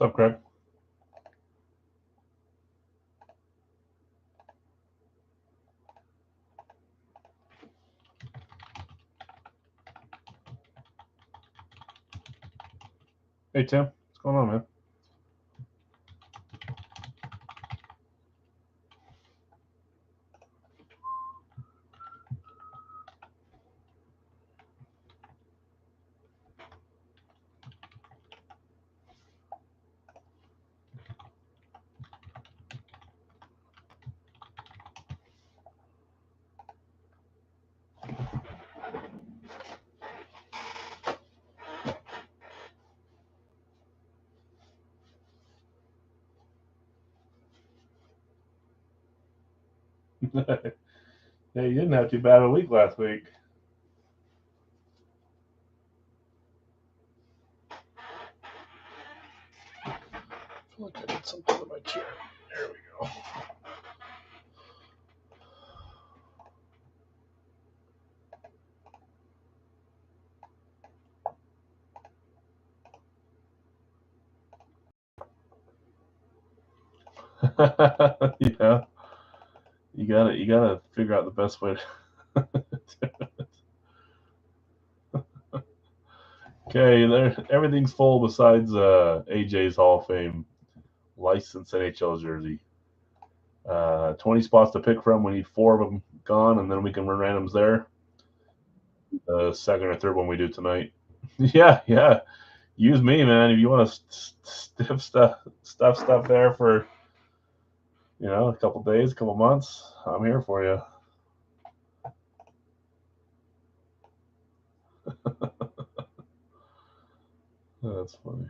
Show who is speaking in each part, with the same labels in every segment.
Speaker 1: What's up, Craig? Hey, Tim. What's going on, man? Yeah, you didn't have too bad a week last week. I feel like I did something to my chair. There we go. Yeah, you gotta figure out the best way to do it. Okay, there everything's full besides AJ's Hall of Fame licensed NHL jersey. 20 spots to pick from. We need 4 of them gone, and then we can run randoms there. The second or third one we do tonight. Yeah. Use me, man. If you want to stiff stuff there for a couple days, a couple months, I'm here for you. That's funny.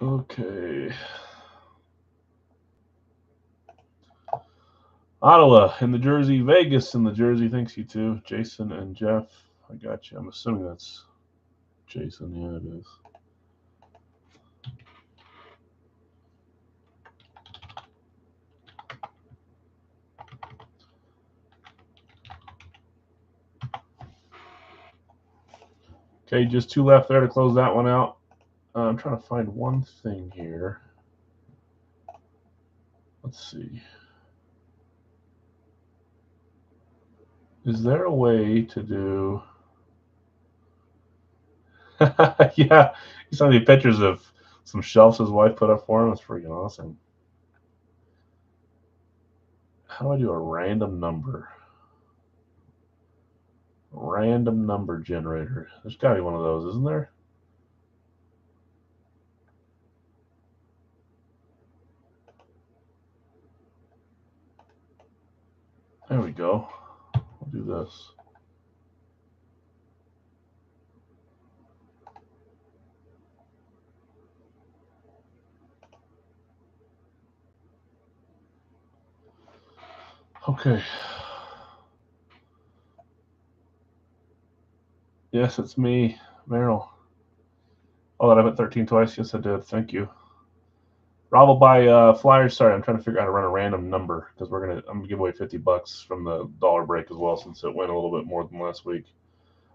Speaker 1: Okay. Ottawa in the jersey, Vegas in the jersey. Thanks, you two, Jason and Jeff. I got you. I'm assuming that's Jason. Yeah, it is. Okay, just 2 left there to close that one out. I'm trying to find one thing here. Let's see. Is there a way to do? Yeah, he sent me pictures of some shelves his wife put up for him. It's freaking awesome. How do I do a random number? Random number generator. There's got to be one of those, isn't there? There we go. I'll do this. Okay. Yes, it's me, Meryl. Oh, did I put 13 twice? Yes, I did. Thank you. Rob will buy flyers. Sorry, I'm trying to figure out how to run a random number because I'm gonna give away $50 from the dollar break as well since it went a little bit more than last week.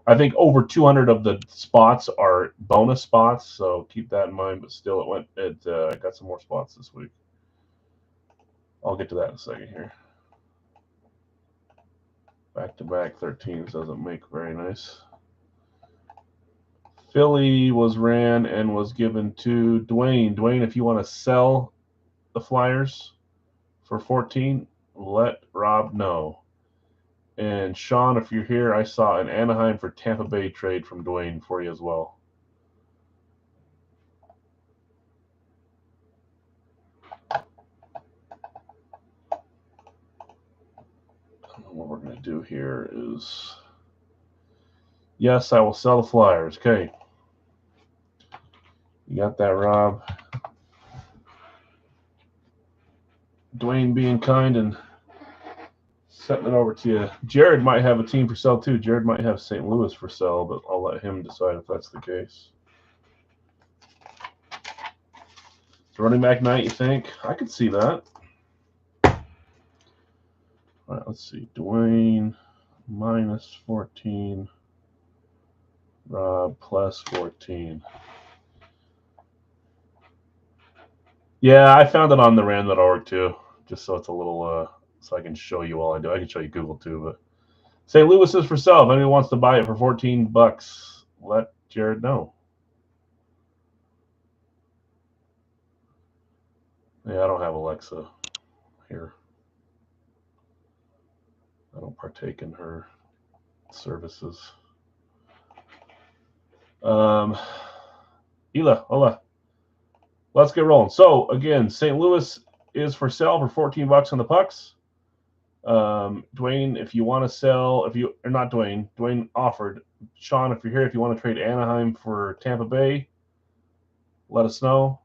Speaker 1: I think over 200 of the spots are bonus spots, so keep that in mind. But still, it got some more spots this week. I'll get to that in a second here. Back-to-back 13s doesn't make very nice. Philly was ran and was given to Dwayne. Dwayne, if you want to sell the Flyers for 14, let Rob know. And Sean, if you're here, I saw an Anaheim for Tampa Bay trade from Dwayne for you as well. What we're going to do here is, yes, I will sell the Flyers. Okay. You got that, Rob? Dwayne being kind and setting it over to you. Jared might have a team for sale too. Jared might have St. Louis for sale, but I'll let him decide if that's the case. Running back night, you think? I could see that. All right, Let's see. Dwayne minus 14. Rob plus 14. Yeah, I found it on the random.org too, just so it's a little, so I can show you all I do. I can show you Google too, but St. Louis is for sale. If anyone wants to buy it for $14, let Jared know. Yeah, I don't have Alexa here. I don't partake in her services. Ela, hola. Let's get rolling. So again, St. Louis is for sale for $14 on the pucks. Dwayne, if you want to sell, if you or not Dwayne offered. Sean, if you're here, if you want to trade Anaheim for Tampa Bay, let us know.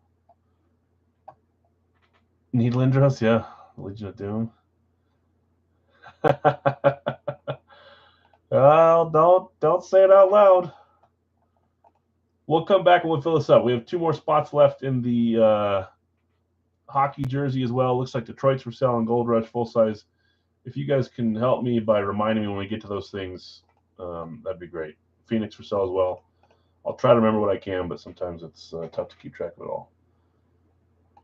Speaker 1: Need Lindros? Yeah, Legion of Doom. Well, don't say it out loud. We'll come back and we'll fill this up. We have 2 more spots left in the hockey jersey as well. Looks like Detroit's for sale on Gold Rush full size. If you guys can help me by reminding me when we get to those things, that'd be great. Phoenix for sale as well. I'll try to remember what I can, but sometimes it's tough to keep track of it all.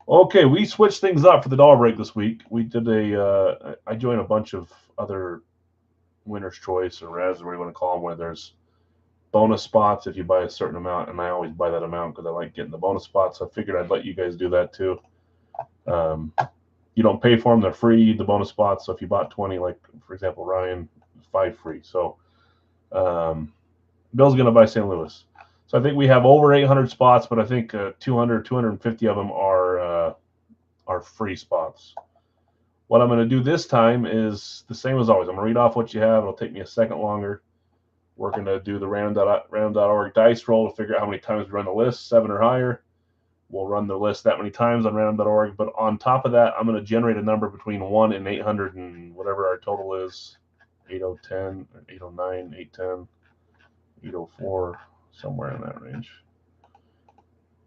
Speaker 1: Okay, we switched things up for the dollar break this week. We did I joined a bunch of other winner's choice or res, or what you want to call them, where there's bonus spots if you buy a certain amount, and I always buy that amount because I like getting the bonus spots. So I figured I'd let you guys do that too. You don't pay for them; they're free. The bonus spots. So if you bought 20, like for example Ryan, 5 free. So Bill's going to buy St. Louis. So I think we have over 800 spots, but I think 250 of them are free spots. What I'm going to do this time is the same as always. I'm going to read off what you have. It'll take me a second longer. We're going to do the random.org dice roll to figure out how many times we run the list, 7 or higher. We'll run the list that many times on random.org. But on top of that, I'm going to generate a number between 1 and 800 and whatever our total is, 8010, 809, 810, 804, somewhere in that range.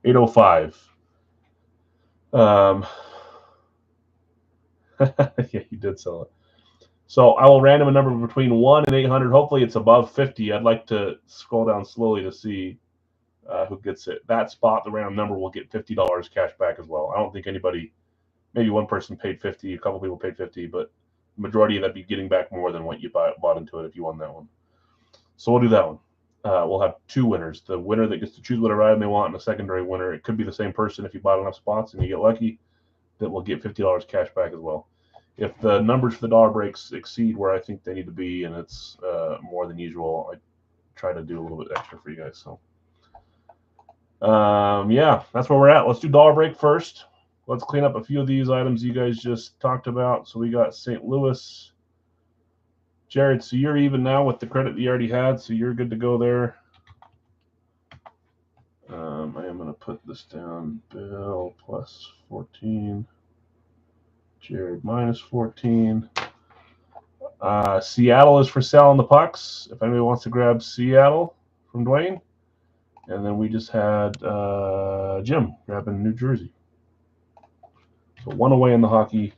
Speaker 1: 805. Yeah, you did sell it. So I will random a number between 1 and 800. Hopefully it's above 50. I'd like to scroll down slowly to see who gets it. That spot, the random number, will get $50 cash back as well. I don't think anybody, maybe one person paid 50, a couple people paid 50, but the majority of that be getting back more than what you bought into it if you won that one. So we'll do that one. We'll have 2 winners. The winner that gets to choose whatever item they want, and a secondary winner. It could be the same person if you bought enough spots and you get lucky, that will get $50 cash back as well. If the numbers for the dollar breaks exceed where I think they need to be, and it's more than usual, I try to do a little bit extra for you guys. So, yeah, that's where we're at. Let's do dollar break first. Let's clean up a few of these items you guys just talked about. So we got St. Louis. Jared, so you're even now with the credit that you already had, so you're good to go there. I am going to put this down. Bill plus 14. Jared minus 14. Seattle is for sale on the pucks. If anybody wants to grab Seattle from Dwayne. And then we just had Jim grabbing New Jersey. So 1 away in the hockey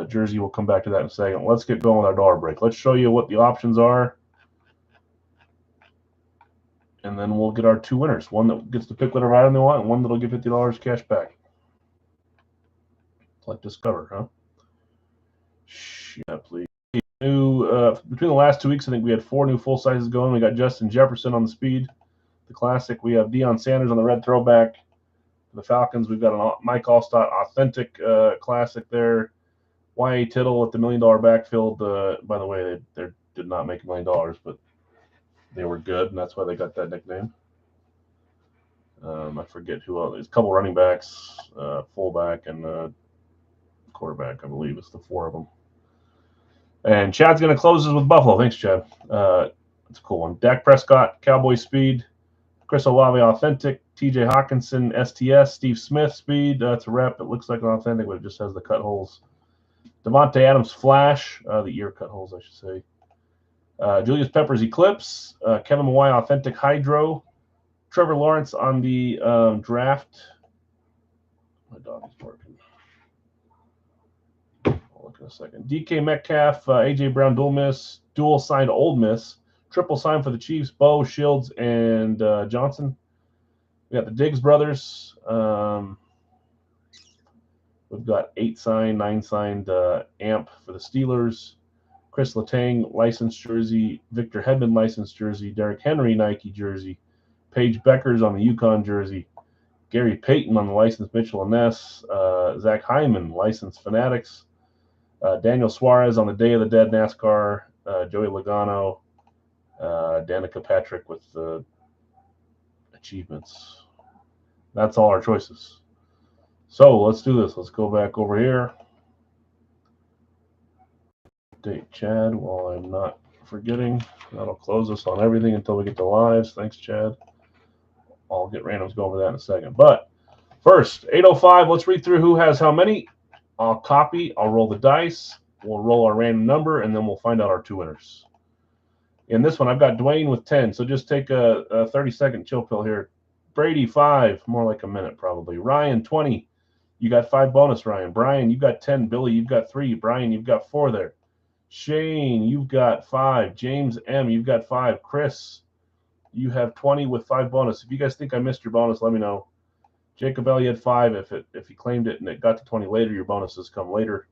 Speaker 1: jersey. We'll come back to that in a second. Let's get going with our dollar break. Let's show you what the options are. And then we'll get our 2 winners. One that gets to pick whatever item they want, and one that'll get $50 cash back. It's like Discover, huh? Yeah, please. Between the last 2 weeks, I think we had 4 new full sizes going. We got Justin Jefferson on the speed, the classic. We have Deion Sanders on the red throwback. For the Falcons, we've got a Mike Allstott authentic classic there. Y.A. Tittle with the $1 million backfield. By the way, they did not make $1 million, but they were good, and that's why they got that nickname. I forget who else. There's a couple running backs, fullback, and quarterback, I believe. It's the 4 of them. And Chad's going to close this with Buffalo. Thanks, Chad. That's a cool one. Dak Prescott, Cowboy speed. Chris Olave, authentic. TJ Hawkinson, STS. Steve Smith, speed. It's a rep. It looks like an authentic, but it just has the cut holes. Devontae Adams, flash. The ear cut holes, I should say. Julius Peppers, Eclipse. Kevin Mawai, authentic hydro. Trevor Lawrence on the draft. My dog is barking. I'll look in a second. DK Metcalf, AJ Brown dual miss, dual signed Old Miss, triple sign for the Chiefs, Bo, Shields, and Johnson. We got the Diggs brothers. We've got 8 signed, 9 signed Amp for the Steelers. Chris Letang, licensed jersey. Victor Hedman, licensed jersey. Derrick Henry, Nike jersey. Paige Beckers on the Yukon jersey. Gary Payton on the licensed Mitchell and Ness. Zach Hyman, licensed Fanatics. Daniel Suarez on the Day of the Dead NASCAR. Joey Logano. Danica Patrick with the achievements. That's all our choices. So let's do this. Let's go back over here. Update Chad while I'm not forgetting. That'll close us on everything until we get to lives. Thanks, Chad. I'll get randoms, go over that in a second. But first, 805, let's read through who has how many. I'll copy, I'll roll the dice, we'll roll our random number, and then we'll find out our 2 winners. In this one, I've got Dwayne with 10, so just take a 30-second chill pill here. Brady, 5, more like a minute probably. Ryan, 20. You got 5 bonus, Ryan. Brian, you've got 10. Billy, you've got 3. Brian, you've got 4 there. Shane, you've got 5. James M, you've got 5. Chris, you have 20 with 5 bonus. If you guys think I missed your bonus, let me know. Jacob L, you had 5. If you claimed it and it got to 20 later, your bonuses come later.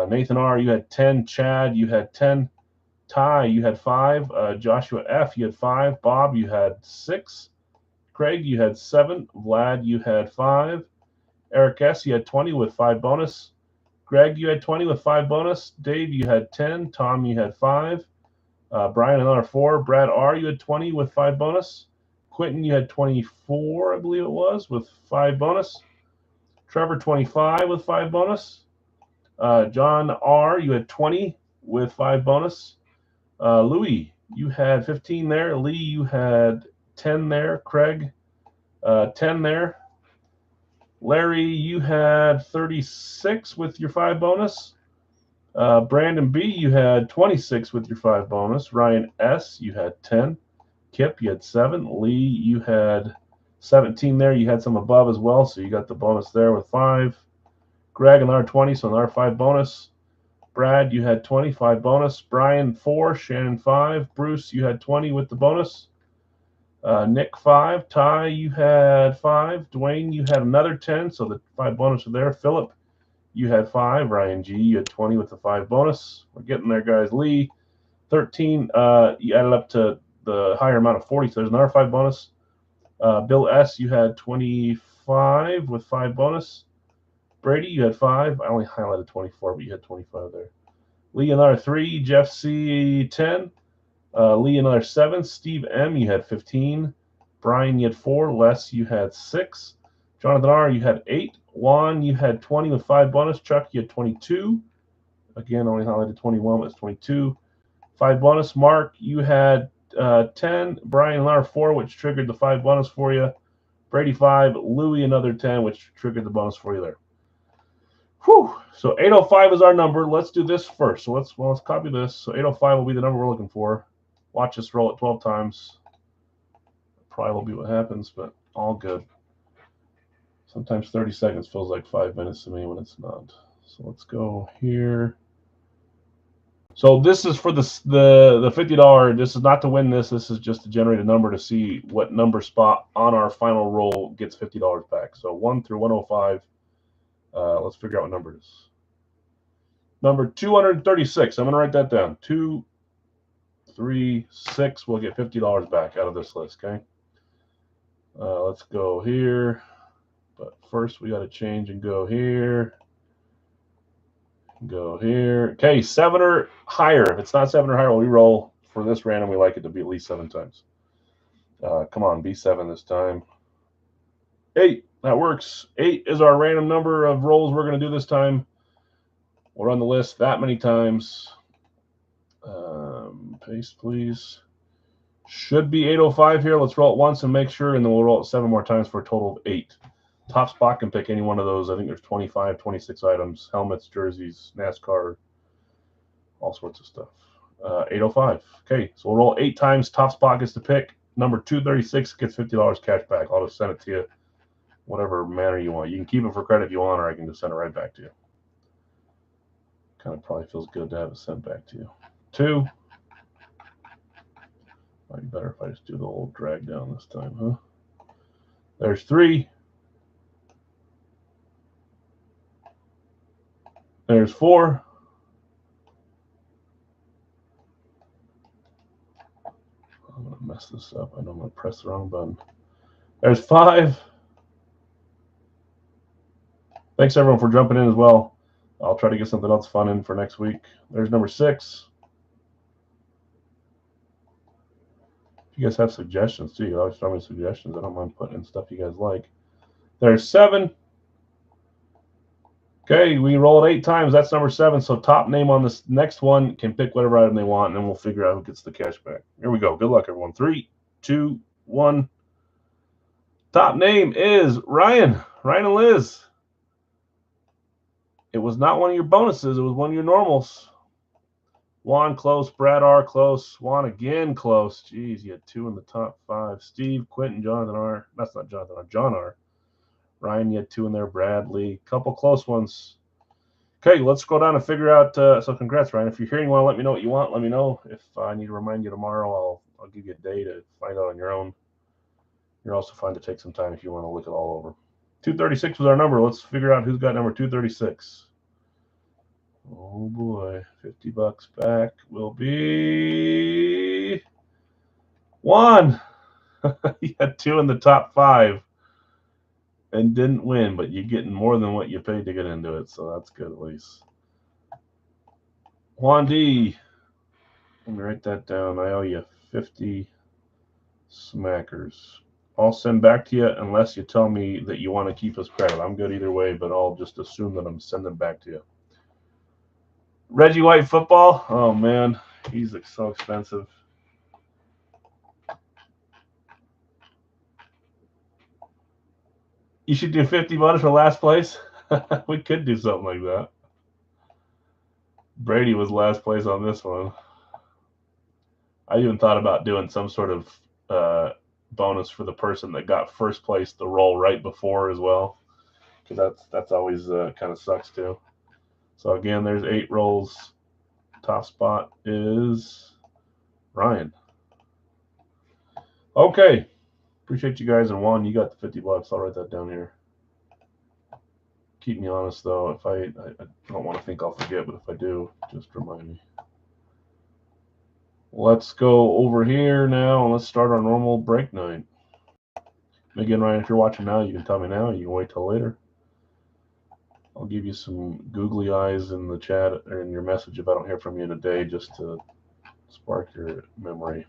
Speaker 1: Nathan R, you had 10. Chad, you had 10. Ty, you had 5. Joshua F, you had 5. Bob, you had 6. Craig, you had 7. Vlad, you had 5. Eric S, you had 20 with 5 bonus. Greg, you had 20 with 5 bonus. Dave, you had 10. Tom, you had 5. Brian, another 4. Brad R, you had 20 with 5 bonus. Quentin, you had 24, I believe it was, with 5 bonus. Trevor, 25 with 5 bonus. John R, you had 20 with 5 bonus. Louis, you had 15 there. Lee, you had 10 there. Craig, 10 there. Larry, you had 36 with your 5 bonus. Brandon B, you had 26 with your 5 bonus. Ryan S, you had 10. Kip, you had 7. Lee, you had 17 there. You had some above as well, so you got the bonus there with 5. Greg, another 20, so another 5 bonus. Brad, you had 25 bonus. Brian, 4. Shannon, 5. Bruce, you had 20 with the bonus. Nick, 5. Ty, you had 5. Dwayne, you had another 10, so the 5 bonus are there. Philip, you had 5. Ryan G, you had 20 with the 5 bonus. We're getting there, guys. Lee, 13. You added up to the higher amount of 40, so there's another 5 bonus. Bill S, you had 25 with 5 bonus. Brady, you had 5. I only highlighted 24, but you had 25 there. Lee, another 3. Jeff C, 10. Lee, another 7. Steve M, you had 15. Brian, you had 4. Les, you had 6. Jonathan R, you had 8. Juan, you had 20 with 5 bonus. Chuck, you had 22. Again, only highlighted 21, but it's 22. 5 bonus. Mark, you had 10. Brian, another 4, which triggered the 5 bonus for you. Brady, 5. Louie, another 10, which triggered the bonus for you there. Whew. So 805 is our number. Let's do this first. So let's copy this. So 805 will be the number we're looking for. Watch us roll it 12 times. Probably will be what happens, but all good. Sometimes 30 seconds feels like 5 minutes to me when it's not. So let's go here. So this is for the $50. This is not to win this. This is just to generate a number to see what number spot on our final roll gets $50 back. So 1 through 105. Let's figure out what number it is. Number 236. I'm going to write that down. 236 will get $50 back out of this list, okay? Let's go here. But first, we got to change and go here. Go here. Okay, 7 or higher. If it's not 7 or higher, we'll re-roll. For this random, we like it to be at least 7 times. Come on, be 7 this time. 8. That works. 8 is our random number of rolls we're going to do this time. We'll run the list that many times. Paste, please. Should be 805 here. Let's roll it once and make sure, and then we'll roll it 7 more times for a total of 8. Top spot can pick any one of those. I think there's 25, 26 items, helmets, jerseys, NASCAR, all sorts of stuff. 805. Okay, so we'll roll 8 times. Top spot gets to pick. Number 236 gets $50 cash back. I'll just send it to you whatever manner you want. You can keep it for credit if you want, or I can just send it right back to you. Kind of probably feels good to have it sent back to you. 2. Might be better if I just do the old drag down this time, huh? There's 3. There's 4. I'm going to mess this up. I know I'm going to press the wrong button. There's 5. Thanks, everyone, for jumping in as well. I'll try to get something else fun in for next week. There's number 6. If you guys have suggestions, too, you always throw me suggestions. I don't mind putting in stuff you guys like. There's 7. Okay, we rolled 8 times. That's number 7. So top name on this next one can pick whatever item they want, and then we'll figure out who gets the cash back. Here we go. Good luck, everyone. 3, 2, 1. Top name is Ryan. Ryan and Liz. It was not one of your bonuses. It was one of your normals. Juan close. Brad R close. Juan again close. Jeez, you had 2 in the top 5. Steve, Quentin, Jonathan R. That's not Jonathan R. John R. Ryan, you had 2 in there. Bradley. Couple close ones. Okay, let's go down and figure out. So congrats, Ryan. If you're here and you want to let me know what you want, let me know. If I need to remind you tomorrow, I'll give you a day to find out on your own. You're also fine to take some time if you want to look it all over. 236 was our number. Let's figure out who's got number 236. Oh boy, $50 back will be Juan. You had 2 in the top 5 and didn't win, but you're getting more than what you paid to get into it, so that's good at least. Juan D. Let me write that down. I owe you 50 smackers. I'll send back to you unless you tell me that you want to keep as credit. I'm good either way, but I'll just assume that I'm sending back to you. Reggie White football. Oh, man. He's so expensive. You should do $50 for last place. We could do something like that. Brady was last place on this one. I even thought about doing some sort of bonus for the person that got first place to roll right before as well, because that's always kind of sucks too. So again, there's 8 rolls. Top spot is Ryan. Okay, appreciate you guys. And Juan, you got the $50. I'll write that down here. Keep me honest though. If I don't want to think I'll forget, but if I do, just remind me. Let's go over here now and let's start our normal break night. Again, Ryan, if you're watching now, you can tell me now. You can wait till later. I'll give you some googly eyes in the chat or in your message if I don't hear from you in a day, just to spark your memory.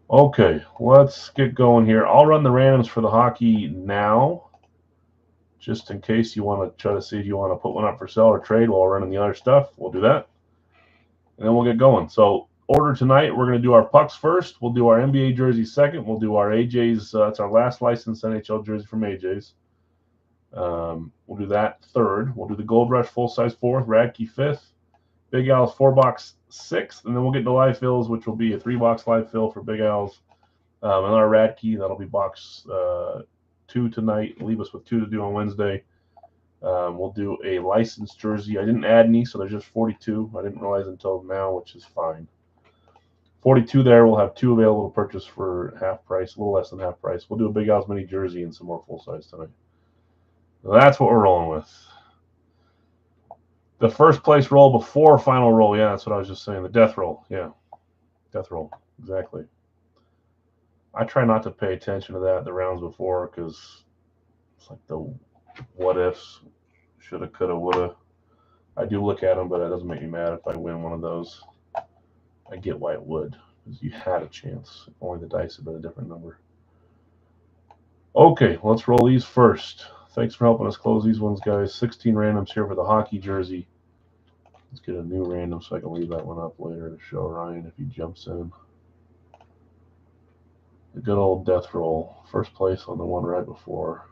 Speaker 1: Okay, let's get going here. I'll run the randoms for the hockey now, just in case you want to try to see if you want to put one up for sale or trade while running the other stuff. We'll do that. And then we'll get going. So order tonight, we're going to do our pucks first. We'll do our NBA jersey second. We'll do our AJ's. That's our last licensed NHL jersey from AJ's. We'll do that third. We'll do the Gold Rush full-size fourth, Radkey fifth, Big Al's 4-box sixth, and then we'll get to live fills, which will be a 3-box live fill for Big Al's. And our Radkey, that'll be box 2 tonight. Leave us with 2 to do on Wednesday. We'll do a licensed jersey. I didn't add any, so there's just 42. I didn't realize until now, which is fine. 42 there. We'll have 2 available to purchase for half price, a little less than half price. We'll do a Big Al's mini jersey and some more full size tonight. So that's what we're rolling with. The first place roll before final roll. Yeah, that's what I was just saying. The death roll. Yeah, death roll. Exactly. I try not to pay attention to that the rounds before because it's like the what ifs, shoulda, coulda, woulda. I do look at them, but it doesn't make me mad if I win one of those. I get why it would, because you had a chance. Only the dice have been a different number. Okay, let's roll these first. Thanks for helping us close these ones, guys. 16 randoms here for the hockey jersey. Let's get a new random so I can leave that one up later to show Ryan if he jumps in. The good old death roll. First place on the one right before.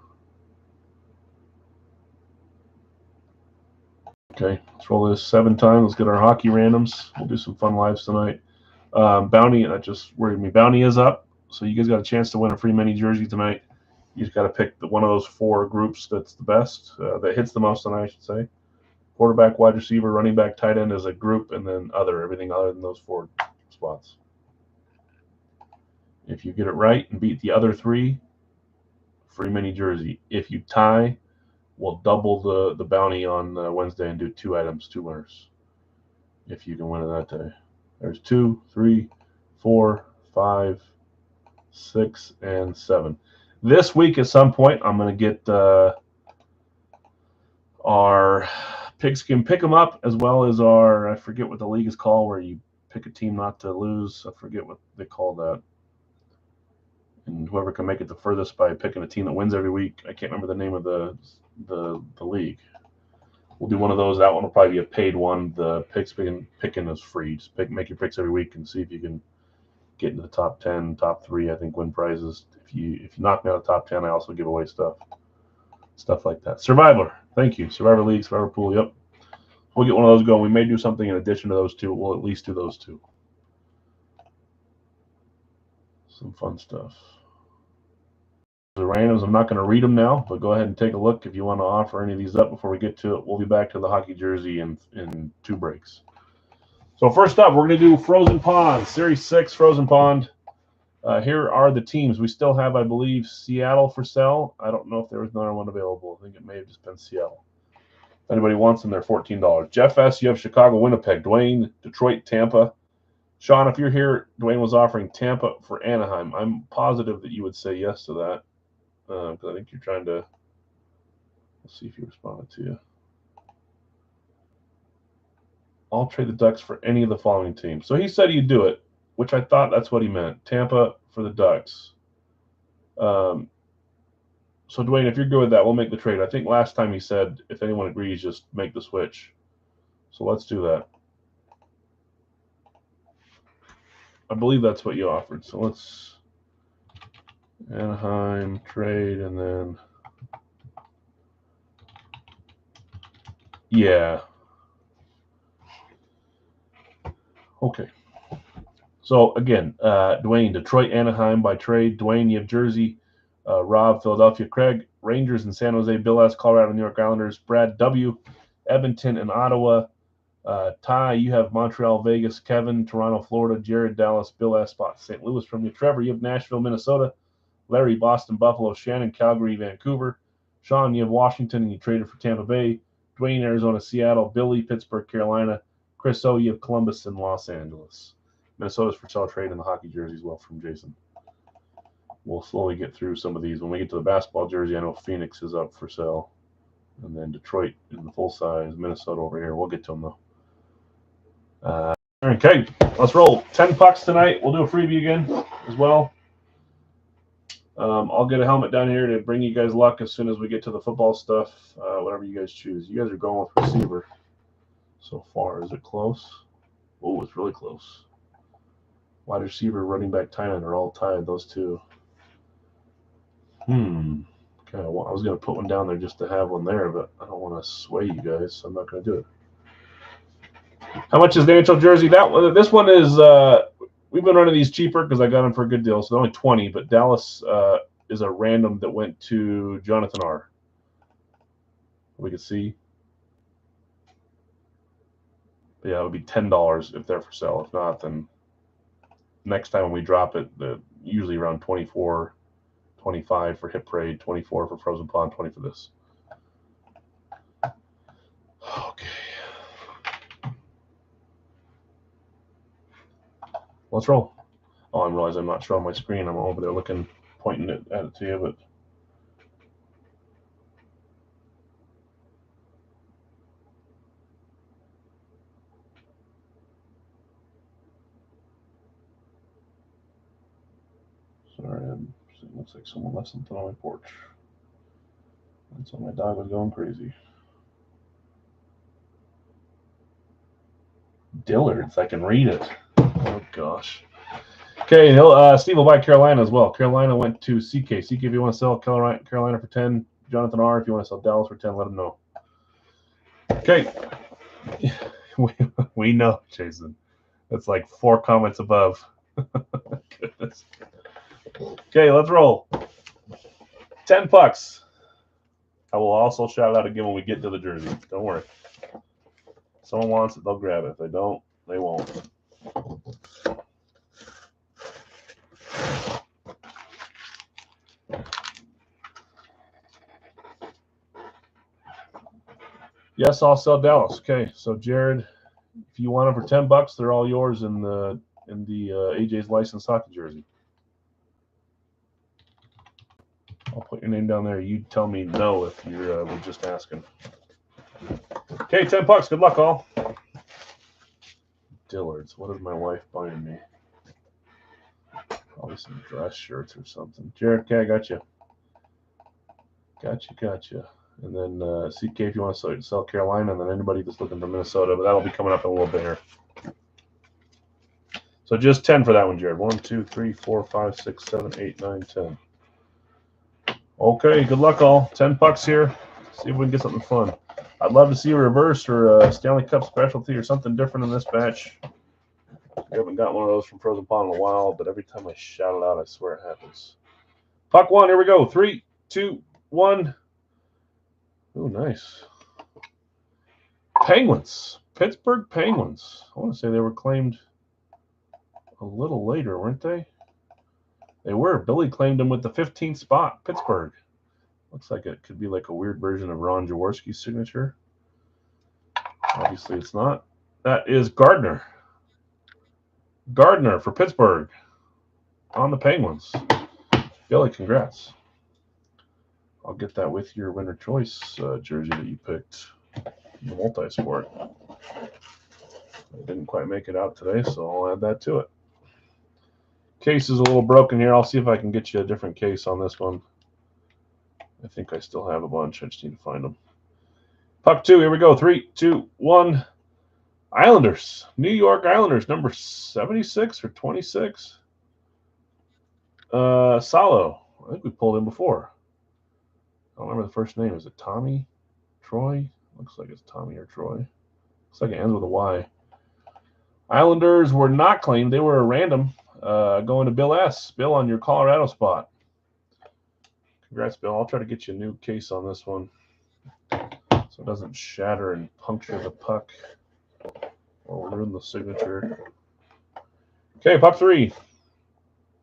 Speaker 1: Okay, let's roll this 7 times. Let's get our hockey randoms. We'll do some fun lives tonight. Bounty, that just worried me. Bounty is up, so you guys got a chance to win a free mini jersey tonight. You just got to pick one of those 4 groups that's the best, that hits the most tonight, I should say. Quarterback, wide receiver, running back, tight end as a group, and then everything other than those 4 spots. If you get it right and beat the other 3, free mini jersey. If you tie, we'll double the bounty on Wednesday and do 2 items, 2 winners. If you can win it that day. There's 2, 3, 4, 5, 6, and 7. This week at some point, I'm going to get our Pigskin Pick 'em Up, as well as our, I forget what the league is called, where you pick a team not to lose. I forget what they call that. And whoever can make it the furthest by picking a team that wins every week. I can't remember the name of the league. We'll do one of those. That one will probably be a paid one. The picking is free. Just make your picks every week and see if you can get into the top 10, top 3. I think win prizes. If you knock me out of the top 10, I also give away stuff like that. Survivor. Thank you. Survivor League, Survivor Pool. Yep. We'll get one of those going. We may do something in addition to those 2. We'll at least do those 2. Some fun stuff. The randoms, I'm not going to read them now, but go ahead and take a look if you want to offer any of these up before we get to it. We'll be back to the hockey jersey in 2 breaks. So first up, we're going to do Frozen Pond, Series 6 Frozen Pond. Here are the teams. We still have, I believe, Seattle for sale. I don't know if there was another one available. I think it may have just been Seattle. If anybody wants them, they're $14. Jeff S., you have Chicago, Winnipeg. Dwayne, Detroit, Tampa. Sean, if you're here, Dwayne was offering Tampa for Anaheim. I'm positive that you would say yes to that. Because I think you're trying to. Let's see if he responded to you. I'll trade the Ducks for any of the following teams. So he said he'd do it, which I thought that's what he meant. Tampa for the Ducks. So Dwayne, if you're good with that, we'll make the trade. I think last time he said if anyone agrees, just make the switch. So let's do that. I believe that's what you offered. So let's. Anaheim trade, and then yeah. Okay. So again, Dwayne, Detroit, Anaheim by trade. Dwayne, you have Jersey. Rob, Philadelphia. Craig, Rangers in San Jose. Bill S., Colorado, New York Islanders. Brad W., Edmonton and Ottawa. Ty, you have Montreal, Vegas. Kevin, Toronto, Florida. Jared, Dallas. Bill S., spot St. Louis from you. Trevor, you have Nashville, Minnesota. Larry, Boston, Buffalo. Shannon, Calgary, Vancouver. Sean, you have Washington, and you traded for Tampa Bay. Dwayne, Arizona, Seattle. Billy, Pittsburgh, Carolina. Chris O., you have Columbus and Los Angeles. Minnesota's for sale trade in the hockey jersey as well from Jason. We'll slowly get through some of these. When we get to the basketball jersey, I know Phoenix is up for sale. And then Detroit in the full size. Minnesota over here. We'll get to them, though. Okay, let's roll. 10 pucks tonight. We'll do a freebie again as well. I'll get a helmet down here to bring you guys luck as soon as we get to the football stuff, whatever you guys choose. You guys are going with receiver so far. Is it close? Oh, it's really close. Wide receiver, running back, tight end are all tied, those 2. Okay, I was going to put one down there just to have one there, but I don't want to sway you guys, so I'm not going to do it. How much is the NHL jersey? This one is we've been running these cheaper because I got them for a good deal, so they're only $20. But Dallas is a random that went to Jonathan R. We can see. But yeah, it would be $10 if they're for sale. If not, then next time when we drop it, usually around 24, 25 for Hit Parade, 24 for Frozen Pond, 20 for this. Okay. Let's roll. Oh, I realize I'm not showing my screen. I'm over there looking, pointing at it to you, but. Sorry, it looks like someone left something on my porch. And so my dog was going crazy. Dillard's, I can read it. Oh, gosh. Okay, Steve will buy Carolina as well. Carolina went to CK. CK, if you want to sell Carolina for 10, Jonathan R., if you want to sell Dallas for 10, let him know. Okay. We know, Jason. That's like 4 comments above. Goodness. Okay, let's roll. 10 pucks. I will also shout out again when we get to the jersey. Don't worry. someone wants it, they'll grab it. If they don't, they won't. Yes, I'll sell Dallas. Okay, so Jared, if you want them for $10, they're all yours in the AJ's licensed hockey jersey. I'll put your name down there. You tell me no if you're just asking. Okay, $10. Good luck, all. Dillard's. What is my wife buying me? Probably some dress shirts or something. Jared, okay, I got you. Gotcha. And then CK if you want to sell Carolina, and then anybody that's looking for Minnesota, but that'll be coming up in a little bit here. So just 10 for that one, Jared. 1, 2, 3, 4, 5, 6, 7, 8, 9, 10. Okay, good luck, all. $10 here. See if we can get something fun. I'd love to see a reverse or a Stanley Cup specialty or something different in this batch. We haven't got one of those from Frozen Pond in a while, but every time I shout it out, I swear it happens. Puck 1, here we go. 3, 2, 1. Oh, nice. Penguins. Pittsburgh Penguins. I want to say they were claimed a little later, weren't they? They were. Billy claimed them with the 15th spot. Pittsburgh. Looks like it could be like a weird version of Ron Jaworski's signature. Obviously, it's not. That is Gardner. Gardner for Pittsburgh on the Penguins. Billy, congrats. I'll get that with your winner choice jersey that you picked in the multi-sport. I didn't quite make it out today, so I'll add that to it. Case is a little broken here. I'll see if I can get you a different case on this one. I think I still have a bunch. I just need to find them. Puck 2, here we go. 3, 2, 1. Islanders. New York Islanders, number 76 or 26. Salo. I think we pulled him before. I don't remember the first name. Is it Tommy? Troy? Looks like it's Tommy or Troy. Looks like it ends with a Y. Islanders were not claimed. They were a random going to Bill S. Bill on your Colorado spot. Congrats, Bill. I'll try to get you a new case on this one so it doesn't shatter and puncture the puck or ruin the signature. Okay, puck 3.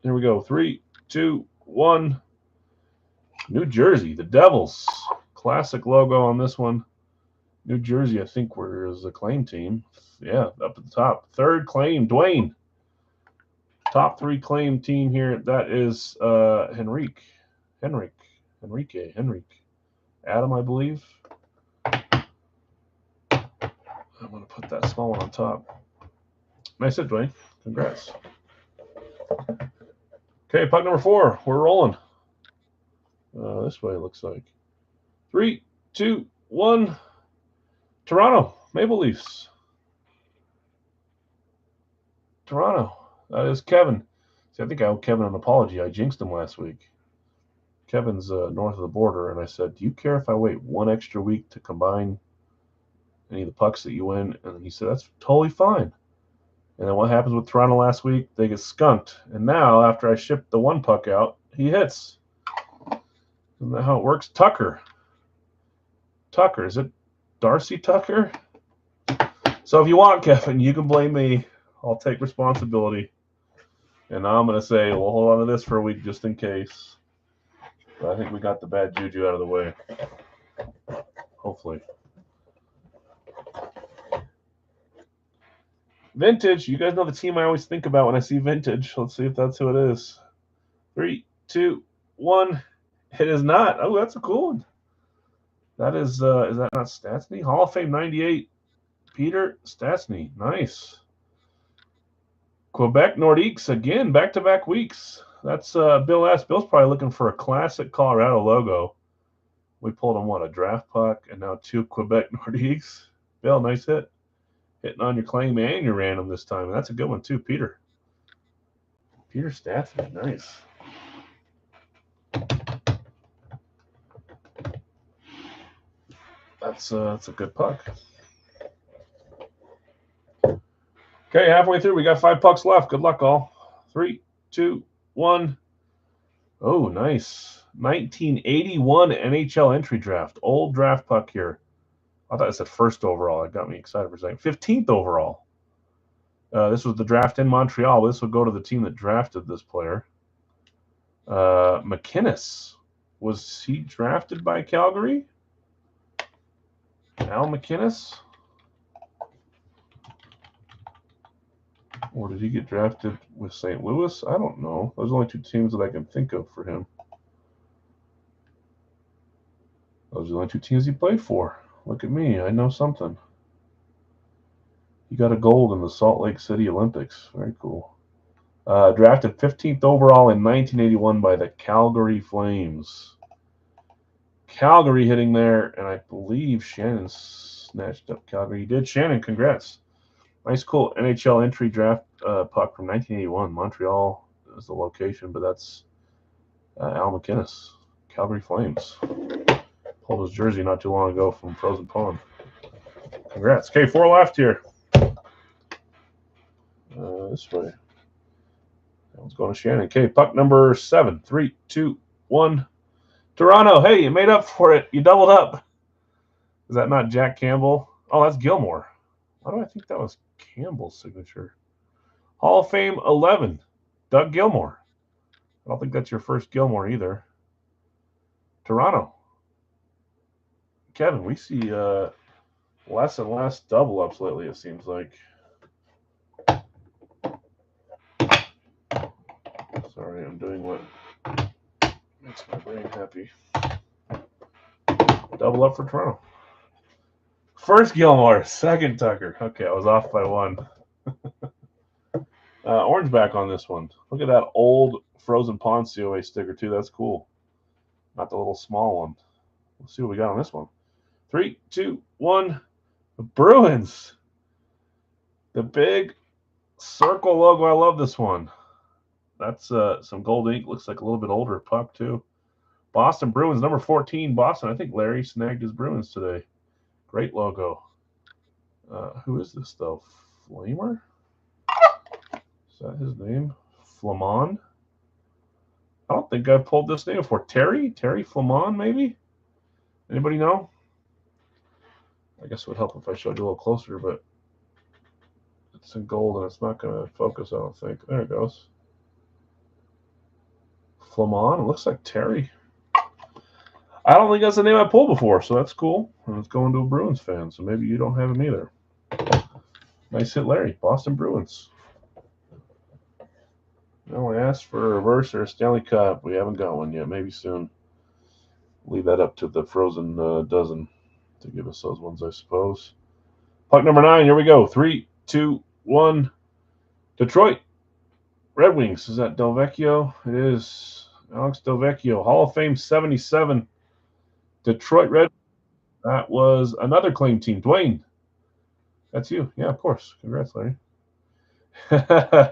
Speaker 1: Here we go. 3, 2, 1. New Jersey, the Devils. Classic logo on this one. New Jersey, I think, was a claim team. Yeah, up at the top. 3rd claim, Dwayne. Top 3 claim team here. That is Henrique. Adam, I believe. I'm going to put that small one on top. Nice hit, Dwayne. Congrats. Okay, puck number 4. We're rolling. This way it looks like. 3, 2, 1. Toronto Maple Leafs. Toronto. That is Kevin. See, I think I owe Kevin an apology. I jinxed him last week. Kevin's north of the border, and I said, do you care if I wait 1 extra week to combine any of the pucks that you win? And he said, that's totally fine. And then what happens with Toronto last week? They get skunked. And now, after I shipped the 1 puck out, he hits. Isn't that how it works? Tucker. Is it Darcy Tucker? So if you want, Kevin, you can blame me. I'll take responsibility. And now I'm going to say, we'll hold on to this for a week just in case. But I think we got the bad juju out of the way. Hopefully. Vintage. You guys know the team I always think about when I see vintage. Let's see if that's who it is. 3, 2, 1. It is not. Oh, that's a cool one. That is that not Stastny? Hall of Fame 98. Peter Stastny. Nice. Quebec Nordiques again, back-to-back weeks. That's Bill S. Bill's probably looking for a classic Colorado logo. We pulled him, what, a draft puck, and now 2 Quebec Nordiques. Bill, nice hit. Hitting on your claim and your random this time. That's a good one, too, Peter. Peter Stastny, nice. That's a good puck. Okay, halfway through. We got 5 pucks left. Good luck, all. 3, 2, 1. Oh, nice. 1981 NHL entry draft. Old draft puck here. I thought it said first overall. It got me excited for a second. 15th overall. This was the draft in Montreal. This will go to the team that drafted this player. McInnes. Was he drafted by Calgary? Al McInnes? Or did he get drafted with St. Louis? I don't know. Those are only two teams that I can think of for him. Those are the only two teams he played for. Look at me. I know something. He got a gold in the Salt Lake City Olympics. Very cool. Drafted 15th overall in 1981 by the Calgary Flames. Calgary hitting there, and I believe Shannon snatched up Calgary. He did. Shannon, congrats. Nice, cool NHL entry draft puck from 1981. Montreal is the location, but that's Al McInnes, Calgary Flames. Pulled his jersey not too long ago from Frozen Pond. Congrats. Okay, 4 left here. This way. That one's going to Shannon. Okay, puck number 7. 3, 2, 1. Toronto. Hey, you made up for it. You doubled up. Is that not Jack Campbell? Oh, that's Gilmore. Why do I think that was Campbell's signature? Hall of Fame 11. Doug Gilmore. I don't think that's your first Gilmore either. Toronto. Kevin, we see less and less double ups lately, it seems like. Sorry, I'm doing what makes my brain happy. Double up for Toronto. First Gilmore, second Tucker. Okay, I was off by 1. Orange back on this one. Look at that old Frozen Pond COA sticker, too. That's cool. Not the little small one. Let's see what we got on this one. 3, 2, 1. The Bruins. The big circle logo. I love this one. That's some gold ink. Looks like a little bit older puck, too. Boston Bruins, number 14. Boston. I think Larry snagged his Bruins today. Great logo. Who is this, though? Flamer? Is that his name? Flamon? I don't think I've pulled this name before. Terry Flamon, maybe? Anybody know? I guess it would help if I showed you a little closer, but it's in gold and it's not going to focus, I don't think. There it goes. Flamon. It looks like Terry. I don't think that's the name I pulled before, so that's cool. And it's going to a Bruins fan, so maybe you don't have him either. Nice hit, Larry. Boston Bruins. No, I asked for a reverse or a Stanley Cup. We haven't got one yet. Maybe soon. Leave that up to the Frozen dozen to give us those ones, I suppose. Puck number 9. Here we go. 3, 2, 1. Detroit Red Wings. Is that Delvecchio? It is. Alex Delvecchio. Hall of Fame 77. Detroit Red. That was another claim team. Dwayne. That's you. Yeah, of course. Congrats, Larry.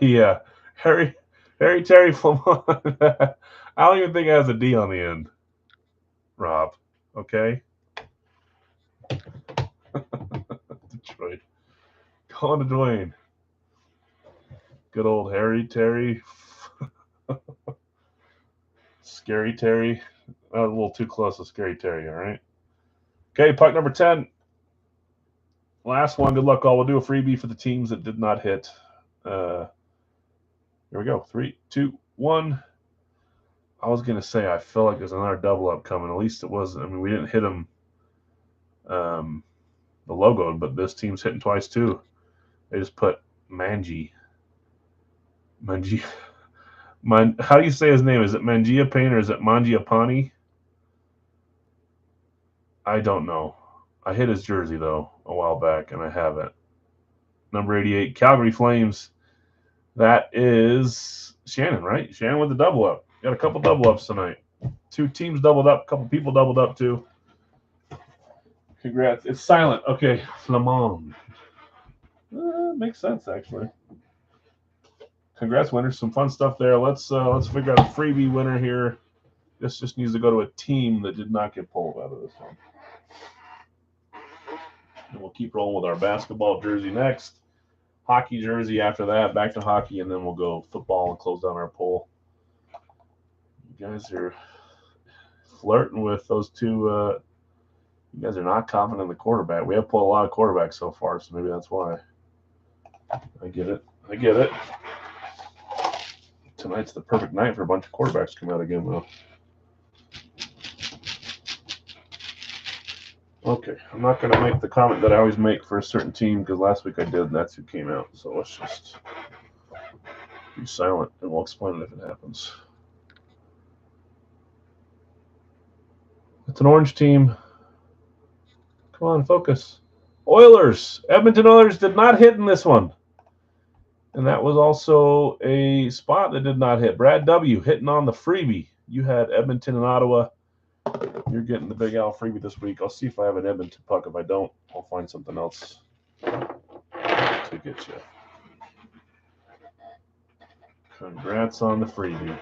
Speaker 1: Yeah. Harry Terry Flamon. I don't even think it has a D on the end. Rob. Okay. Detroit. Going to Dwayne. Good old Harry Terry. Scary Terry. A little too close to Scary Terry, all right? Okay, puck number 10. Last one. Good luck, all. We'll do a freebie for the teams that did not hit. Here we go. 3, 2, 1. I was going to say I feel like there's another double up coming. At least it was. I mean, we didn't hit them the logo, but this team's hitting twice too. They just put Manji. How do you say his name? Is it Mangiapane or is it Mangiapane? I don't know. I hit his jersey, though, a while back, and I have it. Number 88, Calgary Flames. That is Shannon, right? Shannon with the double up. Got a couple double ups tonight. 2 teams doubled up. A couple people doubled up, too. Congrats. It's silent. Okay. Flamand. Makes sense, actually. Congrats, winners. Some fun stuff there. Let's figure out a freebie winner here. This just needs to go to a team that did not get pulled out of this one. And we'll keep rolling with our basketball jersey next. Hockey jersey after that. Back to hockey, and then we'll go football and close down our poll. You guys are flirting with those two You guys are not confident in the quarterback. We have pulled a lot of quarterbacks so far, so maybe that's why. I get it. I get it. Tonight's the perfect night for a bunch of quarterbacks to come out again, though. Okay, I'm not going to make the comment that I always make for a certain team because last week I did, and that's who came out. So let's just be silent, and we'll explain it if it happens. It's an orange team. Come on, focus. Oilers. Edmonton Oilers did not hit in this one. And that was also a spot that did not hit. Brad W. hitting on the freebie. You had Edmonton and Ottawa. You're getting the Big Al freebie this week. I'll see if I have an Edmonton puck. If I don't, I'll find something else to get you. Congrats on the freebie.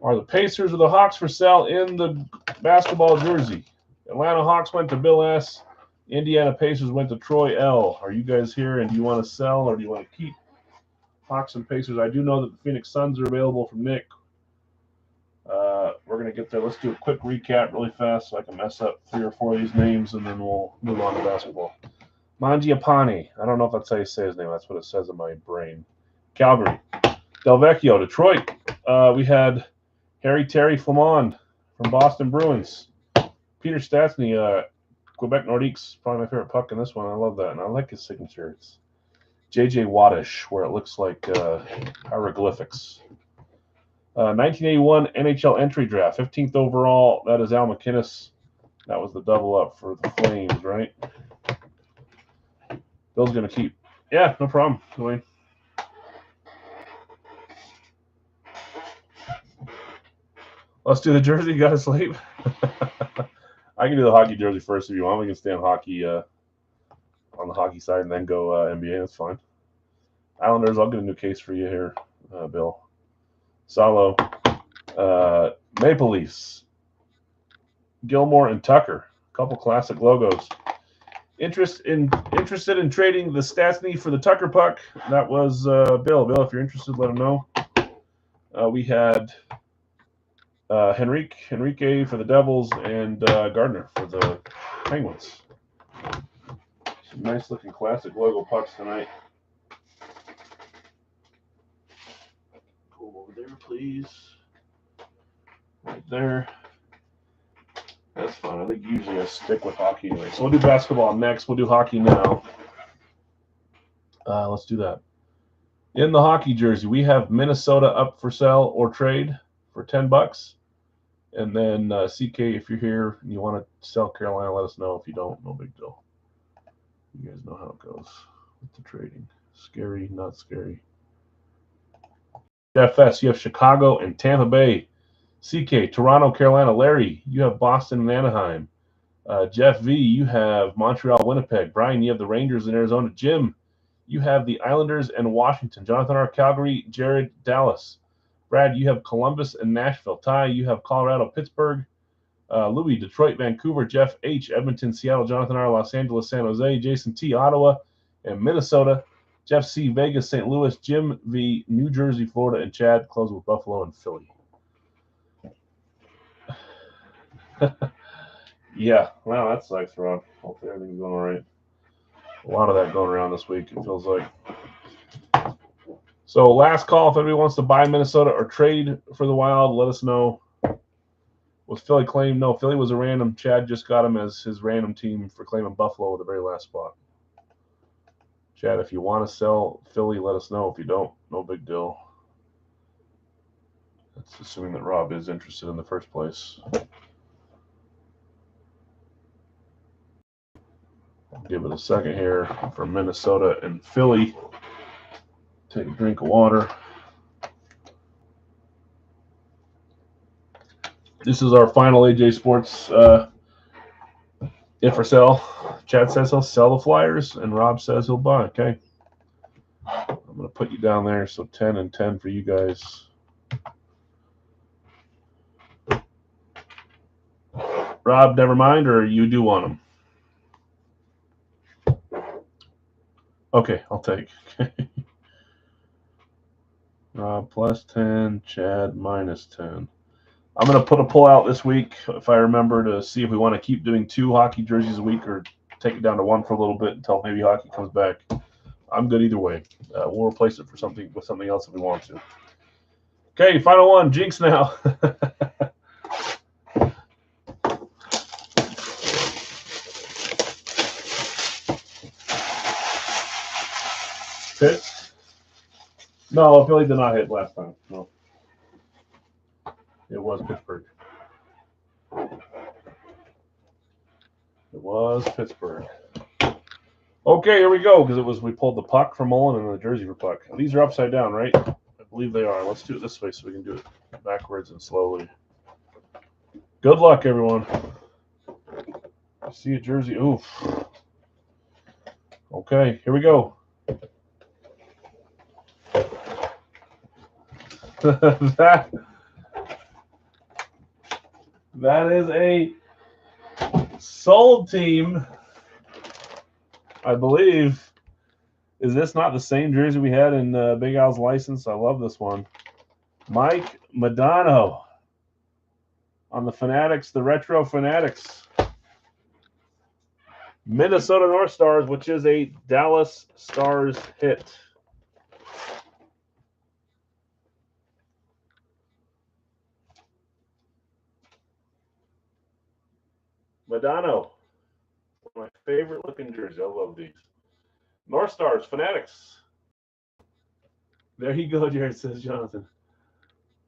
Speaker 1: Are the Pacers or the Hawks for sale in the basketball jersey? Atlanta Hawks went to Bill S. Indiana Pacers went to Troy L. Are you guys here, and do you want to sell or do you want to keep Hawks and Pacers? I do know that the Phoenix Suns are available from Nick. We're going to get there. Let's do a quick recap really fast so I can mess up 3 or 4 of these names, and then we'll move on to basketball. Mangiapane. I don't know if that's how you say his name. That's what it says in my brain. Calgary. Del Vecchio, Detroit. We had Harry Terry Flamand from Boston Bruins. Peter Stastny, Quebec Nordiques, probably my favorite puck in this one. I love that, and I like his signature. It's J.J. Wattish, where it looks like hieroglyphics. 1981 NHL entry draft, 15th overall. That is Al McInnes. That was the double up for the Flames, right? Bill's going to keep. Yeah, no problem, Dwayne. Let's do the jersey. You got to sleep? I can do the hockey jersey first if you want. We can stay on hockey on the hockey side and then go NBA. That's fine. Islanders, I'll get a new case for you here, Bill. Salo. Maple Leafs. Gilmore and Tucker. A couple classic logos. Interested in trading the Stastny for the Tucker puck? That was Bill. Bill, if you're interested, let him know. We had Henrique for the Devils and Gardner for the Penguins. Some nice looking classic logo pucks tonight. Go over there, please. Right there. That's fine. I think usually I stick with hockey anyway. So we'll do basketball next. We'll do hockey now. Let's do that. In the hockey jersey, we have Minnesota up for sale or trade for $10. And then CK, if you're here and you want to sell Carolina, let us know. If you don't, no big deal. You guys know how it goes with the trading. Scary, not scary. Jeff S., you have Chicago and Tampa Bay. CK, Toronto, Carolina. Larry, you have Boston and Anaheim. Jeff V., you have Montreal, Winnipeg. Brian, you have the Rangers in Arizona. Jim, you have the Islanders and Washington. Jonathan R., Calgary. Jared, Dallas. Brad, you have Columbus and Nashville. Ty, you have Colorado, Pittsburgh. Louis, Detroit, Vancouver. Jeff H., Edmonton, Seattle. Jonathan R., Los Angeles, San Jose. Jason T., Ottawa and Minnesota. Jeff C., Vegas, St. Louis. Jim V., New Jersey, Florida. And Chad, close with Buffalo and Philly. Yeah, wow, that sucks, Rob. Hopefully everything's going all right. A lot of that going around this week, it feels like. So last call, if anybody wants to buy Minnesota or trade for the Wild, let us know. Was Philly claimed? No, Philly was a random. Chad just got him as his random team for claiming Buffalo at the very last spot. Chad, if you want to sell Philly, let us know. If you don't, no big deal. That's assuming that Rob is interested in the first place. I'll give it a second here for Minnesota and Philly. Take a drink of water. This is our final AJ Sports if for sale. Chad says he'll sell the Flyers, and Rob says he'll buy. Okay. I'm going to put you down there, so 10 and 10 for you guys. Rob, never mind, or you do want them? Okay, I'll take. Rob plus 10, Chad minus 10. I'm going to put a pull out this week, if I remember, to see if we want to keep doing 2 hockey jerseys a week or take it down to 1 for a little bit until maybe hockey comes back. I'm good either way. We'll replace it with something else if we want to. Okay, final one. Jinx now. Hit? No, Philly did not hit last time. No. It was Pittsburgh. It was Pittsburgh. Okay, here we go, because we pulled the puck for Mullen and the jersey for puck. These are upside down, right? I believe they are. Let's do it this way so we can do it backwards and slowly. Good luck, everyone. I see a jersey. Oof. Okay, here we go. that is a sold team, I believe. Is this not the same jersey we had in Big Al's license? I love this one. Mike Modano on the Fanatics, the Retro Fanatics. Minnesota North Stars, which is a Dallas Stars hit. Modano, my favorite looking jersey. I love these. North Stars, Fanatics. There you go, Jared, says Jonathan.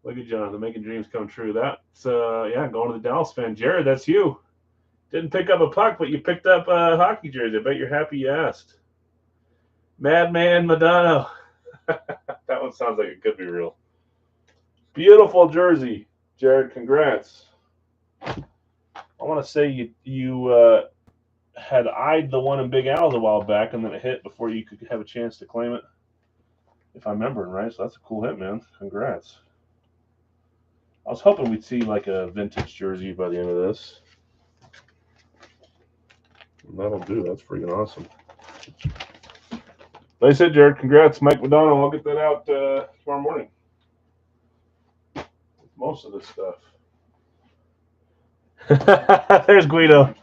Speaker 1: Look at Jonathan making dreams come true. That's, yeah, going to the Dallas fan. Jared, that's you. Didn't pick up a puck, but you picked up a hockey jersey. I bet you're happy you asked. Madman Modano. That one sounds like it could be real. Beautiful jersey, Jared. Congrats. I want to say you had eyed the one in Big Al's a while back, and then it hit before you could have a chance to claim it, if I'm remembering right. So that's a cool hit, man. Congrats. I was hoping we'd see like a vintage jersey by the end of this. And that'll do. That's freaking awesome. Like I said, Jared, congrats. Mike Modano. I'll get that out tomorrow morning. Most of this stuff. There's Guido.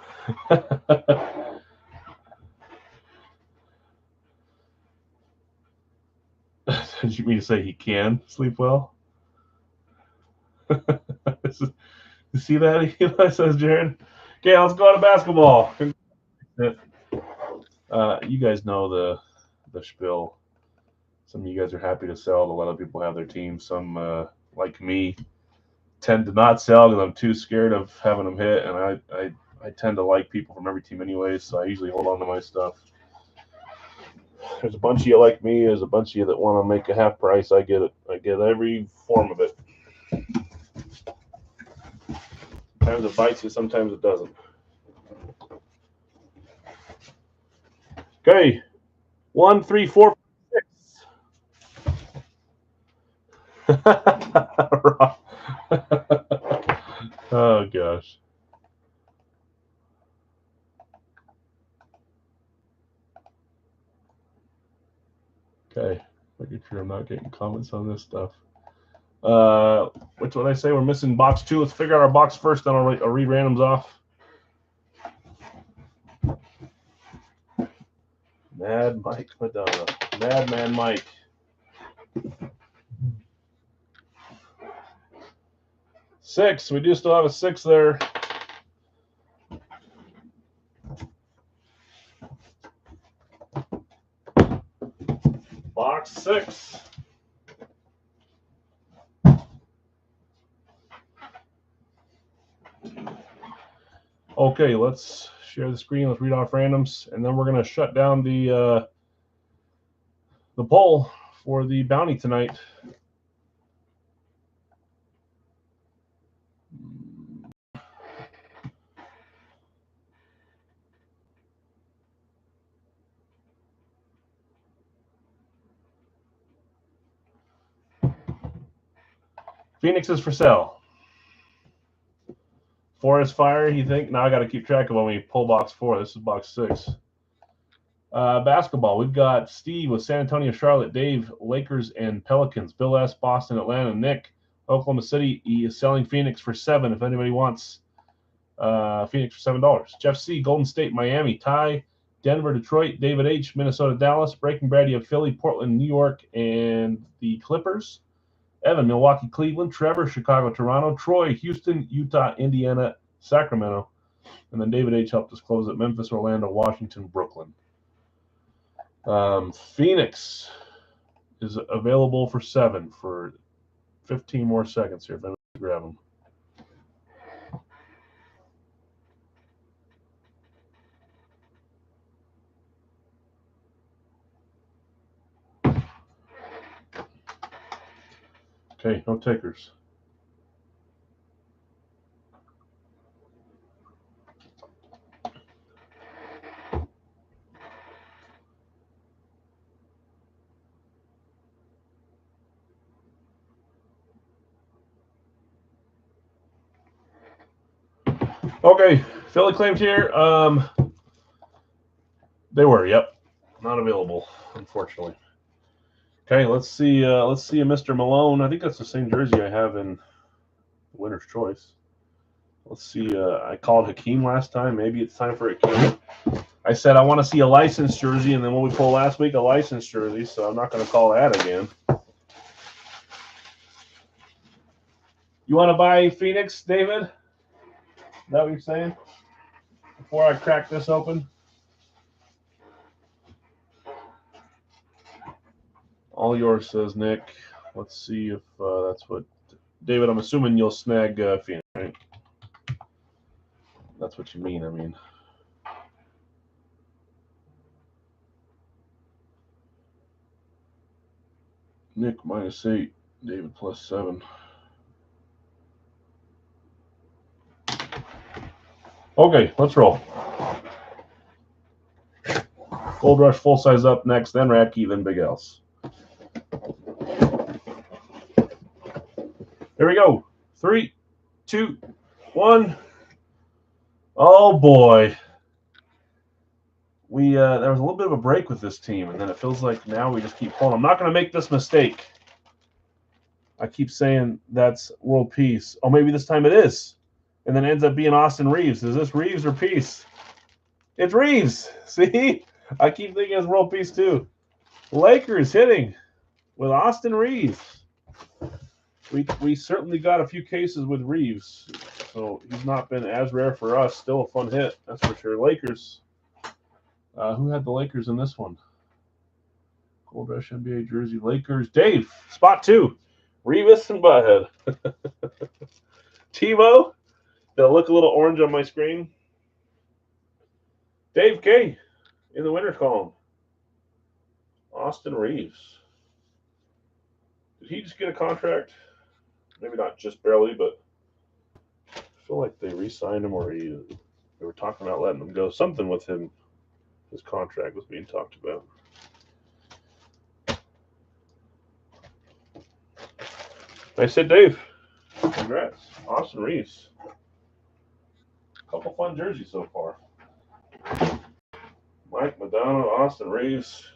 Speaker 1: Did you mean to say he can sleep well? You see that, Eli, says Jared? Okay, let's go to basketball. You guys know the spiel. Some of you guys are happy to sell to let other people have their team. Some, like me, tend to not sell because I'm too scared of having them hit, and I tend to like people from every team anyways, so I usually hold on to my stuff. There's a bunch of you like me. There's a bunch of you that want to make a half price. I get it. I get every form of it. Sometimes it bites you, sometimes it doesn't. Okay. 1, 3, 4, 6. Oh, gosh. Okay. Making sure I'm not getting comments on this stuff. Which one I say? We're missing box 2. Let's figure out our box first, then I'll read randoms off. Mad Mike Madonna. Madman Mike. Six. We do still have a 6 there. Box 6. Okay, let's share the screen. Let's read off randoms, and then we're going to shut down the poll for the bounty tonight. Phoenix is for sale. Forest Fire, you think? Now I got to keep track of when we pull box 4. This is box 6. Basketball, we've got Steve with San Antonio, Charlotte, Dave, Lakers and Pelicans, Bill S, Boston, Atlanta, Nick, Oklahoma City. He is selling Phoenix for $7. If anybody wants Phoenix for $7. Jeff C. Golden State, Miami. Ty, Denver, Detroit. David H. Minnesota, Dallas. Breaking Bad, you have Philly, Portland, New York, and the Clippers. Evan, Milwaukee, Cleveland. Trevor, Chicago, Toronto. Troy, Houston, Utah, Indiana, Sacramento. And then David H. helped us close at Memphis, Orlando, Washington, Brooklyn. Phoenix is available for 7 for 15 more seconds here if anybody grab them. Okay, no takers. Okay, Philly claimed here. They were, yep, not available, unfortunately. Okay, let's see a Mr. Malone. I think that's the same jersey I have in Winner's Choice. Let's see. I called Hakeem last time. Maybe it's time for Hakeem. I said I want to see a licensed jersey, and then when we pulled last week, a licensed jersey, so I'm not going to call that again. You want to buy Phoenix, David? Is that what you're saying? Before I crack this open? All yours, says Nick. Let's see if that's what... David, I'm assuming you'll snag Phoenix, right? That's what you mean, I mean. Nick -8, David +7. Okay, let's roll. Gold Rush full size up next, then Radkey, then Big L's. Here we go. 3, 2, 1. Oh boy. We there was a little bit of a break with this team, and then it feels like now we just keep pulling. I'm not going to make this mistake. I keep saying that's world peace. Oh, maybe this time it is. And then it ends up being Austin Reeves. Is this Reeves or peace? It's Reeves. See? I keep thinking it's world peace too. Lakers hitting with Austin Reeves. We certainly got a few cases with Reeves, so he's not been as rare for us. Still a fun hit, that's for sure. Lakers. Who had the Lakers in this one? Gold Rush NBA jersey. Lakers. Dave, spot 2. Reeves and Butthead. TiVo. They'll look a little orange on my screen. Dave K. in the winner's column. Austin Reeves. Did he just get a contract? Maybe not just barely, but I feel like they re-signed him, or they were talking about letting him go. Something with him. His contract was being talked about. I said, Dave, congrats. Austin Reeves. Couple fun jerseys so far. Mike Madonna, Austin Reeves.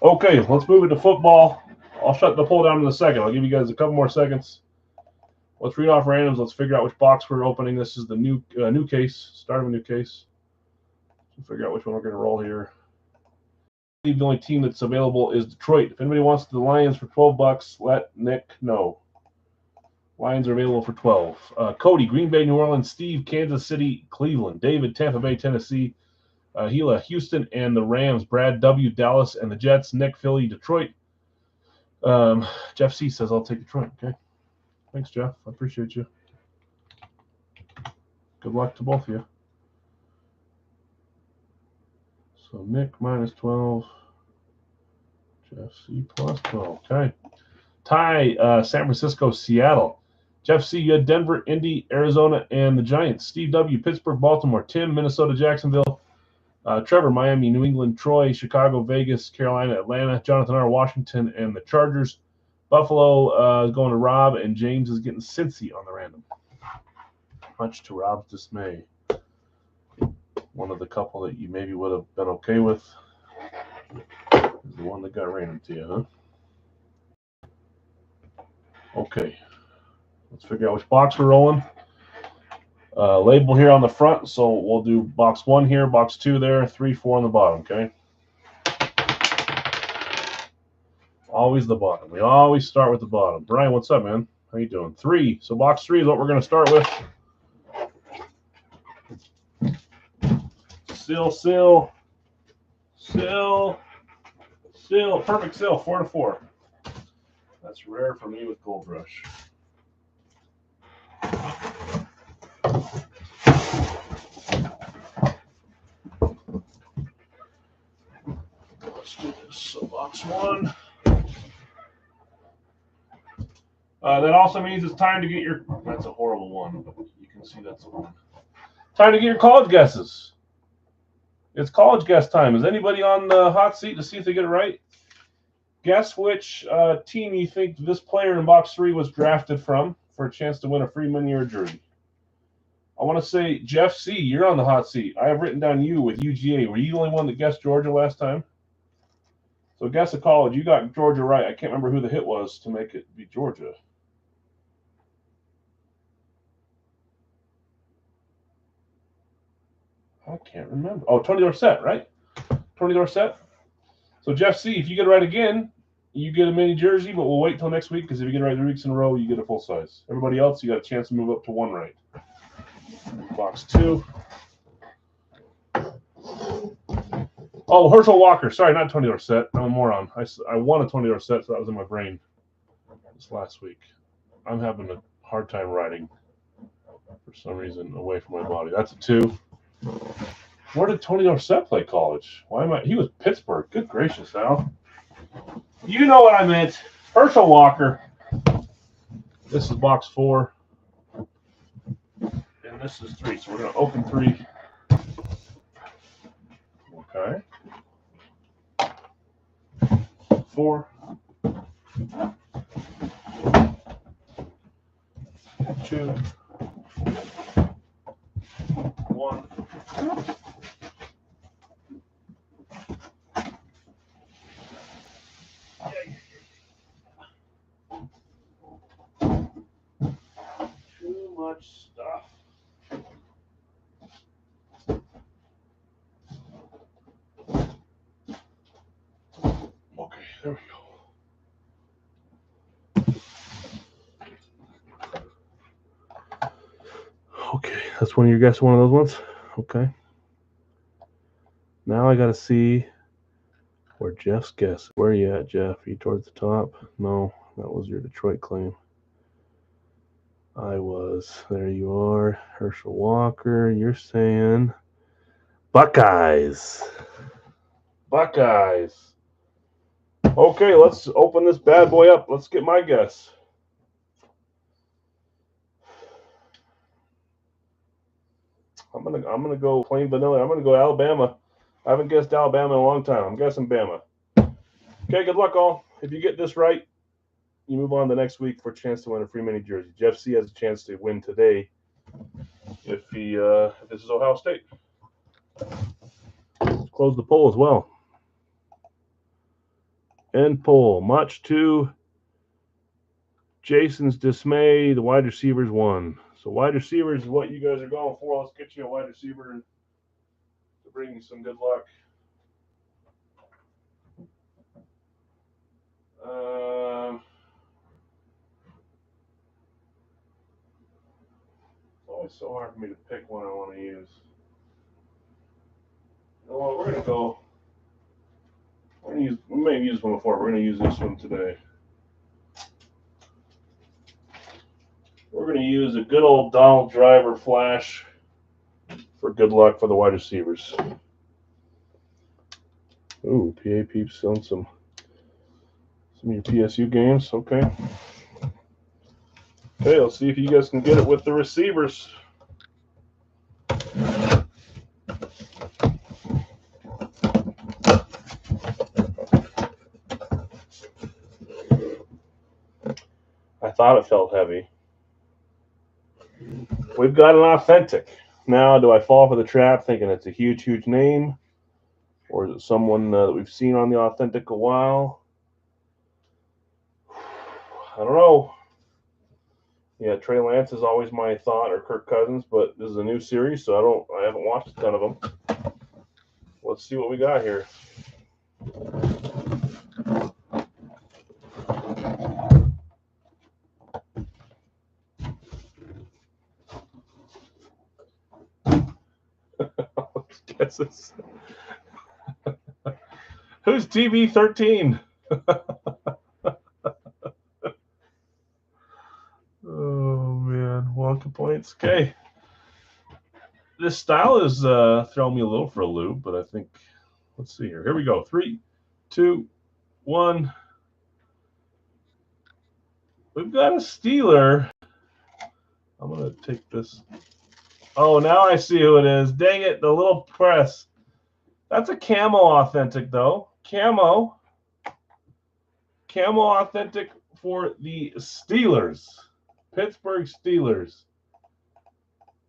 Speaker 1: Okay, let's move into football. I'll shut the poll down in a second. I'll give you guys a couple more seconds. Let's read off randoms. Let's figure out which box we're opening. This is the new case. Start of a new case. So figure out which one we're going to roll here. The only team that's available is Detroit. If anybody wants the Lions for $12, let Nick know. Lions are available for 12. Cody, Green Bay, New Orleans. Steve, Kansas City, Cleveland. David, Tampa Bay, Tennessee. Gila, Houston, and the Rams. Brad W, Dallas, and the Jets. Nick, Philly, Detroit. Jeff C says, I'll take Detroit. Okay. Thanks, Jeff. I appreciate you. Good luck to both of you. So Nick -12. Jeff C +12. Okay. Ty, San Francisco, Seattle. Jeff C, you had Denver, Indy, Arizona, and the Giants. Steve W, Pittsburgh, Baltimore. Tim, Minnesota, Jacksonville. Trevor, Miami, New England, Troy, Chicago, Vegas, Carolina, Atlanta. Jonathan R, Washington, and the Chargers. Buffalo is going to Rob, and James is getting Cincy on the random. Much to Rob's dismay. One of the couple that you maybe would have been okay with is the one that got random to you, huh? Okay, let's figure out which box we're rolling. Label here on the front, so we'll do box 1 here, box 2 there, 3, 4 on the bottom, okay? Always the bottom. We always start with the bottom. Brian, what's up, man? How you doing? 3. So box 3 is what we're going to start with. Seal. Perfect seal, 4 to 4. That's rare for me with Gold Rush. Let's do this. So box 1. That also means it's time to get your. That's a horrible one. You can see that's a 1. Time to get your college guesses. It's college guess time. Is anybody on the hot seat to see if they get it right? Guess which team you think this player in box 3 was drafted from for a chance to win a free mini or jersey. I want to say, Jeff C., you're on the hot seat. I have written down you with UGA. Were you the only one that guessed Georgia last time? So guess a college. You got Georgia right. I can't remember who the hit was to make it be Georgia. I can't remember. Oh, Tony Dorsett, right? Tony Dorsett. So Jeff C., if you get it right again, you get a mini jersey, but we'll wait till next week because if you get it right 3 weeks in a row, you get a full size. Everybody else, you got a chance to move up to 1 right. Box 2. Oh, Herschel Walker. Sorry, not Tony Dorsett. I'm a moron. I won a Tony Dorsett, so that was in my brain this last week. I'm having a hard time writing for some reason away from my body. That's a 2. Where did Tony Dorsett play college? Why am I? He was Pittsburgh. Good gracious, Al. You know what I meant. Herschel Walker. This is box 4. And this is 3. So we're going to open 3. Okay. 4. 2. 1. Too much stuff. Okay, there we go. Okay, that's one of your guess, one of those ones? Okay. Now I got to see where Jeff's guess. Where are you at, Jeff? Are you towards the top? No, that was your Detroit claim. I was. There you are. Herschel Walker. You're saying Buckeyes. Buckeyes. Okay, let's open this bad boy up. Let's get my guess. I'm gonna go plain vanilla. I'm gonna go Alabama. I haven't guessed Alabama in a long time. I'm guessing Bama. Okay, good luck all. If you get this right, you move on the next week for a chance to win a free mini jersey. Jeff C has a chance to win today if this is Ohio State. Let's close the poll as well. End poll. Much to Jason's dismay, the wide receivers won. So wide receivers is what you guys are going for. Let's get you a wide receiver to bring you some good luck. It's always so hard for me to pick one I want to use. You know what? We're gonna go. We may have used one before. We're gonna use this one today. We're gonna use a good old Donald Driver flash for good luck for the wide receivers. Ooh, PA Peeps on some of your PSU games. Okay. Okay, let's see if you guys can get it with the receivers. I thought it felt heavy. We've got an authentic. Now, do I fall for the trap thinking it's a huge, huge name? Or is it someone that we've seen on the authentic a while? I don't know. Yeah, Trey Lance is always my thought, or Kirk Cousins, but this is a new series, so I haven't watched a ton of them. Let's see what we got here. Guesses. Who's TB13? Oh man, Wonka points. Okay. This style is throwing me a little for a loop, but I think let's see here. Here we go. 3, 2, 1. We've got a Steeler. I'm gonna take this. Oh, now I see who it is. Dang it, the little press. That's a camo authentic though. Camo authentic for the Steelers. Pittsburgh Steelers.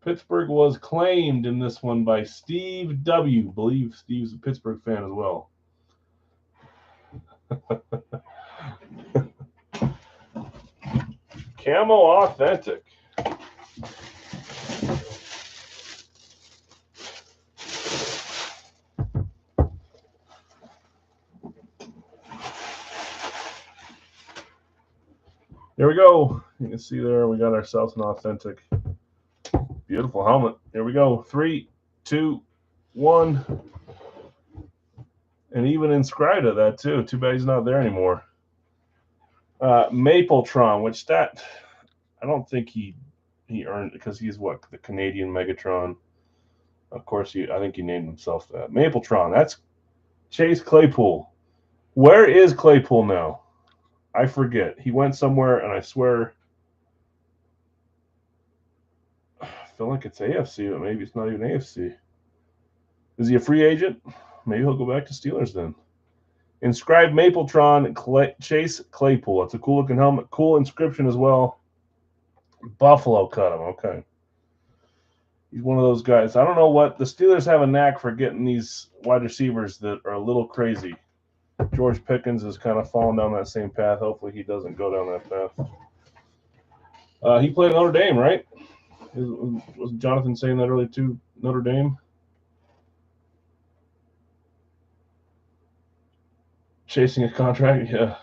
Speaker 1: Pittsburgh was claimed in this one by Steve W. I believe Steve's a Pittsburgh fan as well. Camo authentic. Here we go. You can see there we got ourselves an authentic. Beautiful helmet. Here we go. 3, 2, 1. And even inscribed at that too. Too bad he's not there anymore. Mapletron, which that I don't think he earned, because he's what, the Canadian Megatron. Of course, I think he named himself that. Mapletron. That's Chase Claypool. Where is Claypool now? I forget. He went somewhere, and I swear, I feel like it's AFC, but maybe it's not even AFC. Is he a free agent? Maybe he'll go back to Steelers then. Inscribed Mapletron, Chase Claypool. It's a cool looking helmet. Cool inscription as well. Buffalo cut him. Okay. He's one of those guys. I don't know what. The Steelers have a knack for getting these wide receivers that are a little crazy. George Pickens is kind of falling down that same path. Hopefully he doesn't go down that path. He played Notre Dame, right? Was Jonathan saying that earlier too? Notre Dame? Chasing a contract? Yeah.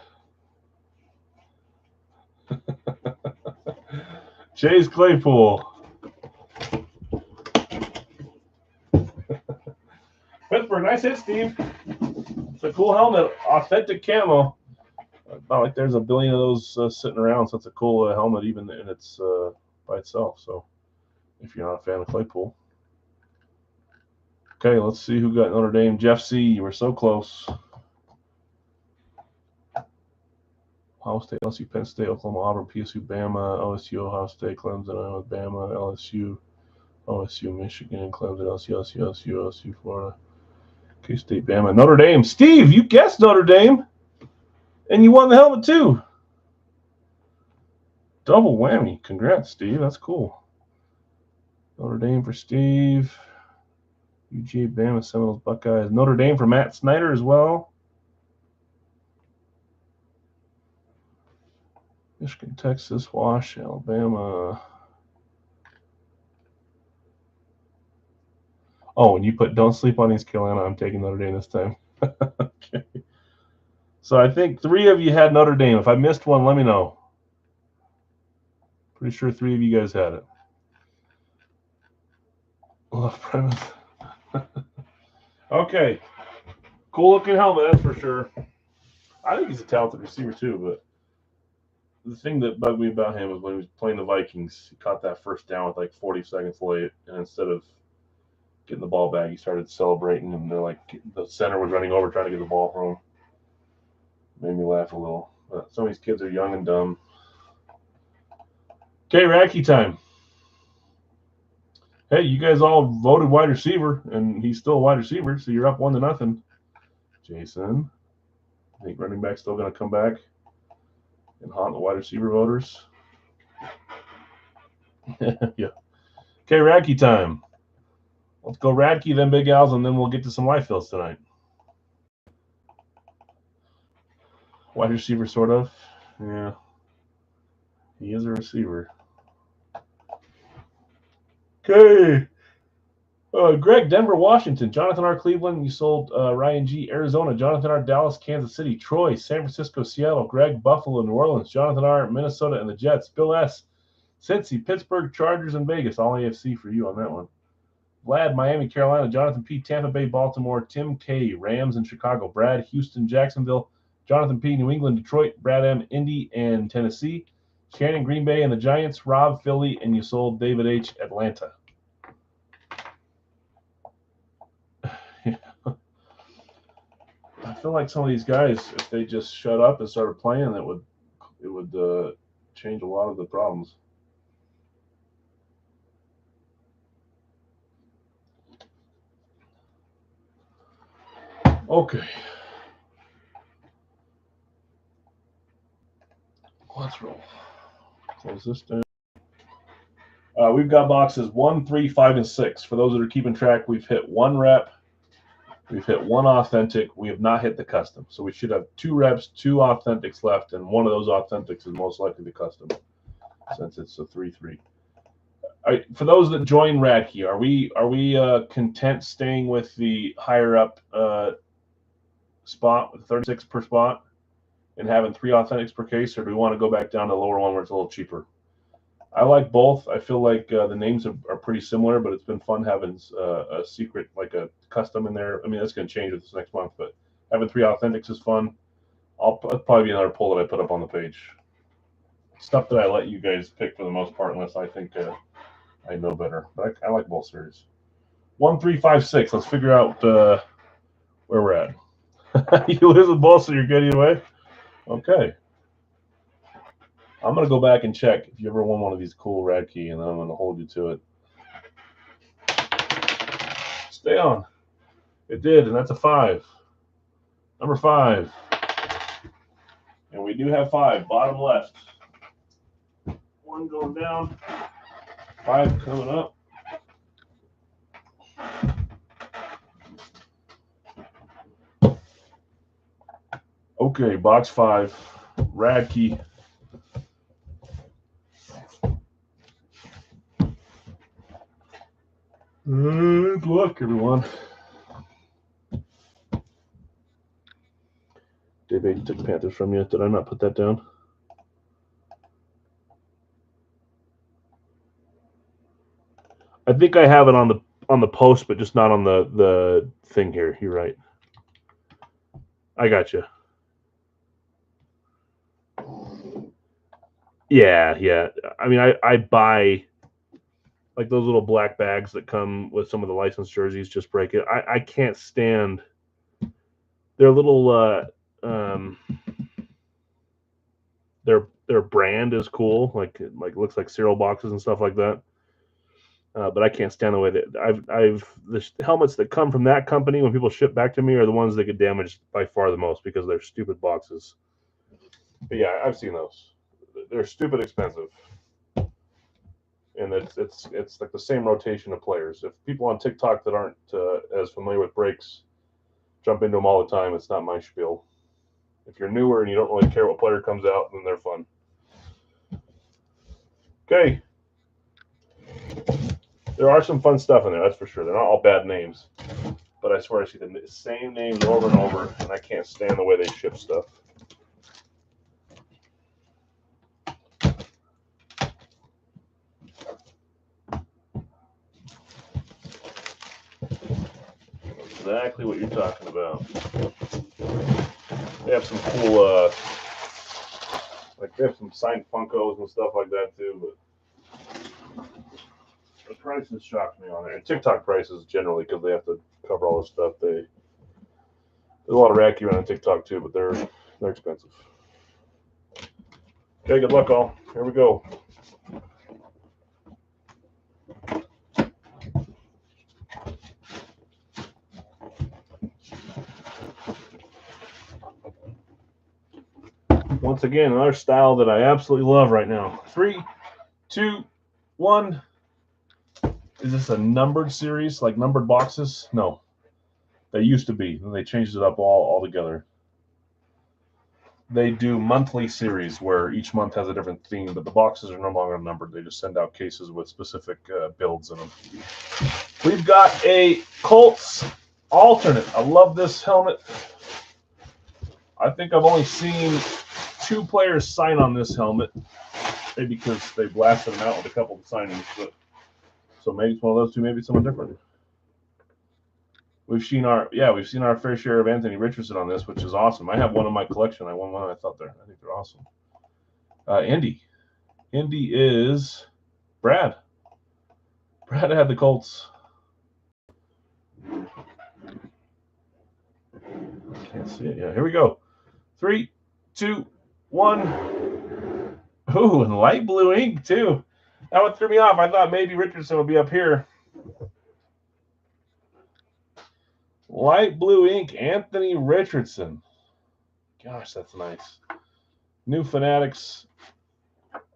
Speaker 1: Chase Claypool. Pittsburgh, nice hit, Steve. It's a cool helmet, authentic camo. Not like there's a billion of those sitting around, so it's a cool helmet even in its by itself. So, if you're not a fan of Claypool, okay, let's see who got Notre Dame. Jeff C. You were so close. Ohio State, LSU, Penn State, Oklahoma, Auburn, PSU, Bama, OSU, Ohio State, Clemson, Alabama, LSU, OSU, Michigan, Clemson, LSU, Florida, K-State, Bama, Notre Dame. Steve, you guessed Notre Dame, and you won the helmet too. Double whammy. Congrats, Steve. That's cool. Notre Dame for Steve. UGA, Bama, Seminoles, Buckeyes. Notre Dame for Matt Snyder as well. Michigan, Texas, Wash, Alabama. Oh, and you put don't sleep on East Carolina. I'm taking Notre Dame this time. Okay. So I think 3 of you had Notre Dame. If I missed one, let me know. Pretty sure 3 of you guys had it. Love premise. Okay. Cool looking helmet, that's for sure. I think he's a talented receiver too, but the thing that bugged me about him was when he was playing the Vikings, he caught that first down with like 40 seconds late, and instead of getting the ball back, he started celebrating, and they're like, the center was running over trying to get the ball from him. Made me laugh a little. But some of these kids are young and dumb. Okay, Radkey time. Hey, you guys all voted wide receiver, and he's still a wide receiver, so you're up 1-0. Jason, I think running back's still going to come back and haunt the wide receiver voters. Yeah. Okay, Radkey time. Let's go Radkey, then Big Al's, and then we'll get to some life fills tonight. Wide receiver, sort of. Yeah. He is a receiver. Okay. Greg, Denver, Washington. Jonathan R. Cleveland. You sold Ryan G. Arizona. Jonathan R. Dallas, Kansas City. Troy, San Francisco, Seattle. Greg, Buffalo, New Orleans. Jonathan R. Minnesota and the Jets. Bill S. Cincy, Pittsburgh, Chargers, and Vegas. All AFC for you on that one. Vlad, Miami, Carolina. Jonathan P. Tampa Bay, Baltimore. Tim K. Rams and Chicago. Brad, Houston, Jacksonville. Jonathan P. New England, Detroit. Brad M. Indy and Tennessee. Shannon, Green Bay and the Giants. Rob, Philly, and you sold David H. Atlanta. I feel like some of these guys, if they just shut up and started playing, it would change a lot of the problems. Okay. Let's roll. Close this down. We've got boxes 1, 3, 5, and 6. For those that are keeping track, we've hit 1 rep. We've hit 1 authentic. We have not hit the custom. So we should have 2 reps, 2 authentics left, and one of those authentics is most likely the custom, since it's a 3-3. For those that join Radkey, are we content staying with the higher up spot with 36 per spot and having 3 authentics per case, or do we want to go back down to the lower one where it's a little cheaper? I like both. I feel like the names are pretty similar, but it's been fun having a secret, like a custom in there. I mean, that's going to change with this next month, but having 3 authentics is fun. I'll probably be another poll that I put up on the page. Stuff that I let you guys pick for the most part, unless I think I know better. But I like both series. 1, 3, 5, 6. Let's figure out where we're at. You lose with both, so you're good either way? Okay. I'm going to go back and check if you ever won one of these cool Radkey, and then I'm going to hold you to it. Stay on. It did, and that's a 5. Number 5. And we do have 5. Bottom left. 1 going down. 5 coming up. Okay, box 5. Radkey. Good luck, everyone. Dave Aiden took Panthers from you. Did I not put that down? I think I have it on the post, but just not on the thing here. You're right. I got you. Yeah. I mean, I buy like those little black bags that come with some of the licensed jerseys. Just break it. I can't stand. Their little their brand is cool. Like looks like cereal boxes and stuff like that. But I can't stand the way that the helmets that come from that company when people ship back to me are the ones that get damaged by far the most because they're stupid boxes. But yeah, I've seen those. They're stupid expensive, and it's like the same rotation of players. If people on TikTok that aren't as familiar with breaks jump into them all the time, it's not my spiel. If you're newer and you don't really care what player comes out, then they're fun. Okay. There are some fun stuff in there, that's for sure. They're not all bad names. But I swear I see the same names over and over, and I can't stand the way they ship stuff. Exactly what you're talking about. They have some cool, like they have some signed Funkos and stuff like that too, but the prices shocked me on there. And TikTok prices generally, because they have to cover all this stuff. There's a lot of Radkey around on TikTok too, but they're expensive. Okay, good luck all. Here we go. Once again, another style that I absolutely love right now. 3, 2, 1. Is this a numbered series, like numbered boxes? No. They used to be. Then they changed it up all together. they do monthly series where each month has a different theme, but the boxes are no longer numbered. They just send out cases with specific builds in them. We've got a Colts alternate. I love this helmet. I think I've only seen 2 players sign on this helmet, maybe because they blasted them out with a couple of signings. But so maybe it's one of those 2, maybe someone different. We've seen our fair share of Anthony Richardson on this, which is awesome. I have one in my collection. I won one. I think they're awesome. Indy is Brad. Brad had the Colts. Can't see it yet. Here we go. 3, 2, 1. Ooh, and light blue ink too. That one threw me off. I thought maybe Richardson would be up here. Light blue ink, Anthony Richardson. Gosh, that's nice. New Fanatics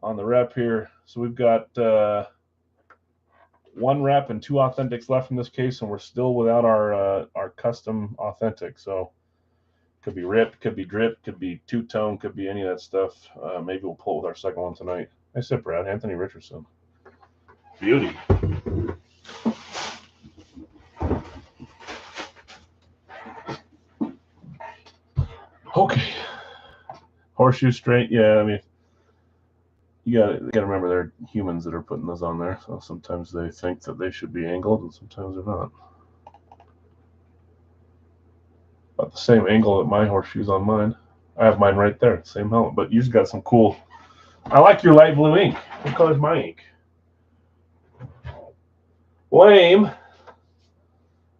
Speaker 1: on the rep here. So we've got 1 rep and 2 authentics left in this case, and we're still without our custom authentic. So could be rip, could be drip, could be two-tone, could be any of that stuff. Maybe we'll pull with our second one tonight. Nice hit, Brad. Anthony Richardson. Beauty. Okay. Horseshoe straight. Yeah, I mean, you gotta remember they're humans that are putting those on there. So sometimes they think that they should be angled, and sometimes they're not. About the same angle that my horseshoes on mine. I have mine right there, same helmet. But you've got some cool. I like your light blue ink. What color is my ink? Lame.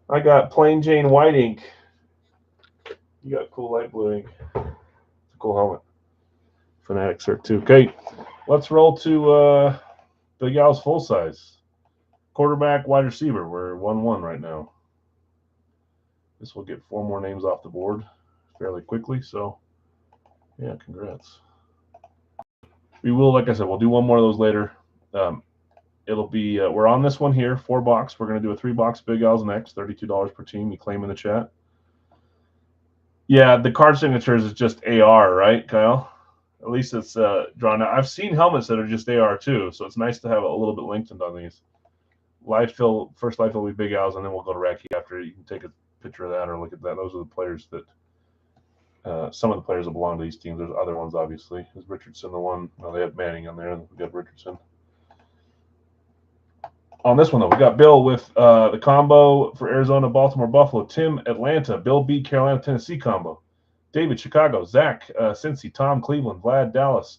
Speaker 1: I got plain Jane white ink. You got cool light blue ink. It's a cool helmet. Fanatics are too. Okay, let's roll to Big Al's full size. Quarterback, wide receiver. We're 1-1 right now. This will get 4 more names off the board fairly quickly. So, yeah, congrats. We will, like I said, we'll do 1 more of those later. It'll be, we're on this one here, 4-box. We're going to do a 3-box Big Al's next, $32 per team. You claim in the chat. Yeah, the card signatures is just AR, right, Kyle? At least it's drawn out. I've seen helmets that are just AR too, so it's nice to have a little bit lengthened on these. First life will be Big Al's, and then we'll go to Radkey after. You can take a picture of that or look at that. Those are the players that some of the players that belong to these teams. There's other ones, obviously. Is Richardson the one? No, they had Manning on there. We got Richardson. On this one, though, we got Bill with the combo for Arizona, Baltimore, Buffalo. Tim, Atlanta. Bill B, Carolina, Tennessee combo. David, Chicago. Zach, Cincy. Tom, Cleveland. Vlad, Dallas.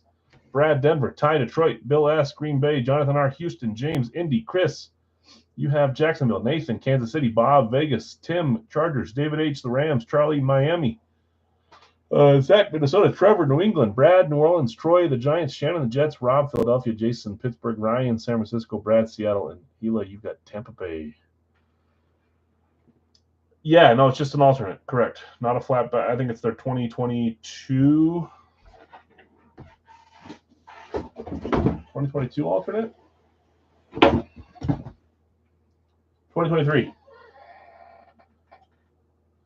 Speaker 1: Brad, Denver. Ty, Detroit. Bill S, Green Bay. Jonathan R, Houston. James, Indy. Chris, you have Jacksonville. Nathan, Kansas City. Bob, Vegas. Tim, Chargers. David H, the Rams. Charlie, Miami. Zach, Minnesota. Trevor, New England. Brad, New Orleans. Troy, the Giants. Shannon, the Jets. Rob, Philadelphia. Jason, Pittsburgh. Ryan, San Francisco. Brad, Seattle. And Hila, you've got Tampa Bay. Yeah, no, it's just an alternate. Correct. Not a flat back. I think it's their 2022 alternate. 2023.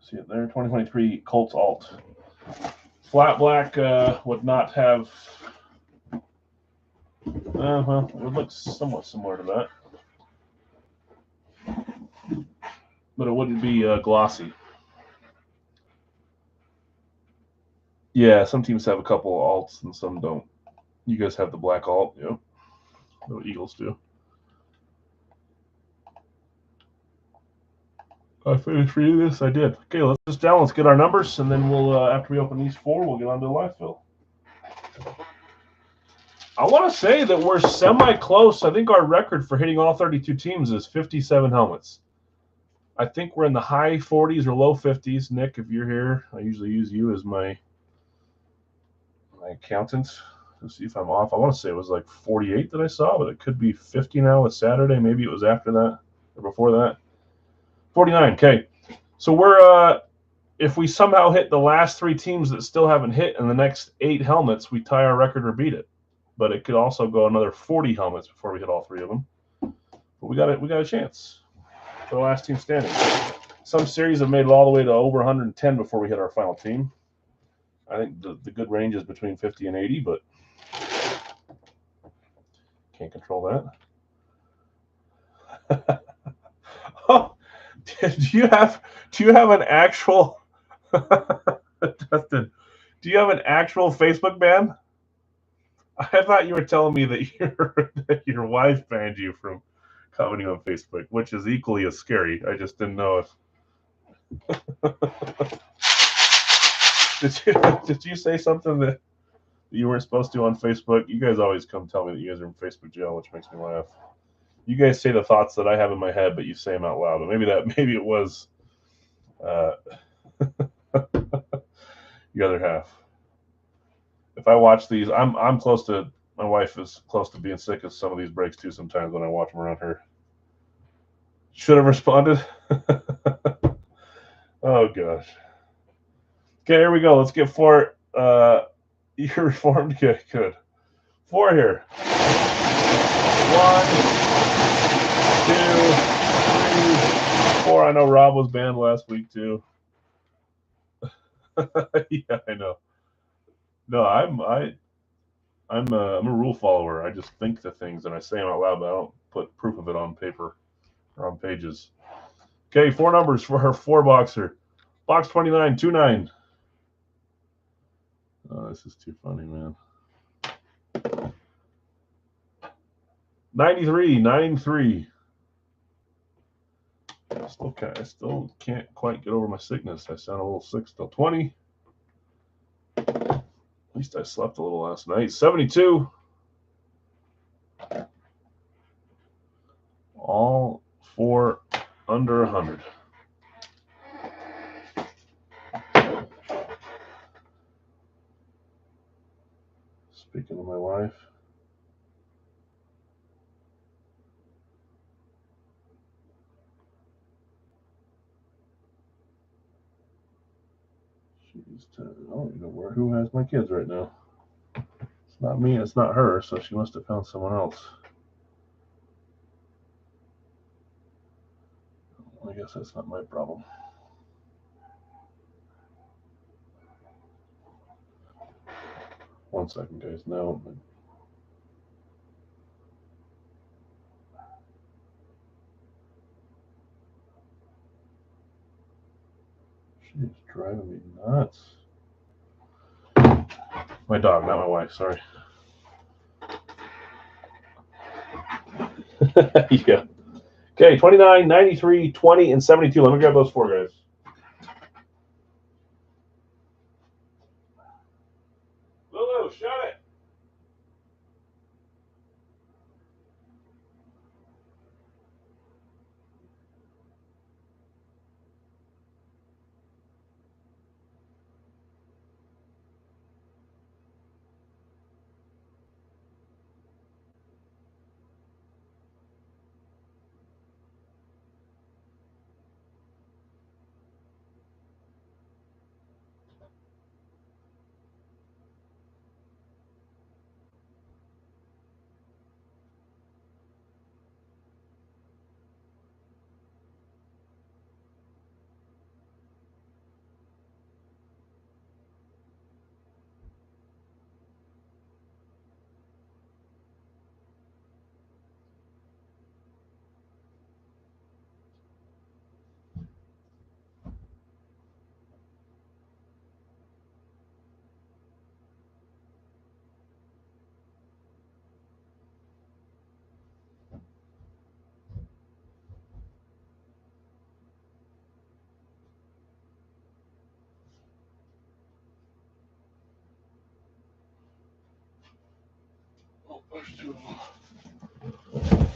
Speaker 1: See it there. 2023 Colts alt. Flat black would not have. Well, it would look somewhat similar to that. But it wouldn't be glossy. Yeah, some teams have a couple of alts and some don't. You guys have the black alt, yep. The Eagles do. I finished reading this. I did. Okay, let's just down. Let's get our numbers, and then we'll after we open these 4, we'll get on to the live fill. I want to say that we're semi-close. I think our record for hitting all 32 teams is 57 helmets. I think we're in the high 40s or low 50s. Nick, if you're here, I usually use you as my accountant to see if I'm off. I want to say it was like 48 that I saw, but it could be 50 now. It's Saturday. Maybe it was after that or before that. 49. Okay. So we're if we somehow hit the last 3 teams that still haven't hit in the next 8 helmets, we tie our record or beat it. But it could also go another 40 helmets before we hit all 3 of them. But we got a chance. For the last team standing. Some series have made it all the way to over 110 before we hit our final team. I think the good range is between 50 and 80, but can't control that. Oh, do you have an actual Dustin? Do you have an actual Facebook ban? I thought you were telling me that your wife banned you from commenting on Facebook, which is equally as scary. I just didn't know if did you say something that you weren't supposed to on Facebook? You guys always come tell me that you guys are in Facebook jail, which makes me laugh. You guys say the thoughts that I have in my head, but you say them out loud. But maybe it was the other half. If I watch these, I'm close to, my wife is close to being sick of some of these breaks too. Sometimes when I watch them around her, should have responded. Oh gosh. Okay, here we go. Let's get 4. You're reformed. Okay, good. 4 here. 1, 2, 3, 4. I know Rob was banned last week too. Yeah, I know. No, I'm a rule follower. I just think the things and I say them out loud, but I don't put proof of it on paper or on pages. Okay, 4 numbers for her 4 boxer. Box 29, 29. Oh, this is too funny, man. 93, 93. I still can't quite get over my sickness. I sound a little sick still. 20. At least I slept a little last night. 72. All 4 under 100. Speaking of my wife. I don't even know who has my kids right now. It's not me, it's not her, so she must have found someone else. I guess that's not my problem. One second, guys. No. She's driving me nuts. My dog, not my wife, sorry. Yeah. Okay, 29, 93, 20, and 72. Let me grab those 4 guys. Lulu, shut it. Oh, there's 2 of them.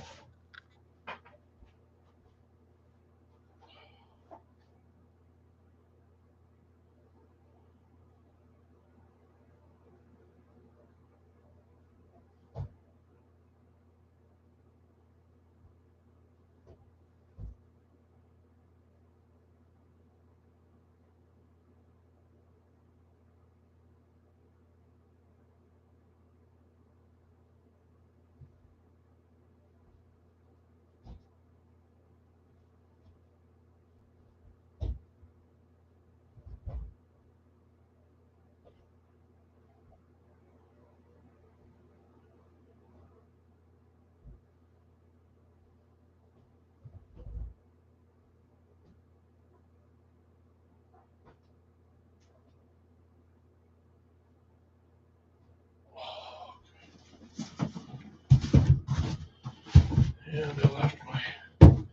Speaker 1: Yeah, they left my interesting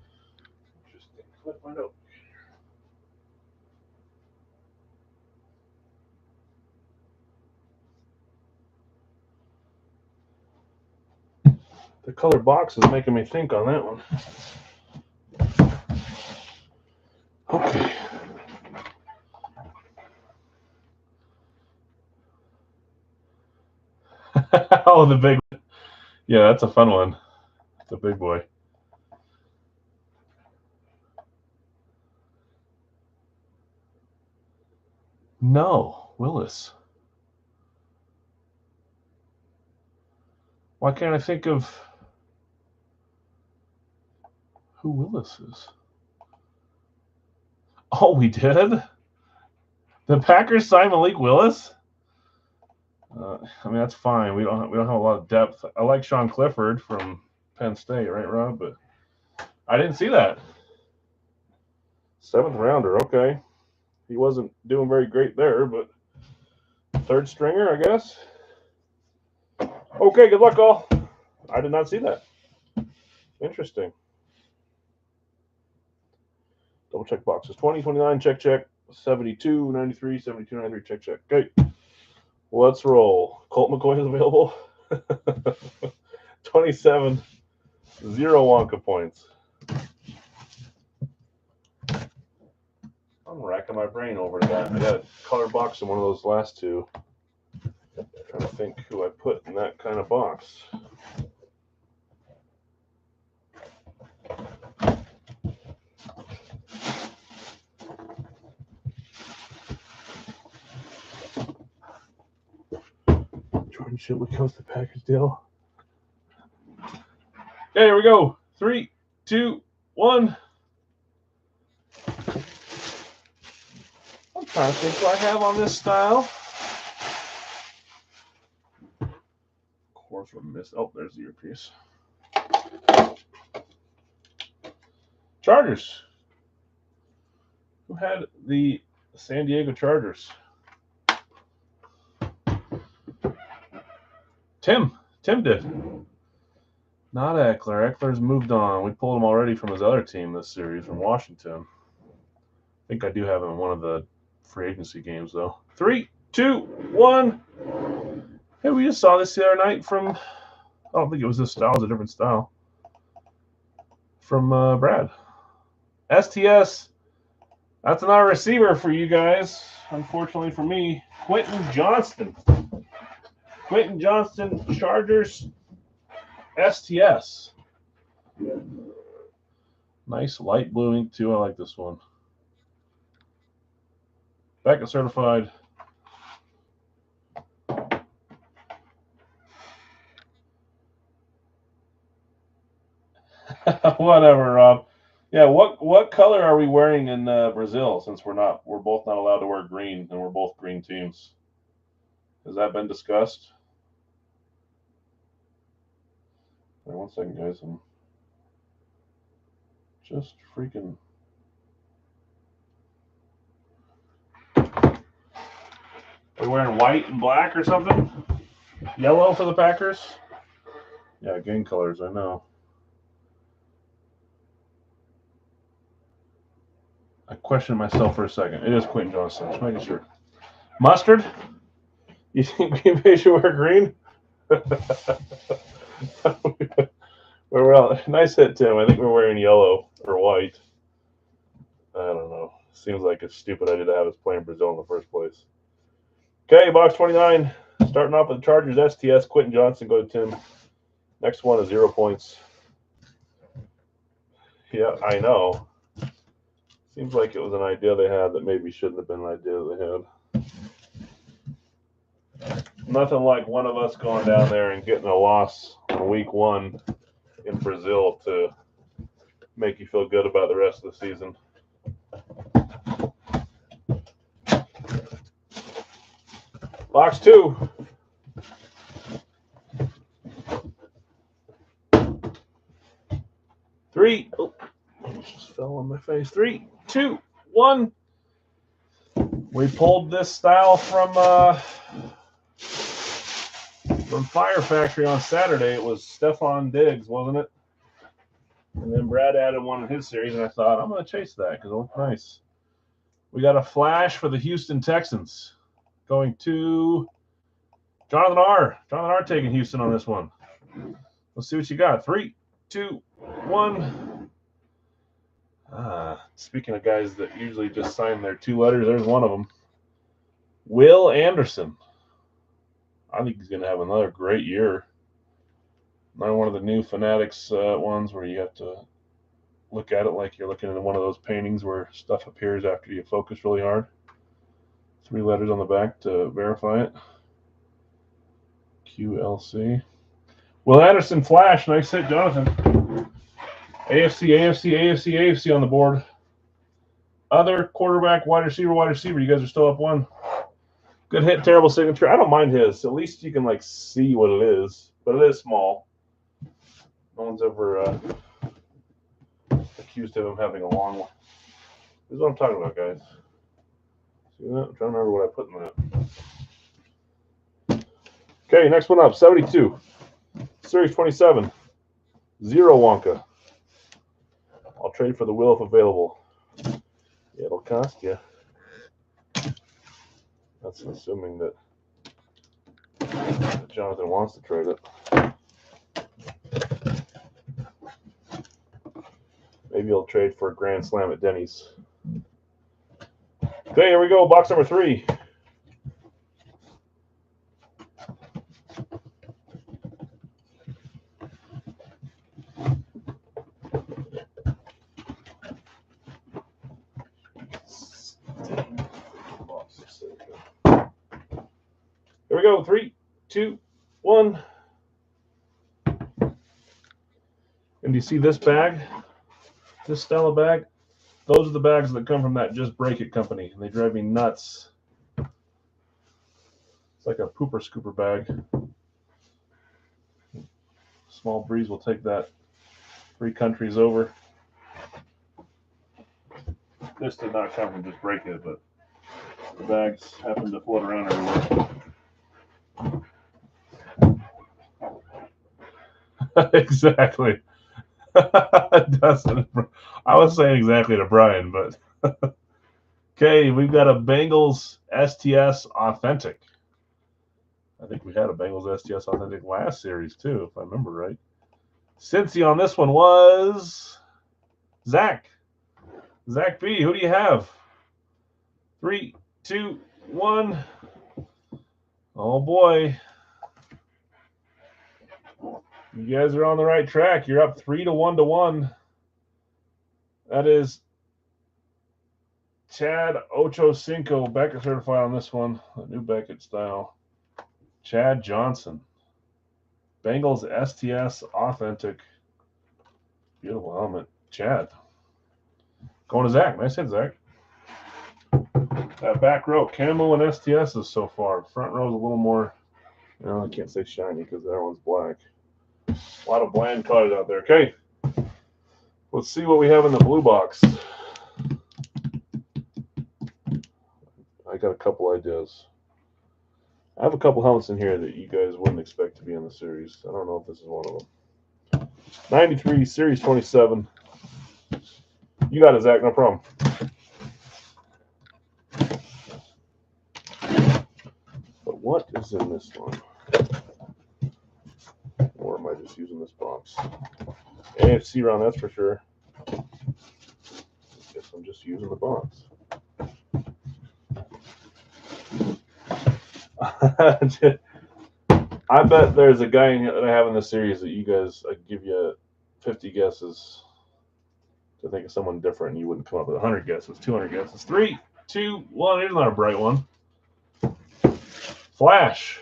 Speaker 1: flip window. The color box is making me think on that one. Okay. Oh, the big one. Yeah, that's a fun one. It's a big boy. No, Willis. Why can't I think of who Willis is? Oh, we did? The Packers signed Malik Willis? I mean, that's fine. We don't have a lot of depth. I like Sean Clifford from Penn State, right, Rob? But I didn't see that. 7th rounder, okay. He wasn't doing very great there, but 3rd stringer, I guess. Okay, good luck, all. I did not see that. Interesting. Double check boxes. 20, 29, check. 72, 93, 72, 93, check. Okay. Let's roll. Colt McCoy is available. 27, 0 Wonka points. I'm racking my brain over that. I got a color box in one of those last two. Trying to think who I put in that kind of box. Jordan Shipley comes to Packers deal. Okay, here we go. 3, 2, 1. I'm trying to think what I have on this style. Of course, we're missed. Oh, there's the earpiece. Chargers. Who had the San Diego Chargers? Tim did. Not Eckler. Eckler's moved on. We pulled him already from his other team this series from Washington. I think I do have him in one of the free agency games, though. 3, 2, 1. Hey, we just saw this the other night from, I don't think it was this style. It was a different style. From Brad. STS. That's another receiver for you guys. Unfortunately for me, Quentin Johnston. Quentin Johnston, Chargers, STS. Nice light blue ink, too. I like this one. Becca certified. Whatever, Rob. Yeah, what color are we wearing in Brazil? Since we're both not allowed to wear green, and we're both green teams. Has that been discussed? Wait 1 second, guys. I'm just freaking. Are we wearing white and black or something? Yellow for the Packers? Yeah, game colors. I know. I questioned myself for a second. It is Quentin Johnston. Just making sure. Mustard? You think Green Bay should wear green? Well, nice hit, Tim. I think we're wearing yellow or white. I don't know. Seems like a stupid idea to have us play in Brazil in the first place. Okay, box 29. Starting off with the Chargers STS. Quentin Johnston. Go to Tim. Next one is 0 points. Yeah, I know. Seems like it was an idea they had that maybe shouldn't have been an idea they had. Nothing like one of us going down there and getting a loss in week 1 in Brazil to make you feel good about the rest of the season. Box 2. Three. Oh, just fell on my face. 3, 2, 1. We pulled this style from Fire Factory on Saturday. It was Stephon Diggs, wasn't it? And then Brad added one in his series, and I thought, I'm going to chase that because it looked nice. We got a flash for the Houston Texans going to Jonathan R. Jonathan R. taking Houston on this one. Let's see what you got. 3, 2, 1. Speaking of guys that usually just sign their 2 letters, there's one of them. Will Anderson. I think he's going to have another great year. Another one of the new Fanatics ones where you have to look at it like you're looking at one of those paintings where stuff appears after you focus really hard. 3 letters on the back to verify it. QLC. Will Anderson flash. Nice hit, Jonathan. AFC, AFC, AFC, AFC on the board. Other quarterback, wide receiver, wide receiver. You guys are still up 1. Good hit, terrible signature. I don't mind his. At least you can like see what it is, but it is small. No one's ever accused of him having a long one. This is what I'm talking about, guys. See that? I'm trying to remember what I put in that. Okay, next one up, 72. Series 27. 0 Wonka. I'll trade for the will if available. Yeah, it'll cost you. That's assuming that Jonathan wants to trade it. Maybe he'll trade for a grand slam at Denny's. Okay, here we go. Box number 3. Here we go. 3, 2, 1. And do you see this bag? This Stella bag? Those are the bags that come from that Just Break It company, and they drive me nuts. It's like a pooper scooper bag. Small breeze will take that 3 countries over. This did not come from Just Break It, but the bags happen to float around everywhere. Exactly. Doesn't. I was saying exactly to Brian, but okay, we've got a Bengals STS Authentic. I think we had a Bengals STS Authentic last series too, if I remember right. Cincy on this one was Zach. Zach B, who do you have? 3, 2, 1. Oh boy. You guys are on the right track. You're up 3 to 1 to 1. That is Chad Ochocinco, Beckett certified on this one. A new Beckett style. Chad Johnson. Bengals STS Authentic. Beautiful helmet. Chad. Going to Zach. Nice hit, Zach. That back row, camo and STSs so far. Front row is a little more, well, I can't say shiny because that one's black. A lot of bland colors out there. Okay. Let's see what we have in the blue box. I got a couple ideas. I have a couple helmets in here that you guys wouldn't expect to be in the series. I don't know if this is one of them. 93, Series 27. You got it, Zach. No problem. But what is in this one? Or am I just using this box? AFC round, that's for sure. Guess I'm just using the box. I bet there's a guy in here that I have in this series that you guys, I give you 50 guesses to think of someone different, and you wouldn't come up with 100 guesses, 200 guesses. 3, 2, 1. Here's not a bright one. Flash.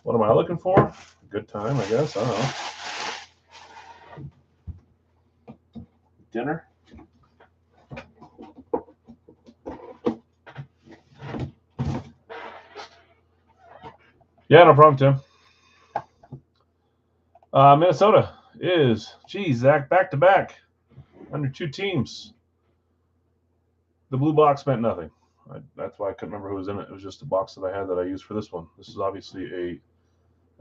Speaker 1: What am I looking for? Good time, I guess. I don't know. Dinner. Yeah, no problem, Tim. Minnesota is, geez, Zach, back to back, under 2 teams. The blue box meant nothing. That's why I couldn't remember who was in it. It was just a box that I had that I used for this one. This is obviously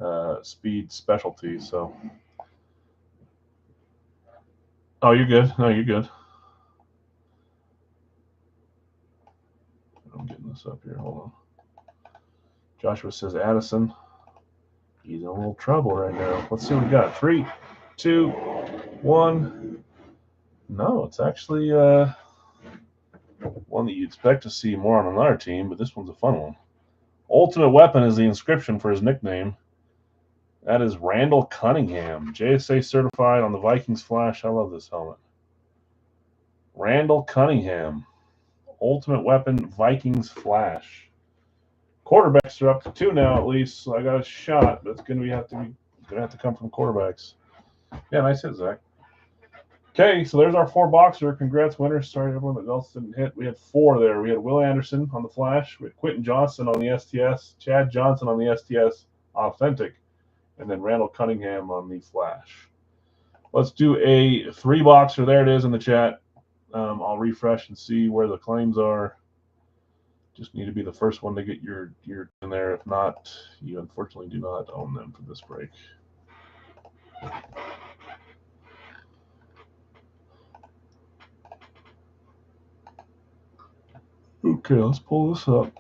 Speaker 1: a speed specialty. So, oh, you're good. No, you're good. I'm getting this up here. Hold on. Joshua says Addison. He's in a little trouble right now. Let's see what we got. 3, 2, 1. No, it's actually one that you expect to see more on another team, but this one's a fun one. Ultimate Weapon is the inscription for his nickname. That is Randall Cunningham, JSA certified on the Vikings Flash. I love this helmet. Randall Cunningham, Ultimate Weapon Vikings Flash. Quarterbacks are up to 2 now at least, so I got a shot. That's gonna have to come from quarterbacks. Yeah, nice hit, Zach. Okay, so there's our 4 boxer. Congrats, winners. Sorry everyone else didn't hit. We had 4 there. We had Will Anderson on the Flash. We had Quentin Johnson on the STS. Chad Johnson on the STS Authentic. And then Randall Cunningham on the Flash. Let's do a 3 boxer. There it is in the chat. I'll refresh and see where the claims are. Just need to be the first one to get your in there. If not, you unfortunately do not own them for this break. Okay, let's pull this up.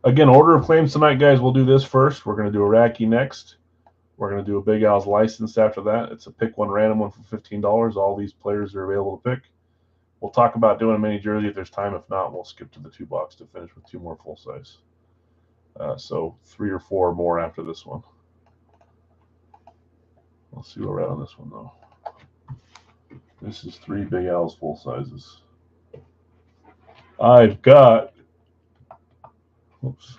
Speaker 1: Again, order of claims tonight, guys. We'll do this first. We're going to do a Radkey next. We're going to do a Big Al's license after that. It's a pick one random one for $15. All these players are available to pick. We'll talk about doing a mini jersey if there's time. If not, we'll skip to the 2 box to finish with 2 more full size. So 3 or 4 more after this one. Let's see where we're at on this one, though. This is 3 Big Al's full sizes. I've got, oops,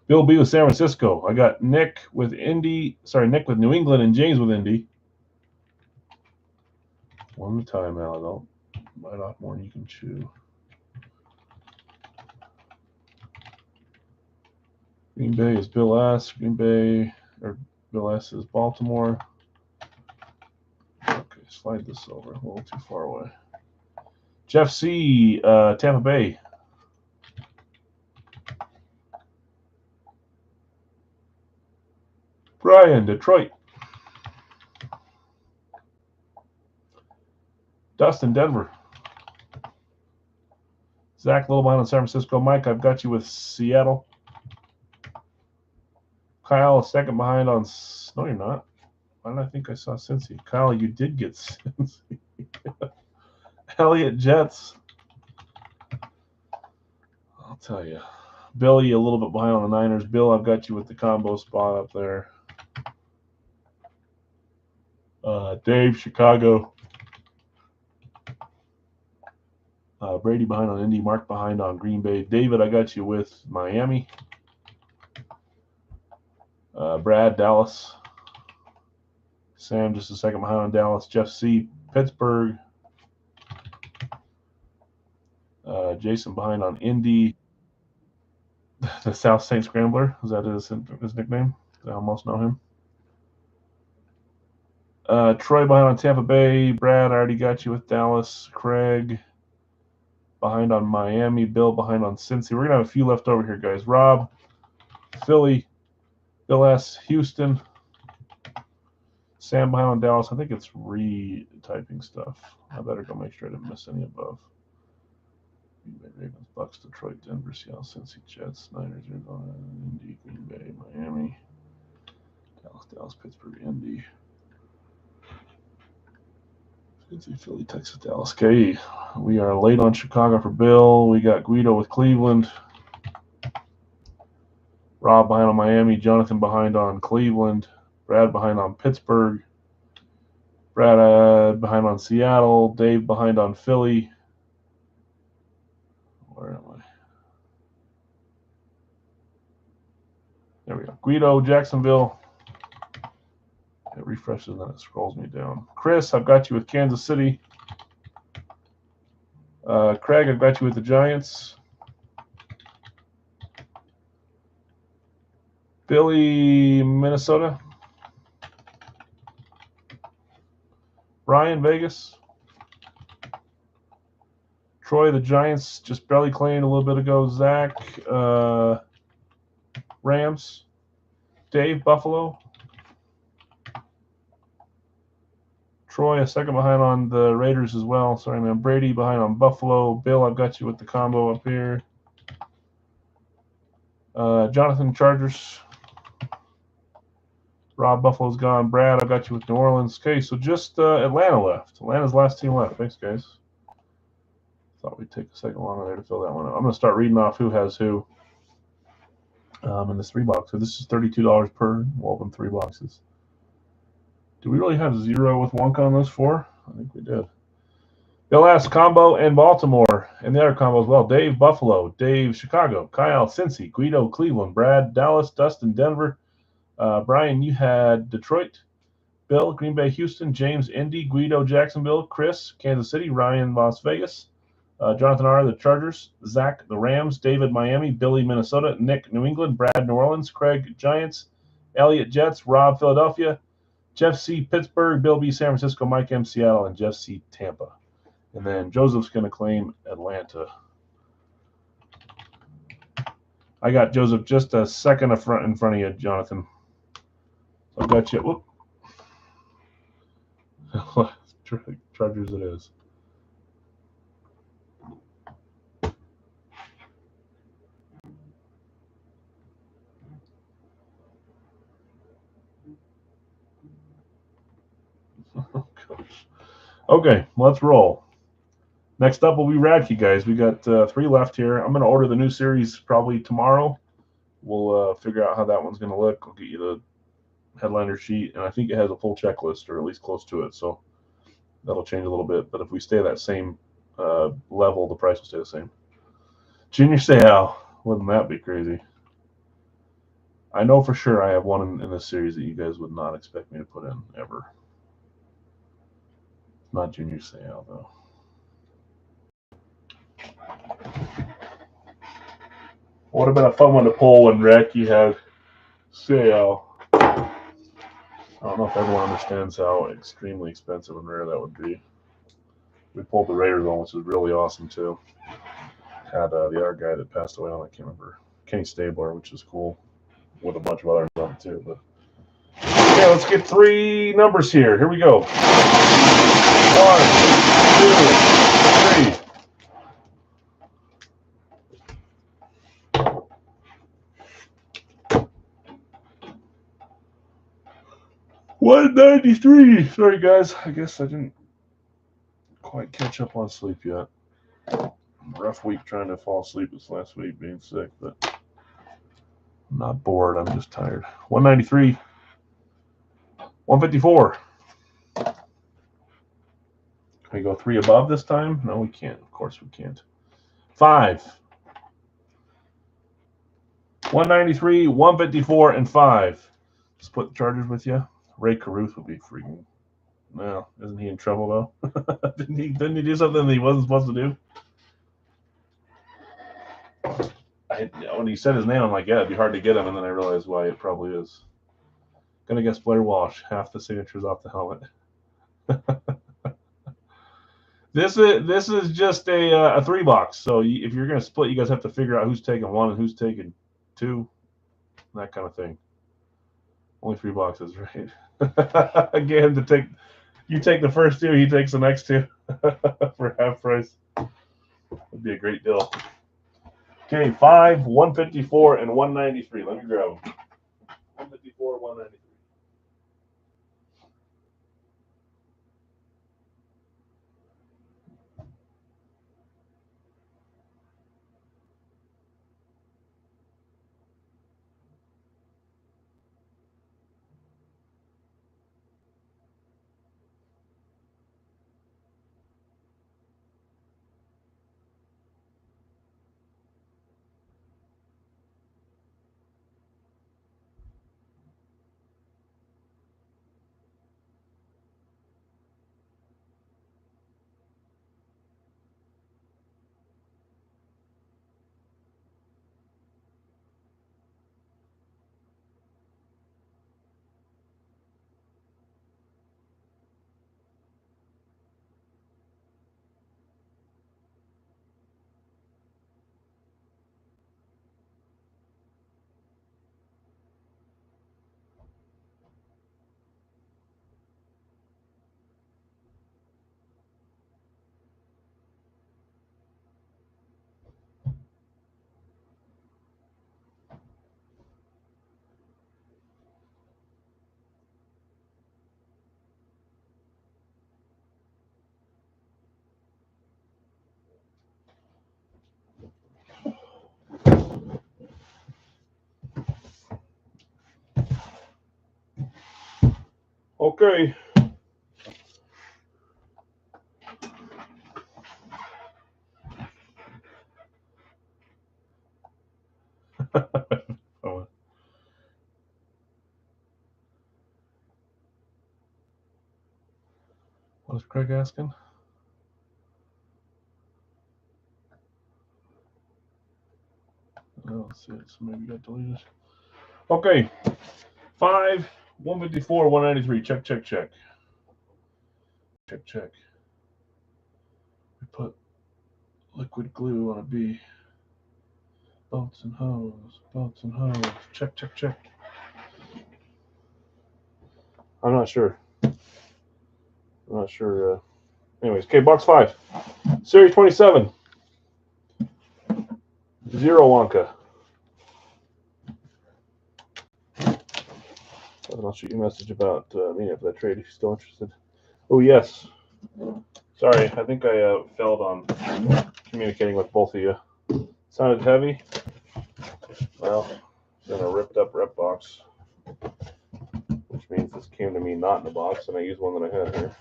Speaker 1: Bill B with San Francisco. I got Nick with Nick with New England and James with Indy. One at a time, Al. Don't bite off more than you can chew. Green Bay is Bill S. Bill S is Baltimore. Okay, slide this over. A little too far away. Jeff C. Tampa Bay. Brian, Detroit. Dustin, Denver. Zach, little behind on San Francisco. Mike, I've got you with Seattle. Kyle, second behind on. No, you're not. Why did I think I saw Cincy? Kyle, you did get Cincy. Elliott, Jets. I'll tell you. Billy, a little bit behind on the Niners. Bill, I've got you with the combo spot up there. Dave, Chicago. Brady behind on Indy. Mark behind on Green Bay. David, I got you with Miami. Brad, Dallas. Sam, just a second behind on Dallas. Jeff C, Pittsburgh. Jason behind on Indy. The South Saint Scrambler. Is that his nickname? I almost know him. Troy behind on Tampa Bay. Brad, I already got you with Dallas. Craig behind on Miami. Bill behind on Cincy. We're going to have a few left over here, guys. Rob, Philly. Bill S, Houston. Sam behind on Dallas. I think it's retyping stuff. I better go make sure I didn't miss any above. Ravens, Bucks, Detroit, Denver, Seattle, Cincy, Jets, Niners, Arizona, Indy, Green Bay, Miami, Dallas, Pittsburgh, Indy. Cincy, Philly, Texas, Dallas. Okay, we are late on Chicago for Bill. We got Guido with Cleveland. Rob behind on Miami. Jonathan behind on Cleveland. Brad behind on Pittsburgh. Brad behind on Seattle. Dave behind on Philly. Where am I? There we go. Guido, Jacksonville. It refreshes and then it scrolls me down. Chris, I've got you with Kansas City. Craig, I've got you with the Giants. Billy, Minnesota. Brian, Vegas. Troy, the Giants just barely claimed a little bit ago. Zach, Rams. Dave, Buffalo. Troy, a second behind on the Raiders as well. Sorry, man. Brady behind on Buffalo. Bill, I've got you with the combo up here. Jonathan, Chargers. Rob, Buffalo's gone. Brad, I've got you with New Orleans. Okay, so just Atlanta left. Atlanta's last team left. Thanks, guys. Thought we'd take a second longer there to fill that one out. I'm going to start reading off who has who in this 3-box. So this is $32 per. We'll open 3 boxes. Do we really have 0 with Wonka on those 4? I think we did. Bill S. Combo and Baltimore. And the other combo as well. Dave, Buffalo. Dave, Chicago. Kyle, Cincy. Guido, Cleveland. Brad, Dallas. Dustin, Denver. Brian, you had Detroit. Bill, Green Bay, Houston. James, Indy. Guido, Jacksonville. Chris, Kansas City. Ryan, Las Vegas. Jonathan R., the Chargers. Zach, the Rams. David, Miami. Billy, Minnesota. Nick, New England. Brad, New Orleans. Craig, Giants. Elliot, Jets. Rob, Philadelphia. Jeff C., Pittsburgh. Bill B., San Francisco. Mike M., Seattle. And Jeff C., Tampa. And then Joseph's going to claim Atlanta. I got Joseph just a second in front of you, Jonathan. So I got you. Whoop. Chargers it is. Oh, gosh. Okay, let's roll. Next up will be Radkey, guys. We got 3 left here. I'm going to order the new series probably tomorrow. We'll figure out how that one's going to look. I'll get you the headliner sheet, and I think it has a full checklist, or at least close to it, so that'll change a little bit. But if we stay that same level, the price will stay the same. Junior Seau, wouldn't that be crazy? I know for sure I have one in this series that you guys would not expect me to put in, ever. Not Junior Seau, though. Would have been a fun one to pull when Radkey had Seau. I don't know if everyone understands how extremely expensive and rare that would be. We pulled the Raiders one, which was really awesome, too. Had the other guy that passed away on, I can't remember, Kenny Stabler, which is cool, with a bunch of others on it, too. But okay, let's get 3 numbers here. Here we go. 1, 2, 3. $193. Sorry, guys. I guess I didn't quite catch up on sleep yet. Rough week trying to fall asleep this last week, being sick, but I'm not bored. I'm just tired. 193. 154. Can we go 3 above this time? No, we can't. Of course we can't. 5. 193, 154, and 5. Split the Chargers with you. Ray Caruth would be freaking. Well, isn't he in trouble though? didn't he do something that he wasn't supposed to do? When he said his name, I'm like, yeah, it'd be hard to get him, and then I realized why it probably is. Gonna guess Blair Walsh. Half the signatures off the helmet. This is just a 3-box. So if you're gonna split, you guys have to figure out who's taking 1 and who's taking 2, that kind of thing. Only 3 boxes, right? Again, you take the first 2, he takes the next 2 for half price. Would be a great deal. Okay, 5, 154, and 193. Let me grab them. 154, 193. Okay. Oh. What is Craig asking? Oh, let's see. So maybe got deleted. Okay. 5, 154, 193. Check, check, check. Check, check. We put liquid glue on a B. Boats and hose. Boats and hose. Check, check, check. I'm not sure. Anyways, okay, box 5. Series 27. 0 Wonka. I'll shoot you a message about me for that trade if you're still interested. Oh, yes. Sorry, I think I failed on communicating with both of you. Sounded heavy. Well, it's in a ripped up rep box, which means this came to me not in a box, and I used one that I had here.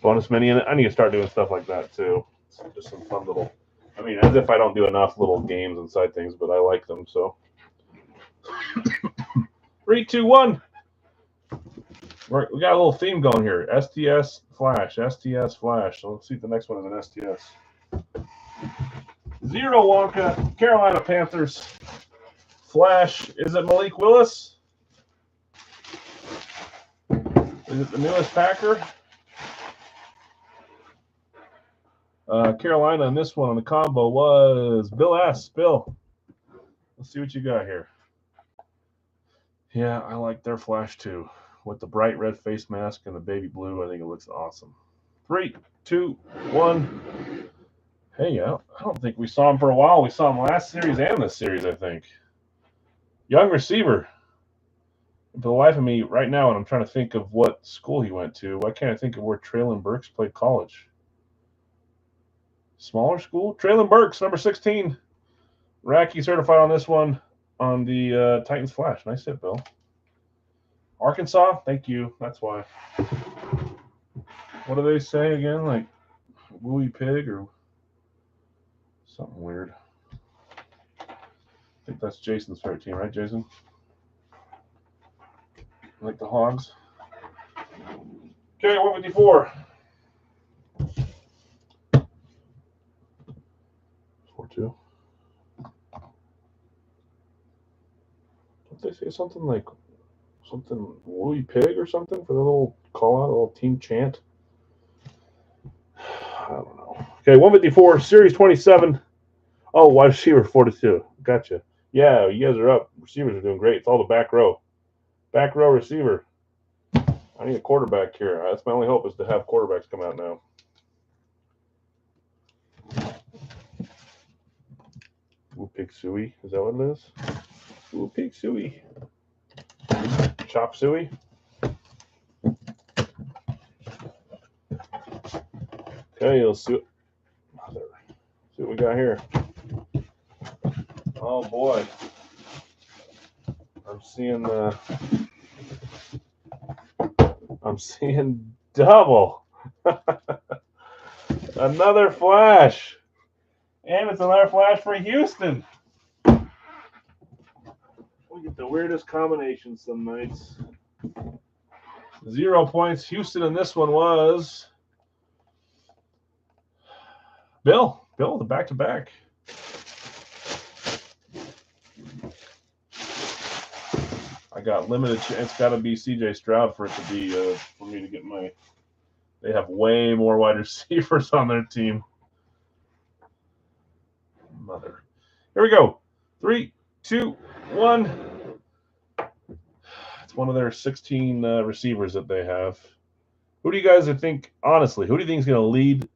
Speaker 1: Bonus mini, and I need to start doing stuff like that too. It's just some fun little. I mean, as if I don't do enough little games inside things, but I like them so. 3, 2, 1. We got a little theme going here. STS Flash, STS Flash. So let's see if the next one is an STS. 0 Wonka, Carolina Panthers. Flash. Is it Malik Willis? Is it the newest Packer? Carolina in this one on the combo was Bill S. Bill. Let's see what you got here. Yeah, I like their Flash too. With the bright red face mask and the baby blue, I think it looks awesome. 3, 2, 1. Hey, I don't think we saw him for a while. We saw him last series and this series, I think. Young receiver. For the life of me, right now, and I'm trying to think of what school he went to, why can't I think of where Traylon Burks played college? Smaller school? Traylon Burks, number 16. Radkey certified on this one on the Titans Flash. Nice hit, Bill. Arkansas? Thank you. That's why. What do they say again? Like, Wooey Pig or something weird. I think that's Jason's favorite team, right, Jason? Like the Hogs. Okay, 154. 4-2. Don't they say something like Wooey Pig or something for the little call out, a little team chant? I don't know. Okay, 154, Series 27. Oh, wide receiver 42. Gotcha. Yeah, you guys are up. Receivers are doing great. It's all the back row. Back row receiver. I need a quarterback here. That's my only hope is to have quarterbacks come out now. Ooh, pig suey. Is that what it is? Ooh, pig suey. Chop suey. Okay, let's see what we got here. Oh boy. I'm seeing double. Another Flash. And it's another Flash for Houston. We get the weirdest combinations some nights. 0 points. Houston in this one was Bill. Bill, the back-to-back. I got limited. It's got to be C.J. Stroud for it to be for me to get my. They have way more wide receivers on their team. Mother. Here we go. 3, 2, 1. It's one of their 16 receivers that they have. Who do you guys think? Honestly, who do you think is going to lead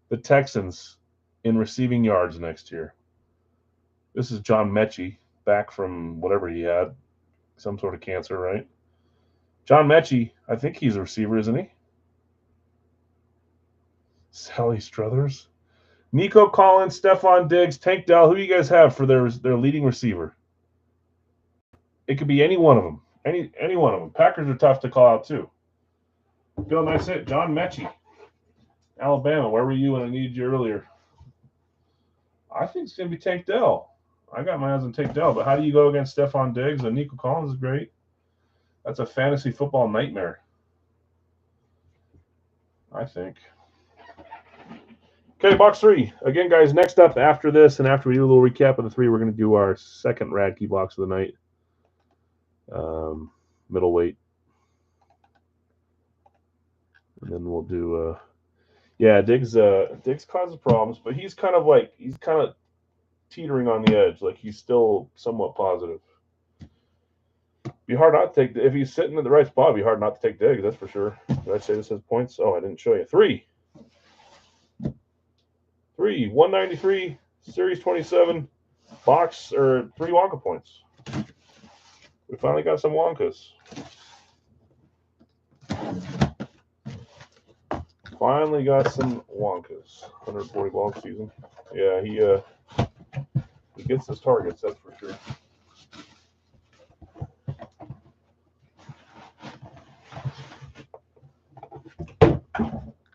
Speaker 1: the Texans in receiving yards next year? This is John Mechie, back from whatever he had, some sort of cancer, right? John Mechie, I think he's a receiver, isn't he? Sally Struthers. Nico Collins, Stephon Diggs, Tank Dell. Who do you guys have for their leading receiver? It could be any one of them. Any one of them. Packers are tough to call out too. Bill, nice hit. John Mechie, Alabama. Where were you when I needed you earlier? I think it's going to be Tank Dell. I got my eyes on Tank Dell, but how do you go against Stephon Diggs? And Nico Collins is great. That's a fantasy football nightmare, I think. Okay, box 3. Again, guys, next up after this and after we do a little recap of the 3, we're going to do our second Radkey box of the night. Middleweight. And then we'll do Diggs causes problems, but he's kind of teetering on the edge. Like he's still somewhat positive. Be hard not to take if he's sitting in the right spot. It'd be hard not to take Diggs, that's for sure. Did I say this has points? Oh, I didn't show you. 3, 193, Series 27, box or 3 Wonka points. We finally got some Wonkas. Finally got some Wonkas. 140 ball season. Yeah, he gets his targets, that's for sure.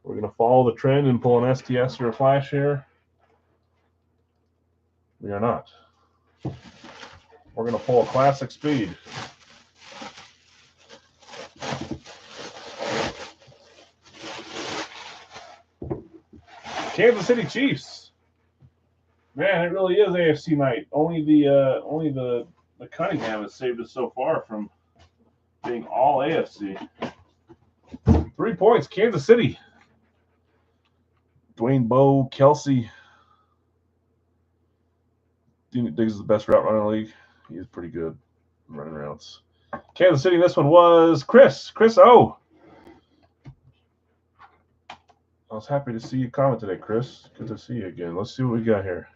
Speaker 1: We're going to follow the trend and pull an STS or a flash here. We are not. We're going to pull a classic speed. Kansas City Chiefs. Man, it really is AFC night. Only the Cunningham has saved us so far from being all AFC. 3 points, Kansas City. Dwayne Bowe, Kelsey. Diggs is the best route runner in the league. He is pretty good running routes. Kansas City, this one was Chris O. I was happy to see you comment today, Chris. Good to see you again. Let's see what we got here.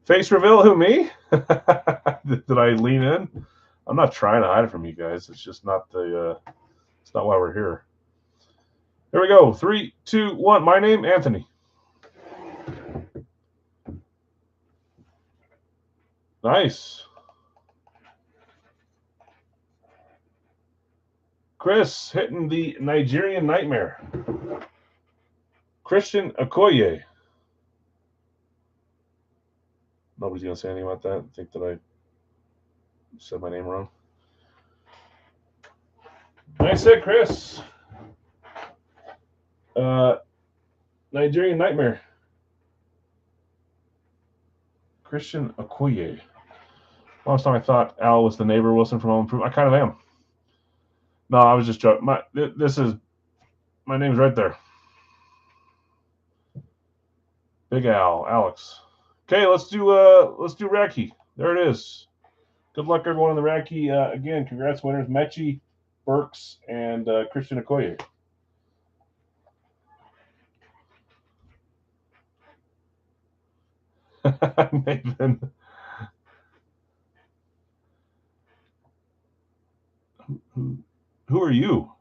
Speaker 1: Face reveal, who, me? Did I lean in? I'm not trying to hide it from you guys. It's just not it's not why we're here. Here we go. 3, 2, 1. My name, Anthony. Nice. Chris hitting the Nigerian Nightmare. Christian Okoye. Nobody's going to say anything about that. I think that I said my name wrong. Nice hit, Chris. Nigerian Nightmare. Christian Okoye. Last time I thought Al was the neighbor Wilson from Home Improvement. I kind of am. No, I was just joking. My name's right there. Big Al, Alex. Okay, let's do Radkey. There it is. Good luck, everyone, in the Radkey. Again, congrats, winners: Mechie, Burks, and Christian Okoye. Nathan. Who are you?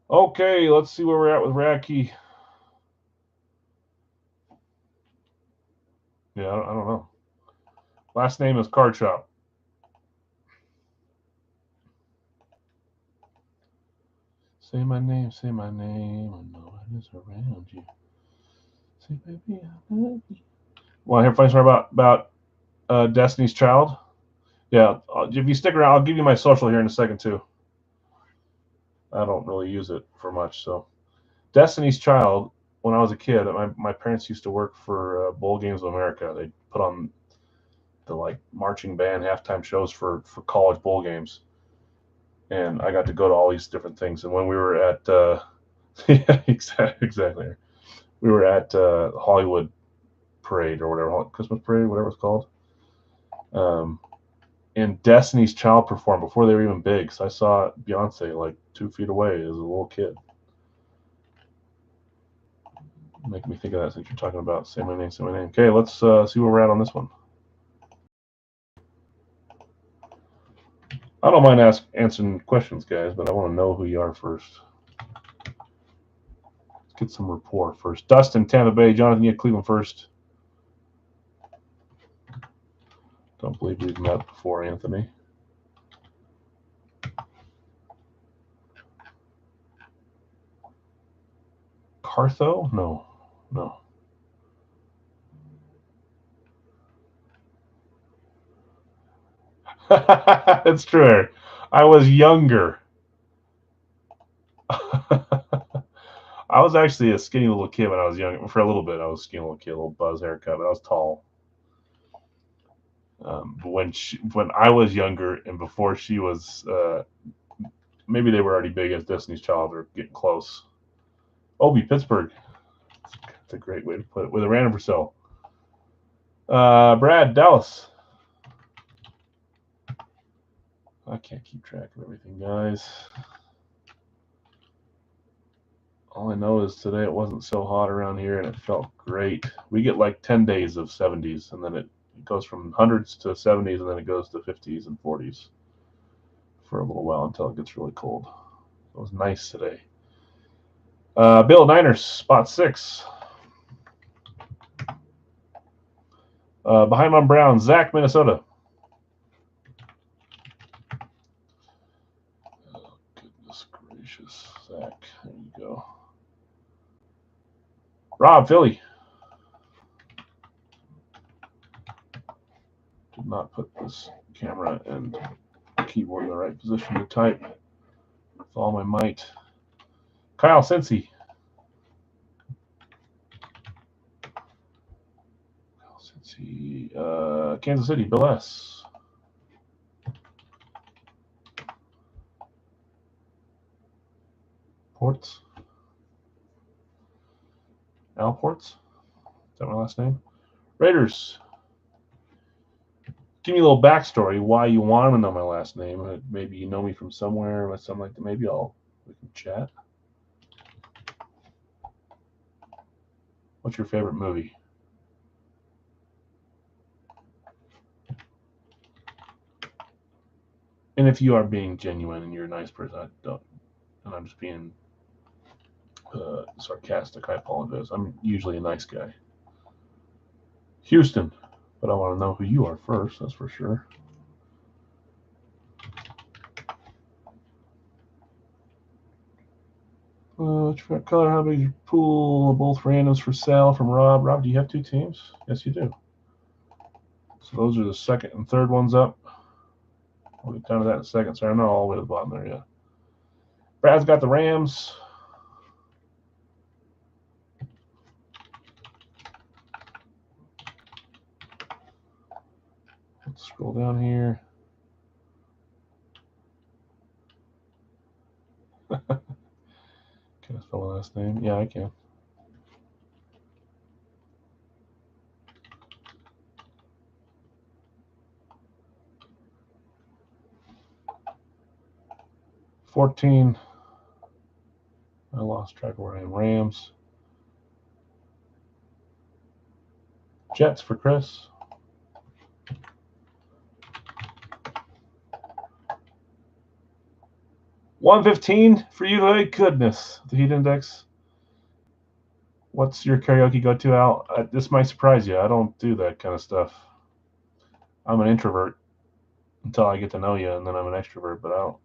Speaker 1: Okay, let's see where we're at with Radkey. Yeah, I don't know. Last name is Card Shop. Say my name, say my name. I know it is around you. Say, baby, I love you. Want to hear a funny story about Destiny's Child? Yeah, if you stick around, I'll give you my social here in a second too. I don't really use it for much. So, Destiny's Child. When I was a kid, my parents used to work for Bowl Games of America. They put on the marching band halftime shows for college bowl games, and I got to go to all these different things. And when we were at yeah, exactly, we were at Hollywood Parade or whatever, Christmas Parade, whatever it's called. And Destiny's Child performed before they were even big. So I saw Beyonce like 2 feet away as a little kid. Make me think of that since you're talking about say my name, say my name. Okay, let's see where we're at on this one. I don't mind answering questions, guys, but I want to know who you are first. Let's get some rapport first. Dustin, Tampa Bay. Jonathan, you had Cleveland first. Don't believe we've met before, Anthony. Cartho? No. That's true. I was younger. I was actually a skinny little kid when I was young. For a little bit, I was a skinny little kid, a little buzz haircut, but I was tall. But when I was younger and before she was, maybe they were already big as Destiny's Child or getting close. Obi, Pittsburgh. That's a great way to put it. With a random for sale. Brad, Dallas. I can't keep track of everything, guys. All I know is today it wasn't so hot around here and it felt great. We get like 10 days of 70s and then it goes from hundreds to 70s and then it goes to 50s and 40s for a little while until it gets really cold. It was nice today. Bill, Niners, spot 6. Behind on Brown, Zach, Minnesota. Oh, goodness gracious, Zach. There you go. Rob, Philly. Did not put this camera and keyboard in the right position to type with all my might. Kyle, Cincy. Kansas City, Bill S. Ports. Al Ports. Is that my last name? Raiders. Give me a little backstory why you want to know my last name. Maybe you know me from somewhere or something like that. Maybe we can chat. What's your favorite movie? And if you are being genuine and you're a nice person, and I'm just being sarcastic, I apologize. I'm usually a nice guy. Houston, but I want to know who you are first, that's for sure. What's your favorite color? How big is your pool? Both randoms for sale from Rob. Rob, do you have 2 teams? Yes, you do. So those are the second and third ones up. We'll get down to that in a second. Sorry, I'm not all the way to the bottom there yet. Brad's got the Rams. Let's scroll down here. Can I spell my last name? Yeah, I can. $14. I lost track of where I am. Rams. Jets for Chris. $115 for you. Hey, goodness. The heat index. What's your karaoke go-to, Al? This might surprise you. I don't do that kind of stuff. I'm an introvert until I get to know you, and then I'm an extrovert. But I don't.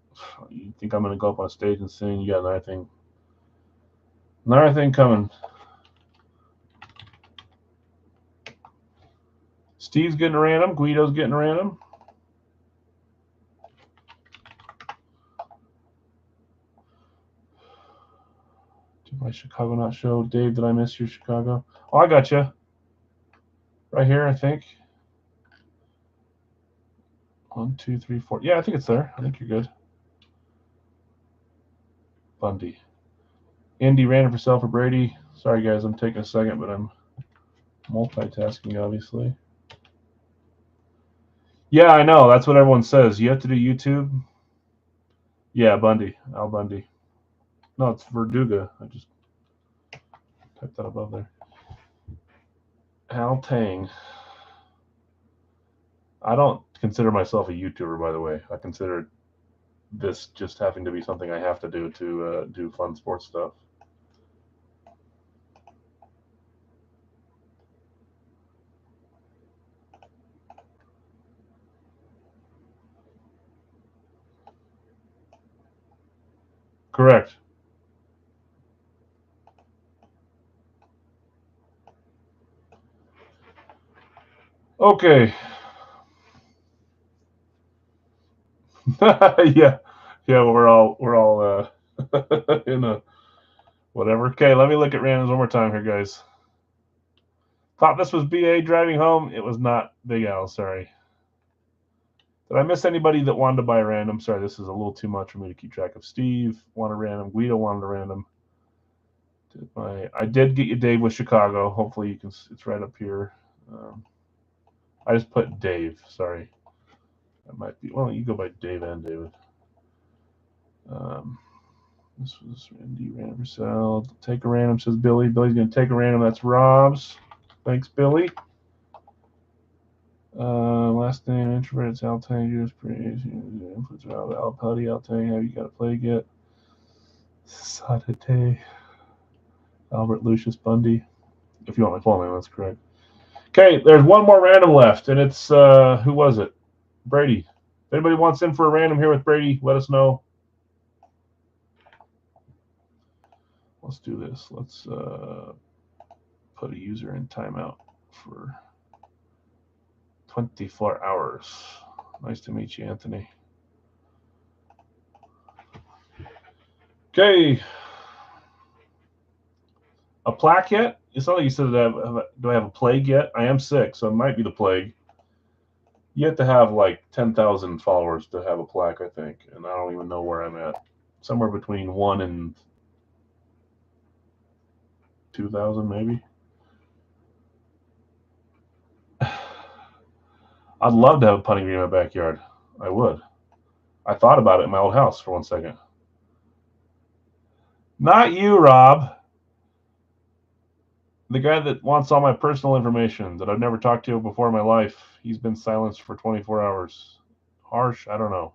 Speaker 1: You think I'm going to go up on stage and sing? You got another thing coming. Steve's getting random. Guido's getting random. Did my Chicago not show? Dave, did I miss your Chicago? Oh, I got you. Right here, I think. 1, 2, 3, 4. Yeah, I think it's there. I think you're good. Bundy. Indy random for sale for Brady. Sorry, guys, I'm taking a second, but I'm multitasking, obviously. Yeah, I know. That's what everyone says. You have to do YouTube. Yeah, Bundy. Al Bundy. No, it's Verduga. I just typed that above there. Al Tang. I don't consider myself a YouTuber, by the way. I consider this just having to be something I have to do to do fun sports stuff. Correct. Okay. Yeah. Yeah, we're all in a whatever. Okay, let me look at randoms one more time here, guys. Thought this was BA driving home. It was not Big Al, sorry. Did I miss anybody that wanted to buy a random? Sorry, this is a little too much for me to keep track of. Steve wanted a random. Guido wanted a random. I did get you Dave with Chicago. Hopefully you can. It's right up here. I just put Dave. Sorry, that might be. Well, you go by Dave and David. This was Randy random for sale. Take a random, says Billy. Billy's gonna take a random. That's Rob's. Thanks, Billy. Last name introverted. It's Altang. Influence around Al Putty. Altang. Have you got a plague yet? Sadate. Albert Lucius Bundy. If you want my full name, that's correct. Okay, there's one more random left, and it's who was it? Brady. If anybody wants in for a random here with Brady, let us know. Let's do this. Let's put a user in timeout for 24 hours. Nice to meet you, Anthony. Okay. A plaque yet? It's not like you said, do I have a plague yet? I am sick, so it might be the plague. You have to have like 10,000 followers to have a plaque, I think. And I don't even know where I'm at. Somewhere between 1 and 2,000, maybe. I'd love to have a putting green in my backyard. I would. I thought about it in my old house for 1 second. Not you, Rob. The guy that wants all my personal information that I've never talked to before in my life. He's been silenced for 24 hours. Harsh? I don't know.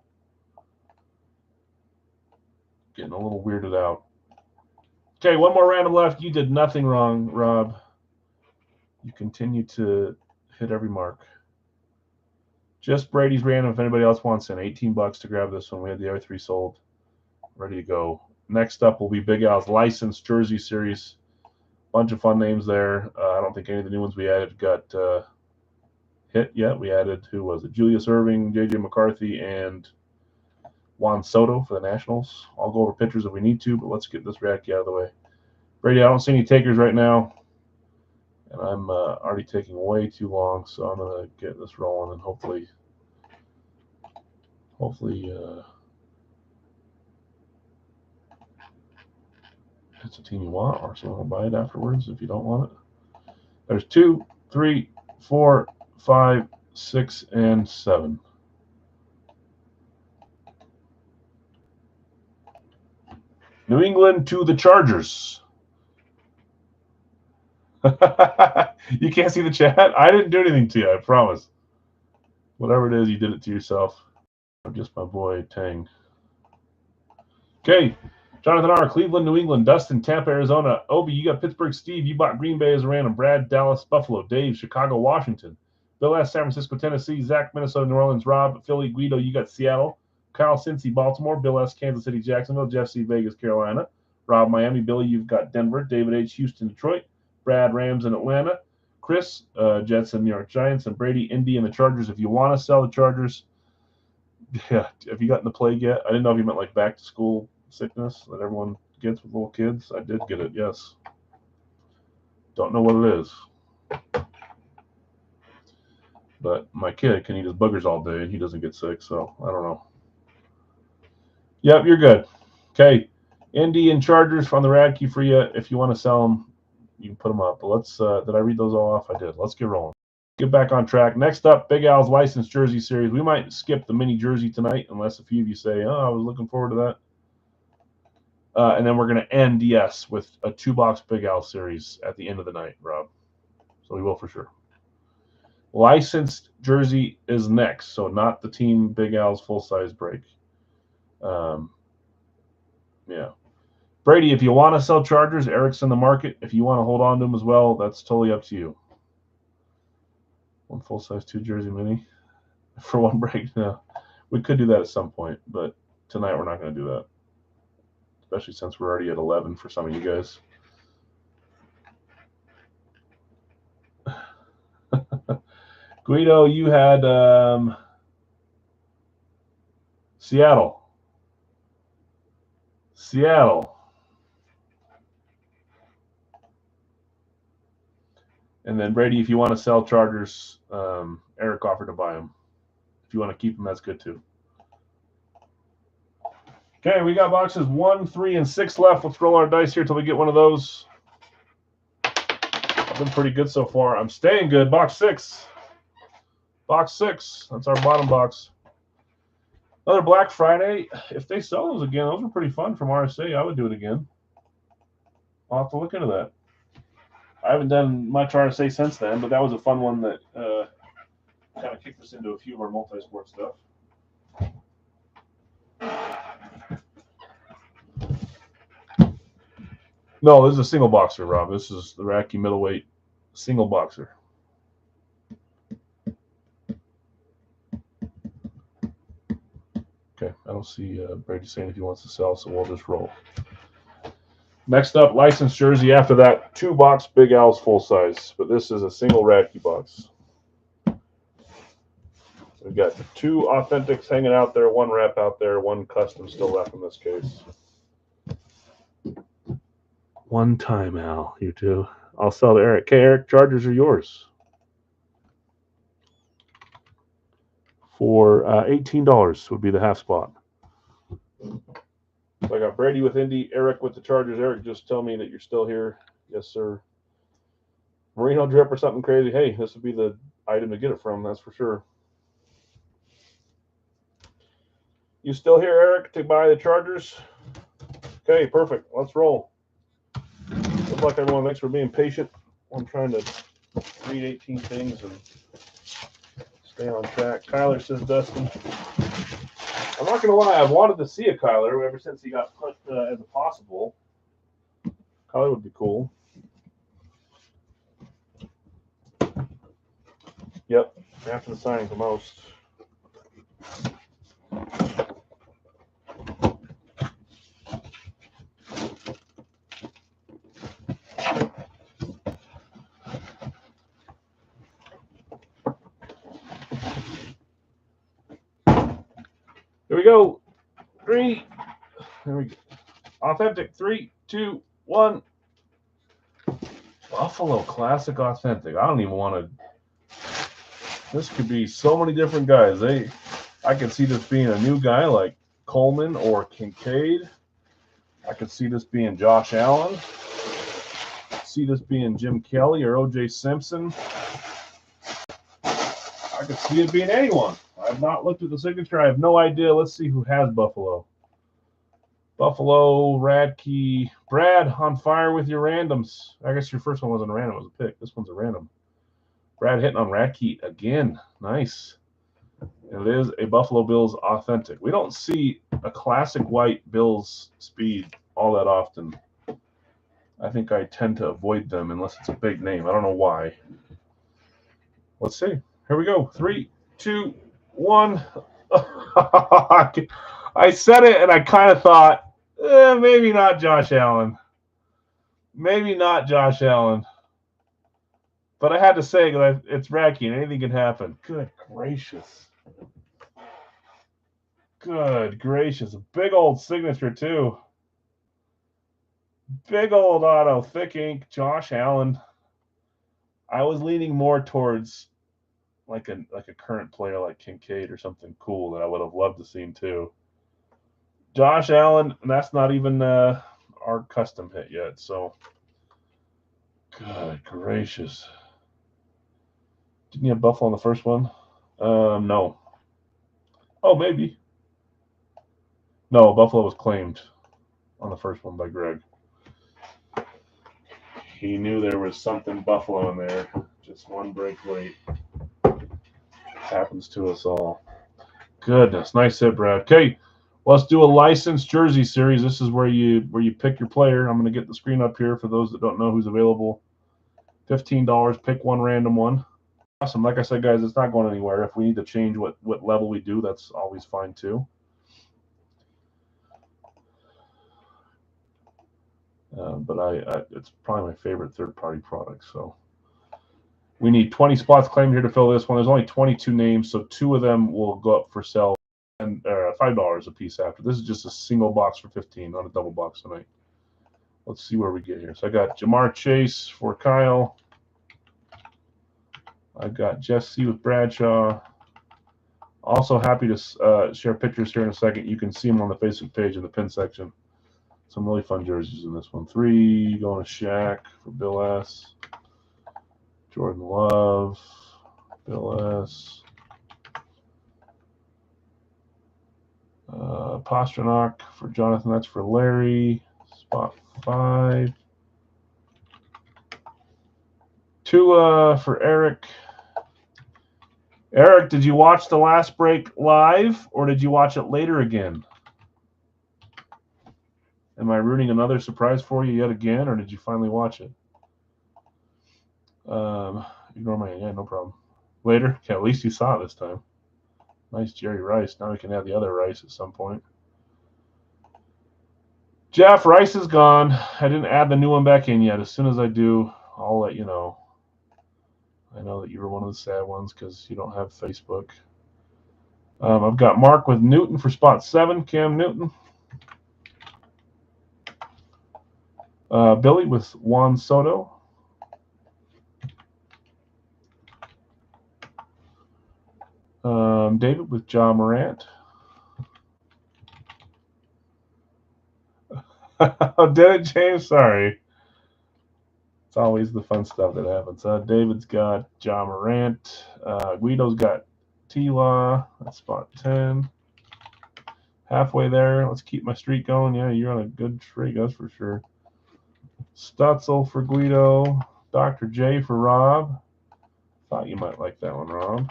Speaker 1: Getting a little weirded out. Okay, one more random left. You did nothing wrong, Rob. You continue to hit every mark. Just Brady's random. If anybody else wants in, $18 to grab this one. We had the other 3 sold. Ready to go. Next up will be Big Al's licensed jersey series. Bunch of fun names there. I don't think any of the new ones we added got hit yet. We added, who was it? Julius Erving, J.J. McCarthy, and Juan Soto for the Nationals. I'll go over pictures if we need to, but let's get this Radkey out of the way. Brady, I don't see any takers right now, and I'm already taking way too long, so I'm going to get this rolling, and hopefully it's a team you want, or someone will buy it afterwards if you don't want it. There's 2, 3, 4, 5, 6, and 7. New England to the Chargers. You can't see the chat? I didn't do anything to you, I promise. Whatever it is, you did it to yourself. I'm just my boy, Tang. Okay. Jonathan R., Cleveland, New England. Dustin, Tampa, Arizona. Obi, you got Pittsburgh. Steve, you bought Green Bay as a random. Brad, Dallas, Buffalo. Dave, Chicago, Washington. Bill S., San Francisco, Tennessee. Zach, Minnesota, New Orleans. Rob, Philly, Guido, you got Seattle. Kyle, Cincy, Baltimore. Bill S., Kansas City, Jacksonville. Jeff C., Vegas, Carolina. Rob, Miami. Billy, you've got Denver. David H., Houston, Detroit. Brad, Rams, in Atlanta. Chris, Jets and New York Giants. And Brady, Indy, and the Chargers. If you want to sell the Chargers, yeah, have you gotten the plague yet? I didn't know if you meant like back to school sickness that everyone gets with little kids. I did get it, yes. Don't know what it is. But my kid can eat his boogers all day and he doesn't get sick, so I don't know. Yep, you're good. Okay. Indy and Chargers from the Radkey for you. If you want to sell them, you can put them up. But let's, did I read those all off? I did. Let's get rolling. Get back on track. Next up, Big Al's licensed jersey series. We might skip the mini jersey tonight unless a few of you say, oh, I was looking forward to that. And then we're going to end, yes, with a 2-box Big Al series at the end of the night, Rob. So we will for sure. Licensed jersey is next, so not the Team Big Al's full-size break. Yeah. Brady, if you want to sell Chargers, Eric's in the market. If you want to hold on to them as well, that's totally up to you. One full-size, 2 jersey mini for one break. No, we could do that at some point, but tonight we're not going to do that, especially since we're already at 11 for some of you guys. Guido, you had Seattle. And then Brady, if you want to sell Chargers, Eric offered to buy them. If you want to keep them, that's good too. Okay, we got boxes 1, 3, and 6 left. Let's roll our dice here till we get one of those. I've been pretty good so far. I'm staying good. Box 6. Box 6. That's our bottom box. Another Black Friday. If they sell those again, those were pretty fun from RSA. I would do it again. I'll have to look into that. I haven't done much RSA since then, but that was a fun one that kind of kicked us into a few of our multi-sport stuff. No, this is a single boxer, Rob. This is the Radkey middleweight single boxer. Okay, I don't see Brady saying if he wants to sell, so we'll just roll. Next up, licensed jersey. After that, 2-box Big Al's full size, but this is a single Radkey box. We've got 2 authentics hanging out there, 1 wrap out there, 1 custom still left in this case. One time, Al, you two. I'll sell to Eric. Okay, Eric, Chargers are yours. For $18 would be the half spot. So I got Brady with Indy, Eric with the Chargers. Eric, just tell me that you're still here. Yes, sir. Merino drip or something crazy. Hey, this would be the item to get it from, that's for sure. You still here, Eric, to buy the Chargers? Okay, perfect. Let's roll. Good luck, everyone. Thanks for being patient. I'm trying to read 18 things and stay on track. Kyler says, Dustin. I'm not going to lie. I've wanted to see a Kyler ever since he got put as a possible. Kyler would be cool. Yep. After the signing the most. Here we go. 3. There we go. Authentic. 3, 2, 1. Buffalo Classic Authentic. I don't even want to. This could be so many different guys. I could see this being a new guy like Coleman or Kincaid. I could see this being Josh Allen. See this being Jim Kelly or O.J. Simpson. I could see it being anyone. I have not looked at the signature. I have no idea. Let's see who has Buffalo. Buffalo, Radkey. Brad, on fire with your randoms. I guess your first one wasn't a random. It was a pick. This one's a random. Brad hitting on Radkey again. Nice. And it is a Buffalo Bills authentic. We don't see a classic white Bills speed all that often. I think I tend to avoid them unless it's a big name. I don't know why. Let's see. Here we go. 3, 2, 1. I said it, and I kind of thought, maybe not Josh Allen. Maybe not Josh Allen. But I had to say, it's Radkey, and anything can happen. Good gracious. Good gracious. A big old signature, too. Big old auto. Thick ink. Josh Allen. I was leaning more towards like a current player like Kincaid or something cool that I would have loved to see too. Josh Allen, and that's not even our custom hit yet. So, good gracious. Didn't you have Buffalo on the first one? No. Oh, maybe. No, Buffalo was claimed on the first one by Greg. He knew there was something Buffalo in there. Just one break late. Happens to us all. Goodness. Nice hit, Brad. Okay. Let's do a licensed jersey series. This is where you pick your player. I'm going to get the screen up here for those that don't know who's available. $15. Pick one random one. Awesome. Like I said, guys, it's not going anywhere. If we need to change what level we do, that's always fine too. But it's probably my favorite third-party product. So we need 20 spots claimed here to fill this one. There's only 22 names, so 2 of them will go up for sale and $5 a piece after. This is just a single box for 15, not a double box tonight. Let's see where we get here. So I got Jamar Chase for Kyle. I've got Jesse with Bradshaw. Also happy to share pictures here in a second. You can see them on the Facebook page in the pin section. Some really fun jerseys in this one. 3 going to Shaq for Bill S. Jordan Love, Bill S. Pasternak for Jonathan. That's for Larry. Spot 5. Tua for Eric. Eric, did you watch the last break live, or did you watch it later again? Am I ruining another surprise for you yet again, or did you finally watch it? Ignore my no problem. Later? Okay, at least you saw it this time. Nice Jerry Rice. Now we can add the other Rice at some point. Jeff, Rice is gone. I didn't add the new one back in yet. As soon as I do, I'll let you know. I know that you were one of the sad ones because you don't have Facebook. I've got Mark with Newton for spot 7, Cam Newton. Billy with Juan Soto. David with John Morant. Oh, did it, James? Sorry. It's always the fun stuff that happens. David's got John Morant. Guido's got T-Law. That's spot 10. Halfway there. Let's keep my streak going. Yeah, you're on a good streak, that's for sure. Stutzel for Guido. Dr. J for Rob. Thought you might like that one, Rob.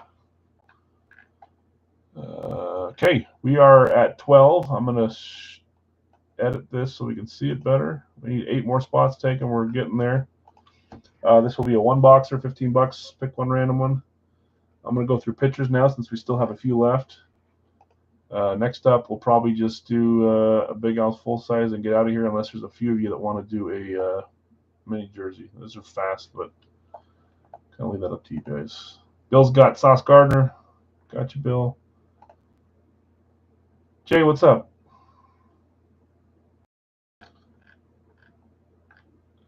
Speaker 1: Okay, we are at 12. I'm going to edit this so we can see it better. We need 8 more spots taken. We're getting there. This will be a one-boxer, $15. Pick one random one. I'm going to go through pictures now since we still have a few left. Next up, we'll probably just do a big house full size and get out of here unless there's a few of you that want to do a mini jersey. Those are fast, but kind of leave that up to you guys. Bill's got Sauce Gardner. Got you, Bill. Jay, what's up?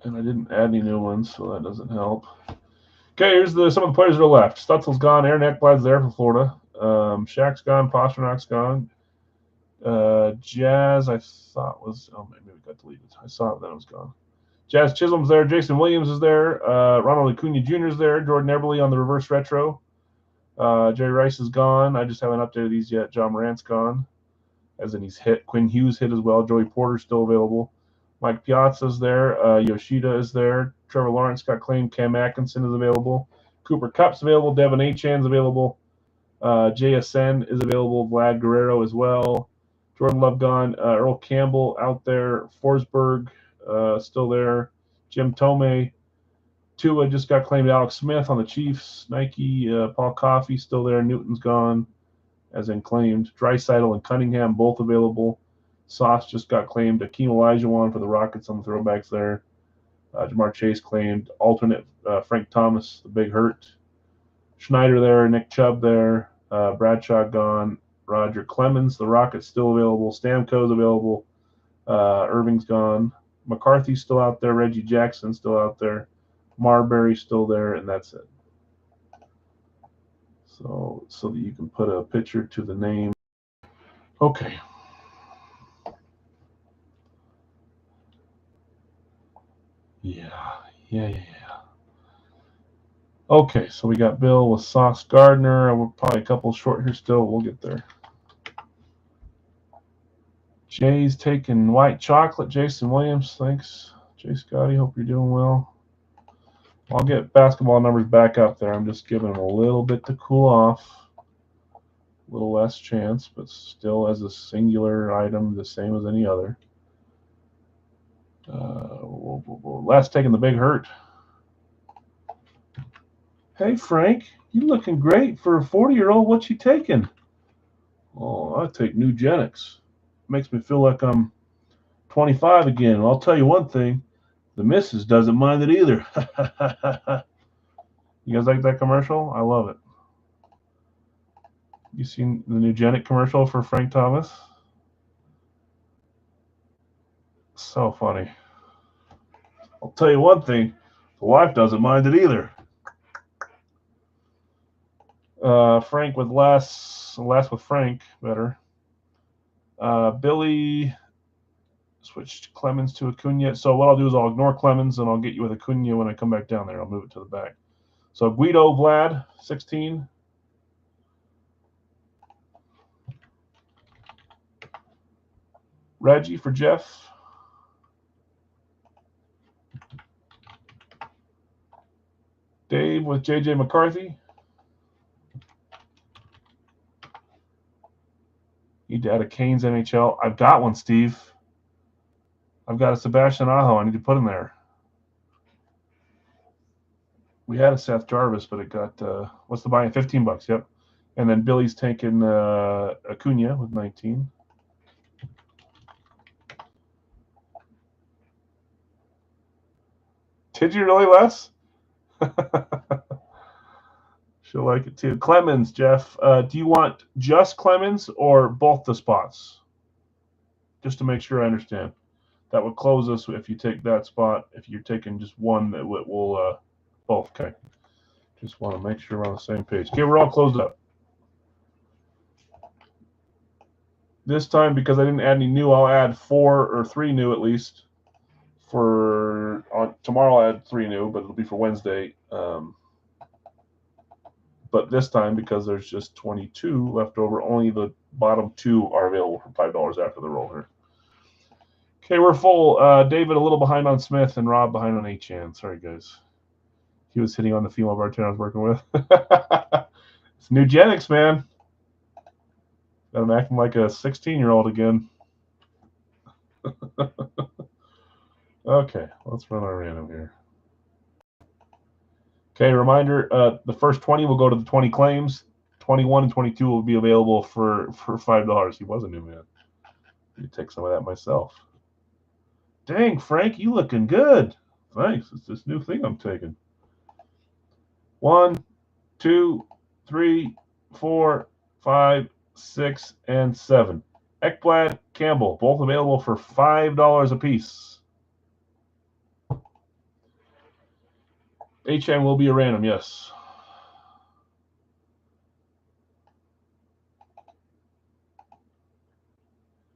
Speaker 1: And I didn't add any new ones, so that doesn't help. Okay, here's some of the players that are left. Stutzel's gone. Aaron Ekblad's there for Florida. Shaq's gone. Pasternak's gone. Jazz, I thought was... Oh, maybe it got deleted. I saw it, then it was gone. Jazz Chisholm's there. Jason Williams is there. Ronald Acuna Jr. is there. Jordan Eberle on the reverse retro. Jerry Rice is gone. I just haven't updated these yet. John Morant's gone, as in he's hit. Quinn Hughes hit as well. Joey Porter's still available. Mike Piazza's there. Yoshida is there. Trevor Lawrence got claimed. Cam Atkinson is available. Cooper Kupp's available. Devin Achan's available. JSN is available. Vlad Guerrero as well. Jordan Love gone. Earl Campbell out there. Forsberg still there. Jim Tomei. Tua just got claimed. Alex Smith on the Chiefs. Nike. Paul Coffey still there. Newton's gone, as in claimed. Draisaitl and Cunningham both available. Sauce just got claimed. Akeem Olajuwon for the Rockets on the throwbacks there. Jamar Chase claimed. Alternate Frank Thomas, the big hurt. Schneider there. Nick Chubb there. Bradshaw gone. Roger Clemens, the Rockets still available. Stamkos available. Irving's gone. McCarthy's still out there. Reggie Jackson still out there. Marbury still there, and that's it. So that you can put a picture to the name. Okay. Yeah. Okay, so we got Bill with Sauce Gardner. We're probably a couple short here still. We'll get there. Jay's taking white chocolate. Jason Williams, thanks. Jay Scotty, hope you're doing well. I'll get basketball numbers back up there. I'm just giving them a little bit to cool off. A little less chance, but still as a singular item, the same as any other. Last taking the big hurt. Hey, Frank, you looking great for a 40-year-old. What you taking? Oh, I take Nugenics. Makes me feel like I'm 25 again. And I'll tell you one thing, the missus doesn't mind it either. You guys like that commercial? I love it. You seen the Nugenic commercial for Frank Thomas? So funny. I'll tell you one thing, the wife doesn't mind it either. Frank with less with Frank, better. Billy switched Clemens to Acuna. So what I'll do is I'll ignore Clemens and I'll get you with Acuna when I come back down there. I'll move it to the back. So Guido, Vlad, 16. Reggie for Jeff. Dave with JJ McCarthy. Need to add a Canes NHL. I've got one, Steve. I've got a Sebastian Aho. I need to put him there. We had a Seth Jarvis, but it got, what's the buy-in? $15, yep. And then Billy's taking Acuna with 19. Did you really, Les? She'll like it too. Clemens, Jeff. Do you want just Clemens or both the spots? Just to make sure I understand. That would close us if you take that spot. If you're taking just one, that will both. Okay. Just want to make sure we're on the same page. Okay, we're all closed up. This time, because I didn't add any new, I'll add 4 or 3 new at least. For tomorrow, I'll add 3 new, but it'll be for Wednesday. But this time, because there's just 22 left over, only the bottom 2 are available for $5 after the roll here. Okay, we're full. David a little behind on Smith and Rob behind on Achan. Sorry, guys. He was hitting on the female bartender I was working with. It's Nugenics, man. Got him acting like a 16-year-old again. Okay, let's run our random here. Okay, reminder, the first 20 will go to the 20 claims. 21 and 22 will be available for $5. He was a new man. I need to take some of that myself. Dang, Frank, you looking good. Thanks. It's this new thing I'm taking. 1, 2, 3, 4, 5, 6, and 7. Ekblad, Campbell, both available for $5 a piece. HM will be a random, yes.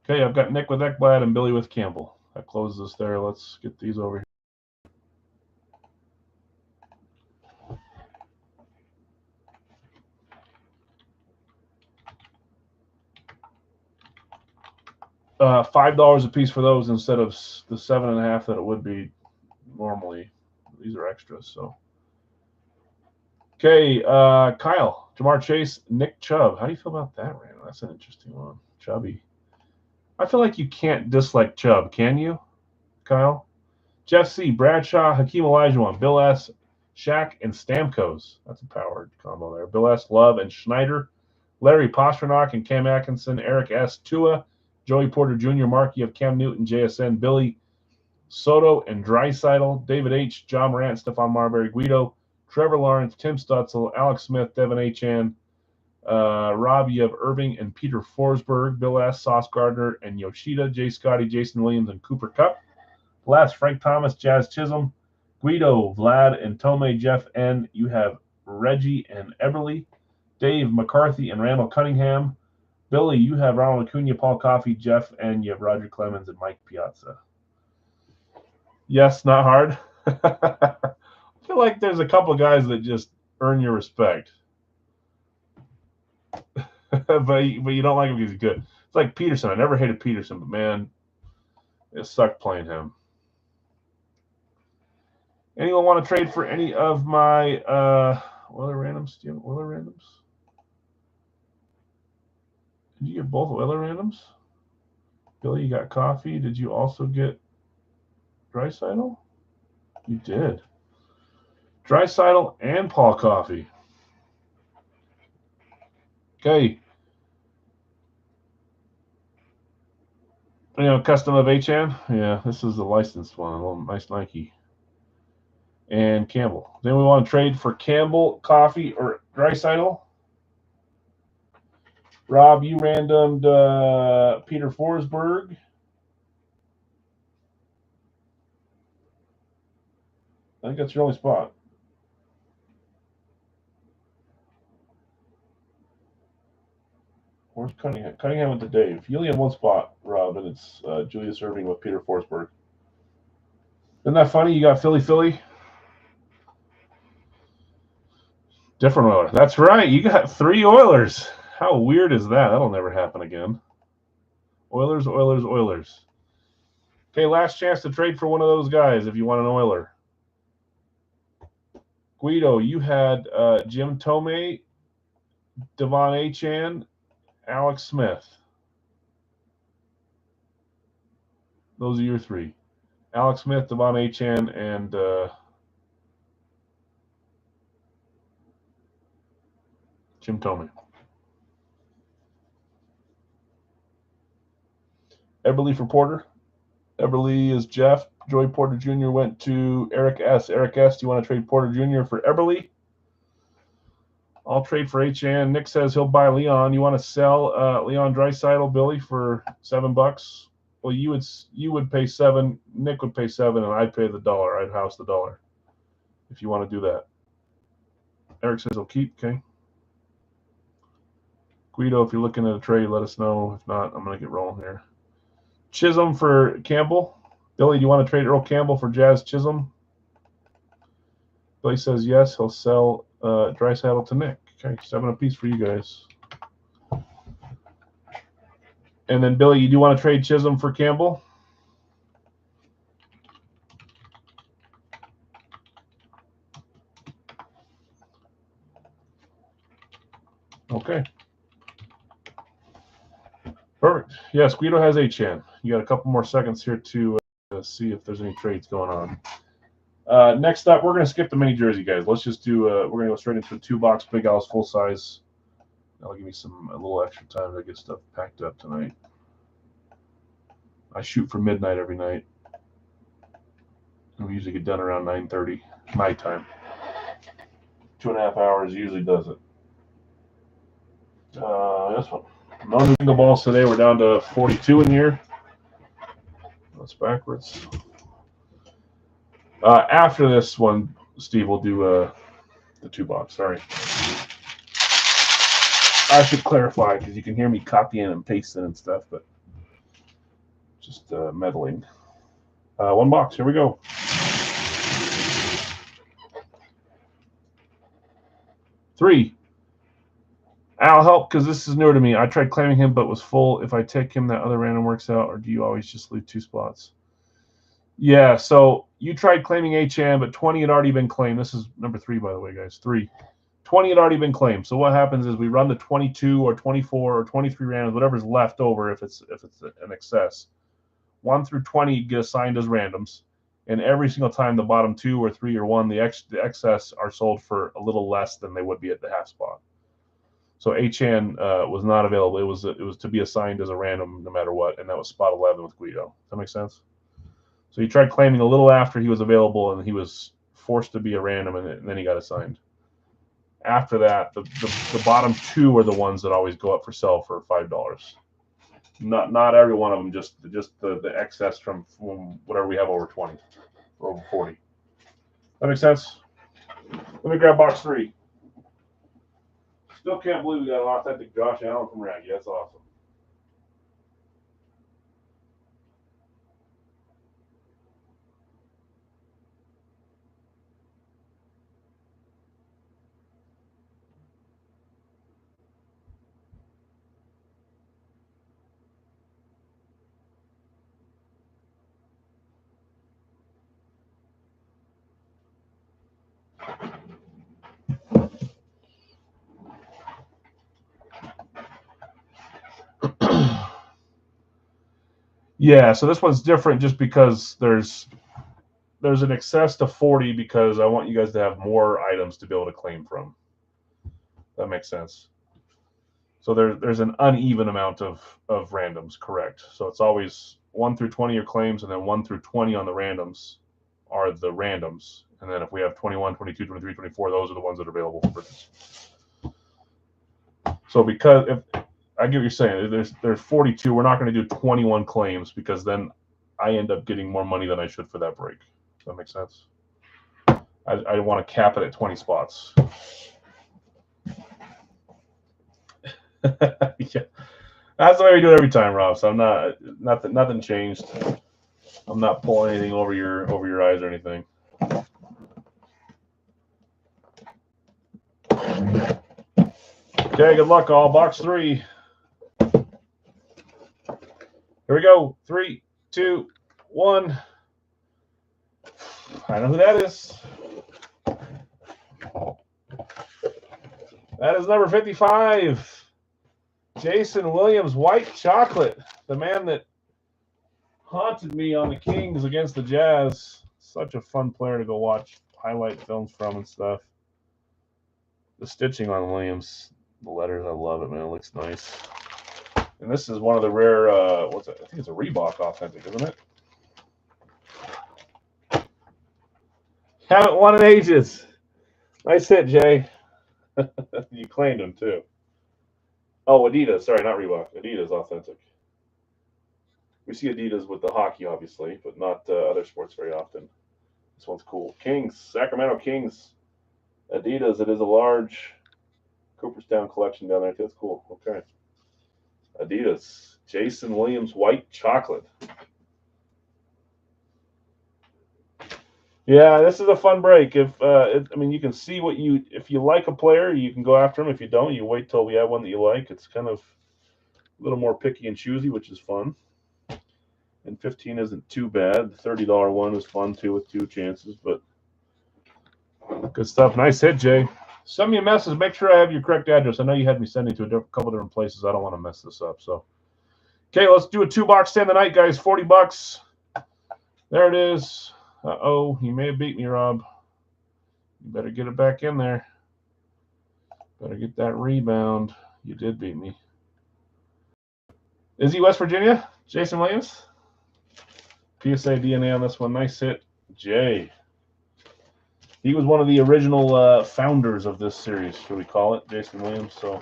Speaker 1: Okay, I've got Nick with Ekblad and Billy with Campbell. That closes us there. Let's get these over here. $5 a piece for those instead of the 7.5 that it would be normally. These are extras, so. Okay, Kyle, Jamar Chase, Nick Chubb. How do you feel about that, Randall? That's an interesting one. Chubby. I feel like you can't dislike Chubb, can you, Kyle? Jeff C., Bradshaw, Hakeem Olajuwon, Bill S., Shaq, and Stamkos. That's a powered combo there. Bill S., Love, and Schneider. Larry Pasternak and Cam Atkinson. Eric S., Tua. Joey Porter Jr., Mark. You have Cam Newton, JSN, Billy, Soto, and Draisaitl. David H., John Morant, Stephon Marbury, Guido, Trevor Lawrence, Tim Stutzel, Alex Smith, Devin Achan. Rob, you have Irving and Peter Forsberg. Bill S., Sauce Gardner, and Yoshida. Jay Scotty, Jason Williams, and Cooper Kupp. Last, Frank Thomas, Jazz Chisholm, Guido, Vlad, and Tomei, Jeff N. You have Reggie and Eberly. Dave, McCarthy, and Randall Cunningham. Billy, you have Ronald Acuna, Paul Coffey, Jeff, and you have Roger Clemens and Mike Piazza. Yes, not hard. I feel like there's a couple guys that just earn your respect. but you don't like him because he's good. It's like Peterson. I never hated Peterson, but man, it sucked playing him. Anyone want to trade for any of my Oiler randoms? Do you have Oiler randoms? Did you get both Oiler randoms? Billy, you got coffee. Did you also get Draisaitl? You did. Draisaitl and Paul Coffey. Okay. You know, custom of HN. Yeah, this is the licensed one. A little nice Nike. And Campbell. Then we want to trade for Campbell, Coffey, or Draisaitl. Rob, you randomed Peter Forsberg. I think that's your only spot. Where's Cunningham? Cunningham went to Dave. You only have one spot, Rob, and it's Julius Erving with Peter Forsberg. Isn't that funny? You got Philly. Different Oiler. That's right. You got 3 Oilers. How weird is that? That'll never happen again. Oilers. Okay, last chance to trade for one of those guys if you want an Oiler. Guido, you had Jim Thome, Devon Achane, Alex Smith. Those are your 3. Alex Smith, Devon Achane, and Jim Thome. Eberle for Porter. Eberle is Jeff. Joey Porter Jr. went to Eric S. Eric S., do you want to trade Porter Jr. for Eberle? I'll trade for HN. Nick says he'll buy Leon. You want to sell Leon Draisaitl, Billy, for $7? Well, you would pay 7. Nick would pay 7, and I'd pay the $1. I'd house the $1 if you want to do that. Eric says he'll keep. Okay. Guido, if you're looking at a trade, let us know. If not, I'm going to get rolling here. Chisholm for Campbell. Billy, do you want to trade Earl Campbell for Jazz Chisholm? Billy says yes. He'll sell Draisaitl to Nick. Okay, 7 apiece for you guys. And then, Billy, you do want to trade Chisholm for Campbell? Okay. Perfect. Yes, Guido has HN. You got a couple more seconds here to see if there's any trades going on. Next up, we're going to skip the mini jersey, guys. Let's just do, we're going to go straight into a 2-box Big Al's full size. That'll give me a little extra time to get stuff packed up tonight. I shoot for midnight every night. And we usually get done around 9:30 my time. 2.5 hours usually does it. This one. No new single balls today. We're down to 42 in here. That's backwards. After this one, Steve will do the 2-box. Sorry. I should clarify because you can hear me copying and pasting and stuff, but just meddling. 1 box. Here we go. Three. I'll help because this is newer to me. I tried claiming him, but was full. If I take him, that other random works out, or do you always just leave 2 spots? Yeah, so you tried claiming HM, but 20 had already been claimed. This is number 3, by the way, guys. 3. 20 had already been claimed. So what happens is we run the 22 or 24 or 23 randoms, whatever's left over if it's an excess. 1 through 20 get assigned as randoms, and every single time the bottom 2 or 3 or 1, the excess are sold for a little less than they would be at the half spot. So HN was not available. It was to be assigned as a random no matter what, and that was spot 11 with Guido. Does that make sense? So he tried claiming a little after he was available, and he was forced to be a random, and then he got assigned. After that, the bottom 2 are the ones that always go up for sale for $5. Not every one of them, just the excess from whatever we have over 20 or over 40. That makes sense? Let me grab box 3. Still can't believe we got an authentic Josh Allen from Radkey. That's awesome. Yeah, so this one's different just because there's an excess to 40 because I want you guys to have more items to be able to claim from. That makes sense. So there's an uneven amount of randoms, correct. So it's always 1 through 20 are claims, and then 1 through 20 on the randoms are the randoms. And then if we have 21, 22, 23, 24, those are the ones that are available for purchase. So because if I get what you're saying, there's 42, we're not going to do 21 claims because then I end up getting more money than I should for that break. Does that make sense? I want to cap it at 20 spots. Yeah. That's the way we do it every time, Rob. So I'm nothing changed. I'm not pulling anything over your eyes or anything. Okay, good luck all. Box 3. Here we go. 3, 2, 1. I know who that is. That is number 55. Jason Williams, white chocolate. The man that haunted me on the Kings against the Jazz. Such a fun player to go watch highlight films from and stuff. The stitching on Williams, the letters, I love it, man. It looks nice. And this is one of the rare, what's it? I think it's a Reebok Authentic, isn't it? Haven't won in ages. Nice hit, Jay. You claimed him, too. Oh, Adidas. Sorry, not Reebok. Adidas Authentic. We see Adidas with the hockey, obviously, but not other sports very often. This one's cool. Kings, Sacramento Kings. Adidas. It is a large Cooperstown collection down there. That's cool. Okay. Adidas. Jason Williams, white chocolate. Yeah, this is a fun break. I mean, you can see if you like a player, you can go after him. If you don't, you wait till we have one that you like. It's kind of a little more picky and choosy, which is fun. And 15 isn't too bad. The $30 one is fun too with 2 chances, but good stuff. Nice hit, Jay. Send me a message. Make sure I have your correct address. I know you had me sending to a couple different places. I don't want to mess this up. So, okay, let's do a 2-box 10 tonight, guys. $40. There it is. Uh-oh, you may have beat me, Rob. You better get it back in there. Better get that rebound. You did beat me. Is he West Virginia? Jason Williams? PSA DNA on this one. Nice hit, Jay. He was one of the original founders of this series, should we call it, Jason Williams. So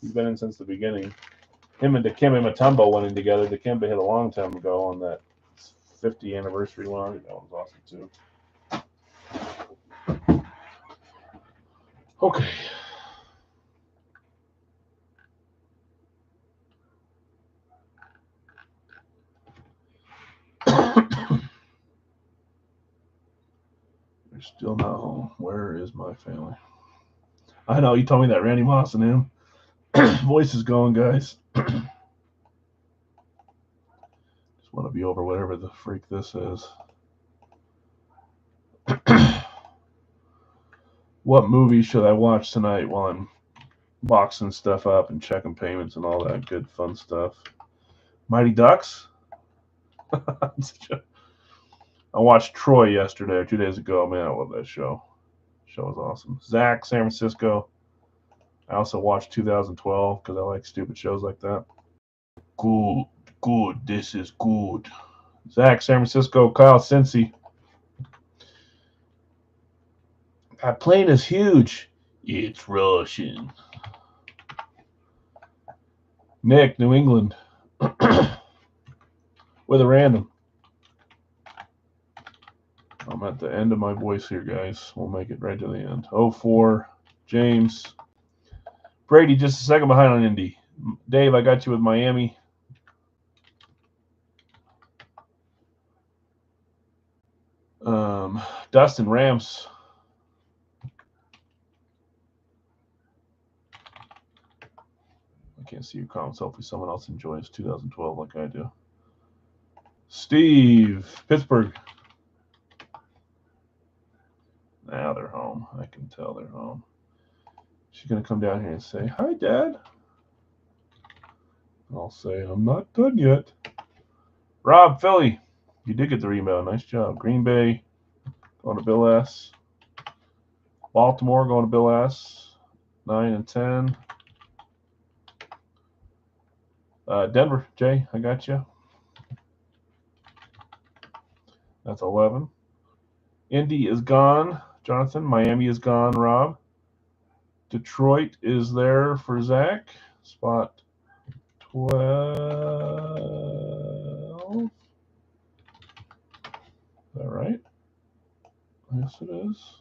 Speaker 1: he's been in since the beginning. Him and Dikembe Mutombo went in together. Dikembe hit a long time ago on that 50th anniversary one. That was awesome, too. Okay. You're still not home. Where is my family? I know, you told me that, Randy Moss and him. Voice is going, guys. Just want to be over whatever the freak this is. What movie should I watch tonight while I'm boxing stuff up and checking payments and all that good fun stuff? Mighty Ducks? I watched Troy yesterday or 2 days ago. Man, I love that show. The show was awesome. Zach, San Francisco. I also watched 2012 because I like stupid shows like that. Good. This is good. Zach, San Francisco. Kyle, Cincy. That plane is huge. It's Russian. Nick, New England. With a random. I'm at the end of my voice here, guys. We'll make it right to the end. 04, James. Brady, just a second behind on Indy. Dave, I got you with Miami. Dustin, Rams. I can't see your comments. Hopefully someone else enjoys 2012 like I do. Steve, Pittsburgh. Now they're home. I can tell they're home. She's going to come down here and say, "Hi, Dad." I'll say, "I'm not done yet." Rob, Philly, you did get the email. Nice job. Green Bay going to Bill S. Baltimore going to Bill S. 9 and 10. Denver, Jay, I got you. That's 11. Indy is gone, Jonathan. Miami is gone, Rob. Detroit is there for Zach. Spot 12. Is that right? Yes, it is.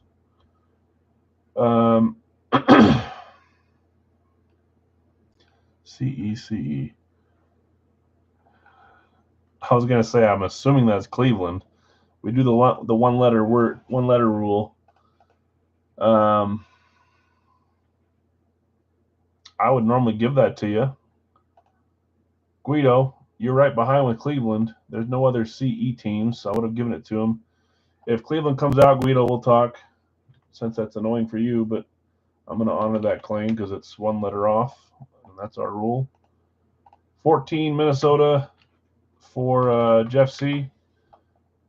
Speaker 1: CECE. I was gonna say I'm assuming that's Cleveland. We do the one letter rule. I would normally give that to you. Guido, you're right behind with Cleveland. There's no other CE teams, so I would have given it to him. If Cleveland comes out, Guido, we'll talk, since that's annoying for you, but I'm going to honor that claim because it's one letter off, and that's our rule. 14, Minnesota for Jeff C.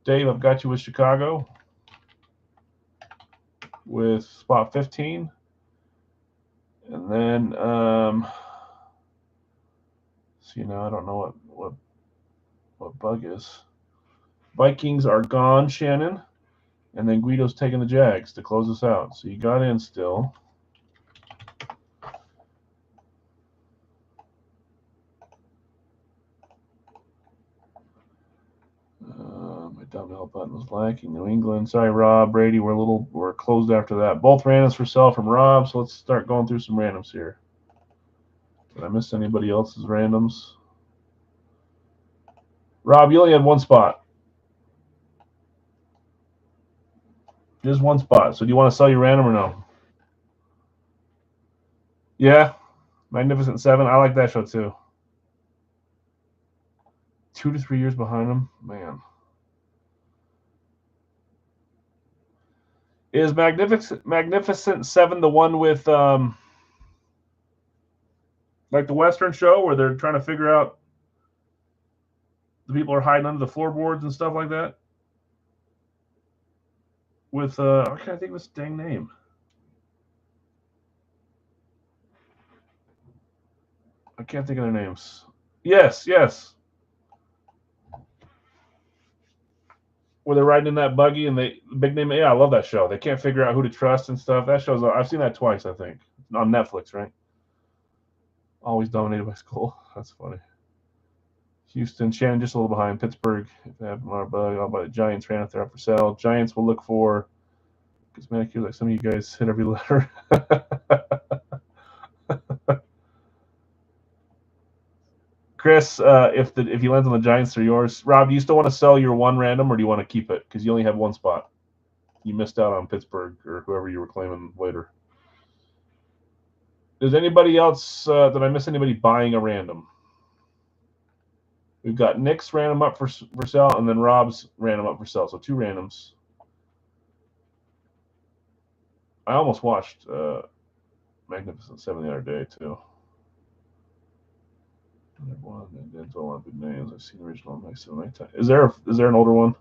Speaker 1: Dave, I've got you with Chicago with spot 15. And then, see, now I don't know what bug is. Vikings are gone, Shannon. And then Guido's taking the Jags to close us out. So you got in still. My thumbnail button was lacking. New England. Sorry, Rob. Brady, we're closed after that. Both randoms for sale from Rob. So let's start going through some randoms here. Did I miss anybody else's randoms? Rob, you only had one spot. Just one spot. So do you want to sell your random or no? Yeah. Magnificent Seven. I like that show too. 2 to 3 years behind him. Man. Is Magnificent Seven the one with like the Western show where they're trying to figure out the people are hiding under the floorboards and stuff like that? With I can't think of his dang name. I can't think of their names. Yes. Where they're riding in that buggy and big name. Yeah, I love that show. They can't figure out who to trust and stuff. That show's I've seen that twice, I think, on Netflix, right? Always dominated by school. That's funny. Houston, Shannon just a little behind. Pittsburgh, if they have our bug, all by the Giants ran if they're up for sale. Giants will look for, because manicure like some of you guys hit every letter. Chris, if he lands on the Giants, they're yours. Rob, do you still want to sell your one random, or do you want to keep it because you only have one spot? You missed out on Pittsburgh or whoever you were claiming later. Does anybody else? Did I miss anybody buying a random? We've got Nick's random up for sale, and then Rob's random up for sale. So 2 randoms. I almost watched Magnificent Seven the other day too. One and then all big names. I've seen the original nice nighttime. Is there an older one?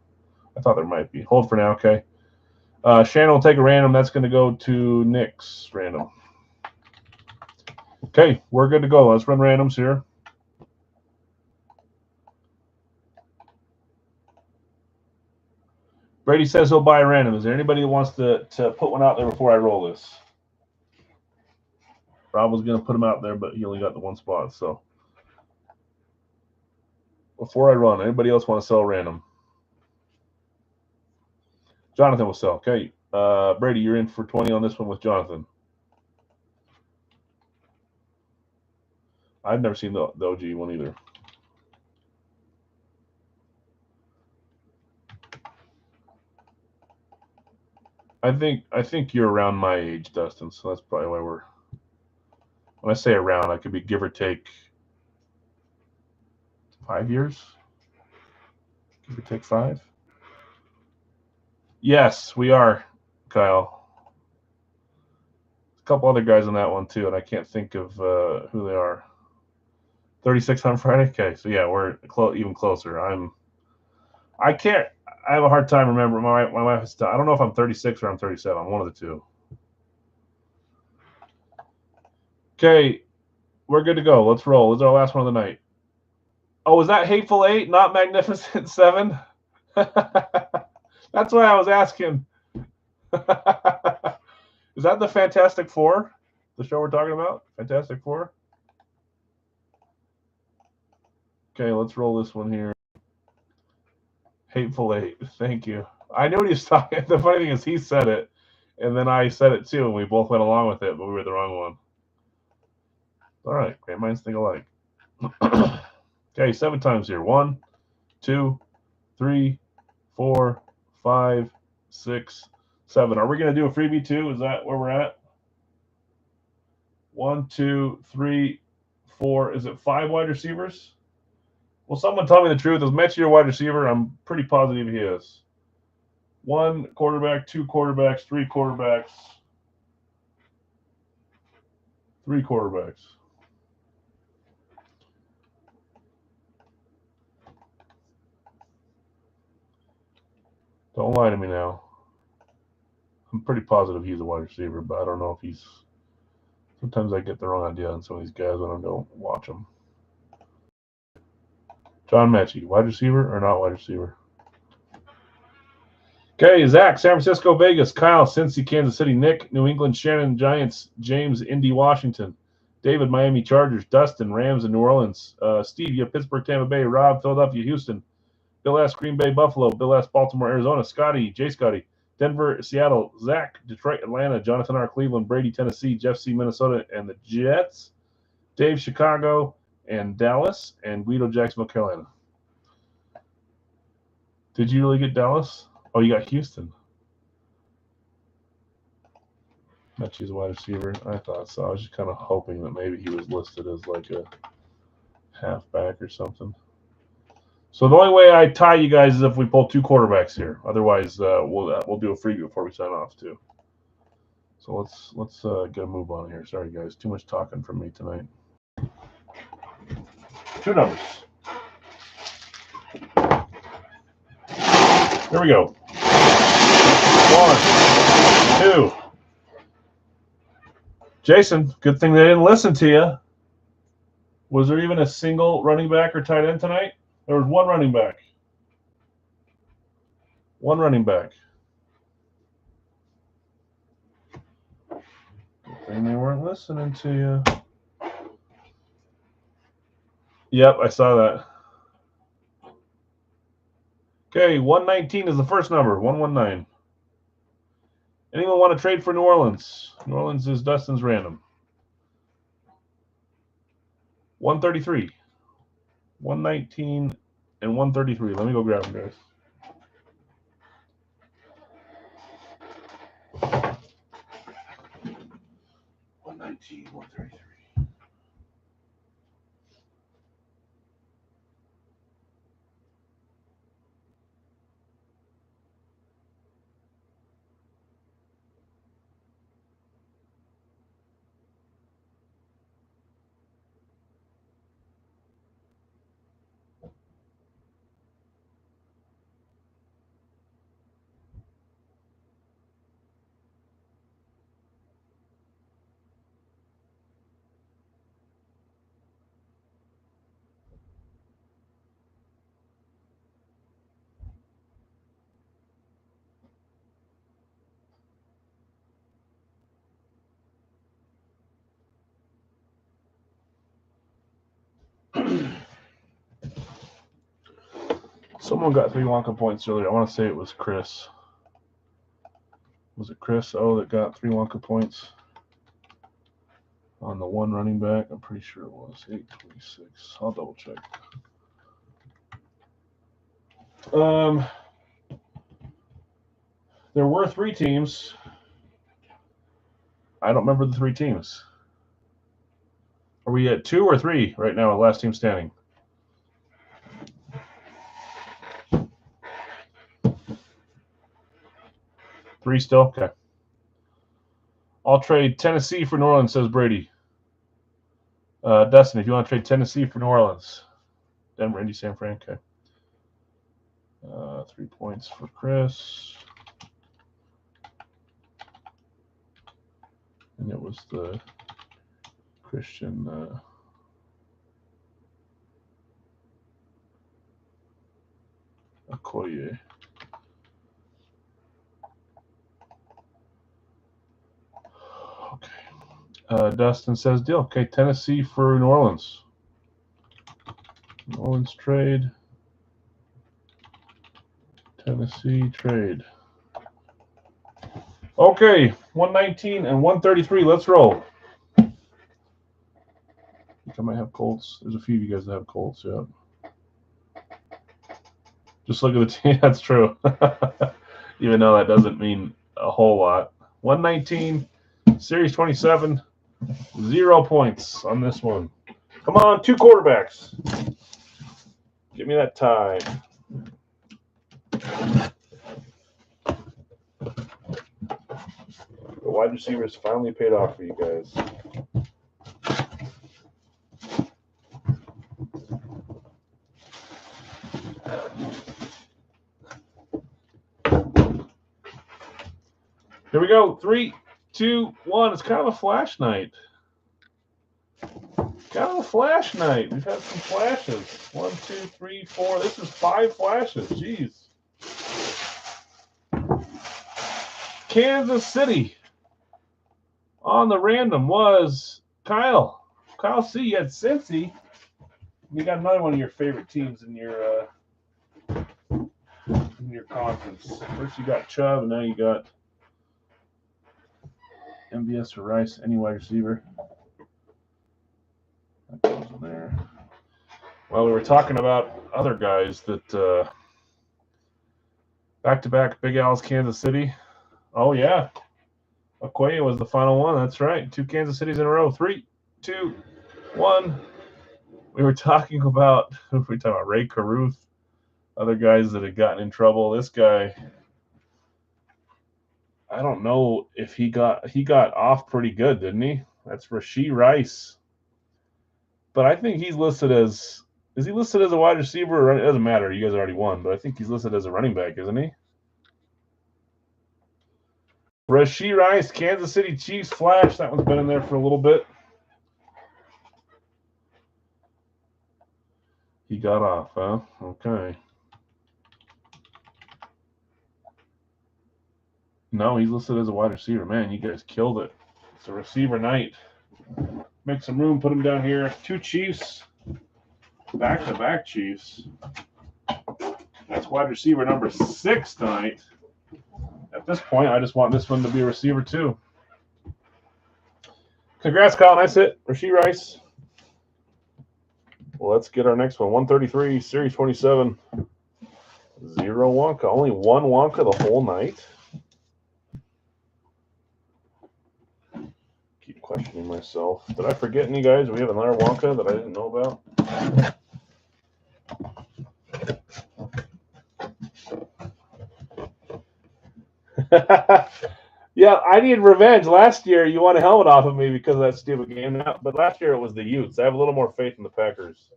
Speaker 1: I thought there might be. Hold for now, okay. Shannon will take a random. That's going to go to Nick's random. Okay, we're good to go. Let's run randoms here. Brady says he'll buy a random. Is there anybody that wants to put one out there before I roll this? Rob was going to put him out there, but he only got the one spot. So before I run, anybody else want to sell a random? Jonathan will sell. Okay. Brady, you're in for 20 on this one with Jonathan. I've never seen the OG one either. I think you're around my age, Dustin, so that's probably why we're. When I say around, I could be give or take 5 years. Give or take 5. Yes, we are, Kyle. A couple other guys on that one too, and I can't think of who they are. 36 on Friday. Okay, so yeah, we're even closer. I'm I can't. I have a hard time remembering. My wife is. I don't know if I'm 36 or I'm 37. I'm one of the two. Okay, we're good to go. Let's roll. This is our last one of the night. Oh, was that Hateful Eight, not Magnificent Seven? That's why I was asking. Is that the Fantastic Four? The show we're talking about? Fantastic Four? Okay, let's roll this one here. Hateful Eight. Thank you. I knew what he was talking. The funny thing is he said it, and then I said it too, and we both went along with it, but we were the wrong one. All right, great minds think alike. Okay, 7 times here. 1, 2, 3, 4, 5, 6, 7. Are we going to do a freebie too? Is that where we're at? 1, 2, 3, 4. Is it 5 wide receivers? Well, someone tell me the truth. Is Mechie your wide receiver? I'm pretty positive he is. 1 quarterback, 2 quarterbacks, 3 quarterbacks, 3 quarterbacks. Don't lie to me now. I'm pretty positive he's a wide receiver, but I don't know if he's. Sometimes I get the wrong idea on some of these guys when I don't watch them. John Mechie, wide receiver or not wide receiver? Okay, Zach, San Francisco, Vegas. Kyle, Cincy, Kansas City. Nick, New England, Shannon, Giants. James, Indy, Washington. David, Miami Chargers. Dustin, Rams, and New Orleans. Steve, you have Pittsburgh, Tampa Bay. Rob, Philadelphia, Houston. Bill S, Green Bay, Buffalo. Bill S, Baltimore, Arizona. Scotty, J. Scotty. Denver, Seattle. Zach, Detroit, Atlanta. Jonathan R, Cleveland. Brady, Tennessee. Jeff C, Minnesota, and the Jets. Dave, Chicago, and Dallas. And Guido, Jacksonville, Carolina. Did you really get Dallas? Oh, you got Houston. Mechie's a wide receiver. I thought so. I was just kind of hoping that maybe he was listed as like a halfback or something. So the only way I tie you guys is if we pull 2 quarterbacks here. Otherwise, we'll do a freebie before we sign off too. So let's get a move on here. Sorry guys, too much talking from me tonight. 2 numbers. Here we go. 1, 2. Jason, good thing they didn't listen to you. Was there even a single running back or tight end tonight? There was 1 running back. 1 running back. Good thing they weren't listening to you. Yep, I saw that. Okay, 119 is the first number. 119. Anyone want to trade for New Orleans? New Orleans is Dustin's random. 133. 119 and 133. Let me go grab them, guys. $119, $133. Someone got 3 Wonka points earlier. I want to say it was Chris. Was it Chris that got 3 Wonka points on the 1 running back? I'm pretty sure it was 826. I'll double check. There were 3 teams. I don't remember the 3 teams. Are we at 2 or 3 right now? Last team standing. 3 still? Okay. I'll trade Tennessee for New Orleans, says Brady. Dustin, if you want to trade Tennessee for New Orleans. Denver, Indy, San Fran. Okay. 3 points for Chris. And it was the Christian Okoye. Okay. Dustin says deal. Okay, Tennessee for New Orleans. New Orleans trade. Tennessee trade. Okay, 119 and 133. Let's roll. I think I might have Colts. There's a few of you guys that have Colts, yeah. Just look at the team. That's true. Even though that doesn't mean a whole lot. 119, Series 27, 0 points on this one. Come on, 2 quarterbacks. Give me that tie. The wide receivers finally paid off for you guys. Here we go. 3, 2, 1. It's kind of a flash night. Kind of a flash night. We've had some flashes. 1, 2, 3, 4. This is 5 flashes. Jeez. Kansas City. On the random was Kyle. Kyle C. You had Cincy. You got another one of your favorite teams in your conference. First you got Chubb, and now you got MBS for Rice, any wide receiver. That goes in there. Well, we were talking about other guys that back-to-back Big Al's Kansas City. Oh, yeah. Okoye was the final one. That's right. 2 Kansas Cities in a row. 3, 2, 1. We were talking about Ray Caruth, other guys that had gotten in trouble. This guy, I don't know if he got off pretty good, didn't he? That's Rashee Rice. But I think he's listed as – is he listed as a wide receiver? Or, it doesn't matter. You guys already won. But I think he's listed as a running back, isn't he? Rashee Rice, Kansas City Chiefs flash. That one's been in there for a little bit. He got off, huh? Okay. No, he's listed as a wide receiver. Man, you guys killed it. It's a receiver night. Make some room, put him down here. 2 Chiefs. Back-to-back Chiefs. That's wide receiver number 6 tonight. At this point, I just want this one to be a receiver too. Congrats, Kyle. Nice hit. Rashee Rice. Well, let's get our next one. 133, Series 27. 0 Wonka. Only 1 Wonka the whole night. Keep questioning myself. Did I forget any guys? Do we have another Wonka that I didn't know about? Yeah, I need revenge. Last year, you won a helmet off of me because of that stupid game. But last year, it was the Utes. I have a little more faith in the Packers.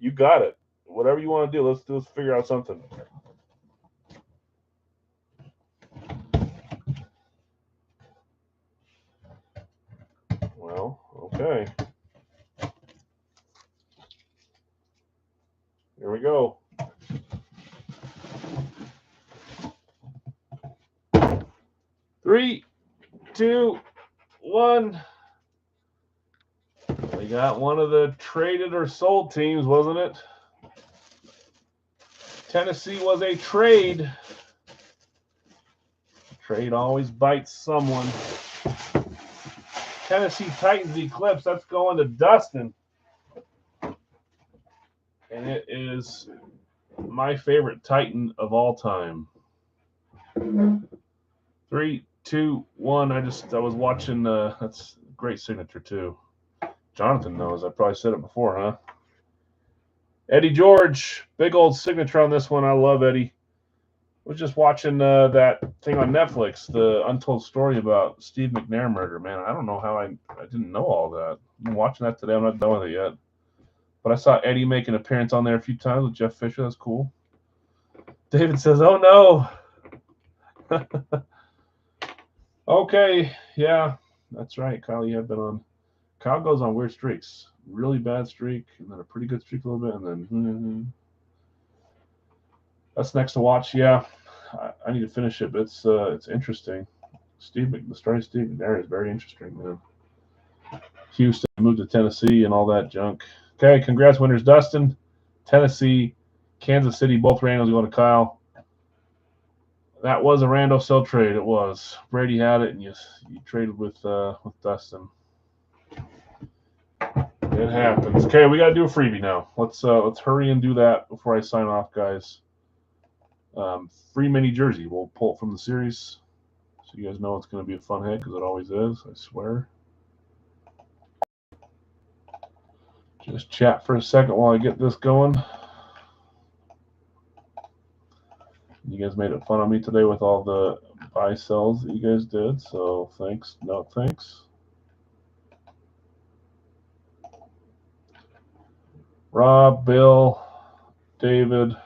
Speaker 1: You got it. Whatever you want to do, let's figure out something. Well, okay. Here we go. Three, 2, 1. We got one of the traded or sold teams, wasn't it? Tennessee was a trade. Trade always bites someone. Tennessee Titans Eclipse. That's going to Dustin. And it is my favorite Titan of all time. 3, 2, 1. I was watching. That's a great signature too. Jonathan knows. I probably said it before, huh? Eddie George, big old signature on this one. I love Eddie. I was just watching that thing on Netflix, the untold story about Steve McNair murder. Man, I don't know how I didn't know all that. I'm watching that today. I'm not done with it yet. But I saw Eddie make an appearance on there a few times with Jeff Fisher. That's cool. David says, "Oh no." Okay, yeah, that's right, Kyle. You have been on. Kyle goes on weird streaks. Really bad streak, and then a pretty good streak a little bit, and then that's next to watch. Yeah, I need to finish it, but it's interesting. The story of Steve McNair is very interesting, man. Houston moved to Tennessee and all that junk. Okay, congrats, winners. Dustin, Tennessee, Kansas City, both randos going to Kyle. That was a rando sell trade. It was. Brady had it, and you traded with Dustin. It happens. Okay, we got to do a freebie now. Let's hurry and do that before I sign off, guys. Free mini jersey. We'll pull it from the series, so you guys know it's going to be a fun hit because it always is. I swear. Just chat for a second while I get this going. You guys made it fun on me today with all the buy sells that you guys did, so thanks. No thanks. Rob, Bill, David.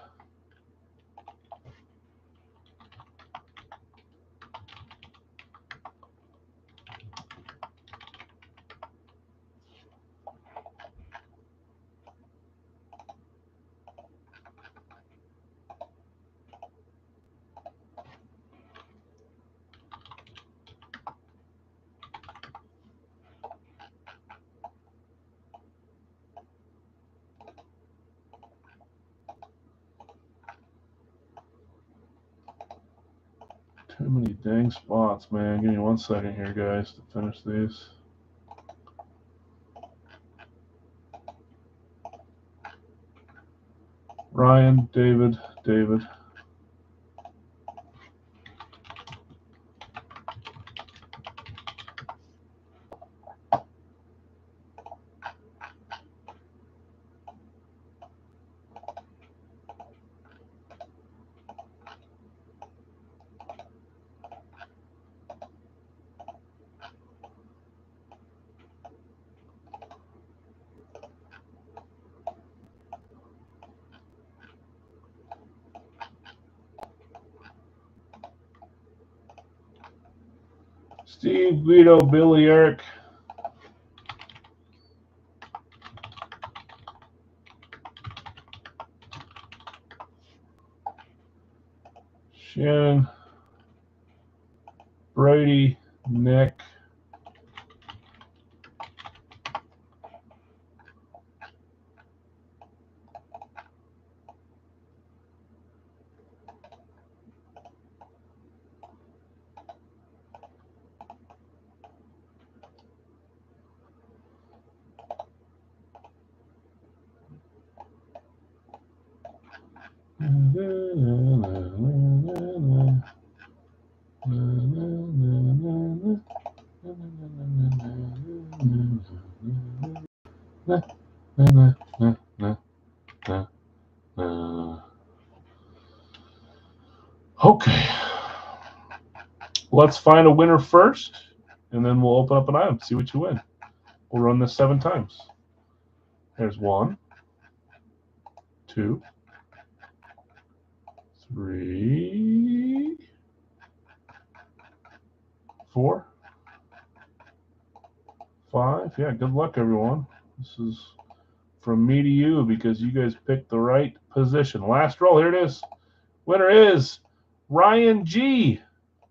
Speaker 1: Too many dang spots, man. Give me 1 second here, guys, to finish these. Ryan, David, David. Steve, Guido, Billy, Eric. Shannon, Brady, Nick. Okay. Let's find a winner first, and then we'll open up an item, see what you win. We'll run this 7 times. There's 1, 2, 3, 4, 5. Yeah, good luck, everyone. This is from me to you because you guys picked the right position. Last roll, here it is. Winner is Ryan G.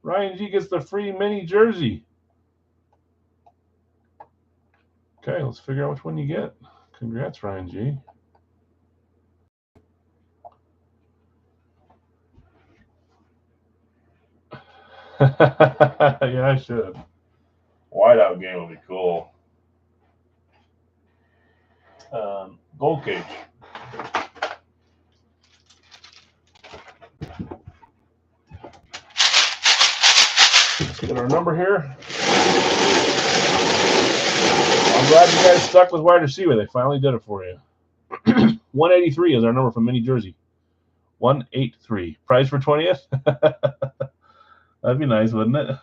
Speaker 1: Ryan G gets the free mini jersey. Okay, let's figure out which one you get. Congrats, Ryan G. Yeah, I should. Whiteout game will be cool. Gold cage. Let's get our number here. I'm glad you guys stuck with wide receiver. They finally did it for you. 183 is our number from Mini Jersey. 183. Price for 20th? That'd be nice, wouldn't it?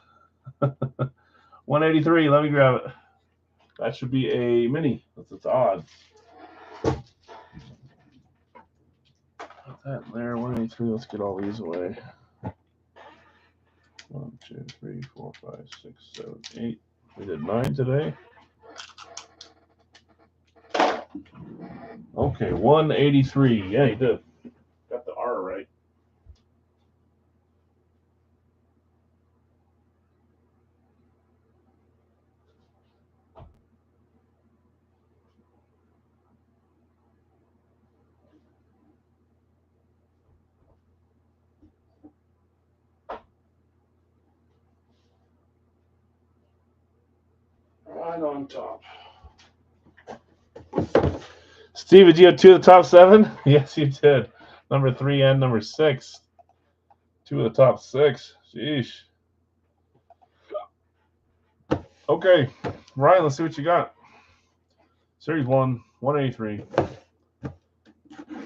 Speaker 1: 183. Let me grab it. That should be a mini. That's its odd. Let's That there, 183. Let's get all these away. 1, 2, 3, 4, 5, 6, 7, 8. We did 9 today. Okay, 183. Yeah, you did. Got the R right. Right on top. Steve, did you have 2 of the top 7? Yes, you did. Number 3 and number 6. 2 of the top 6. Sheesh. Okay, Ryan, let's see what you got. Series 1, 183.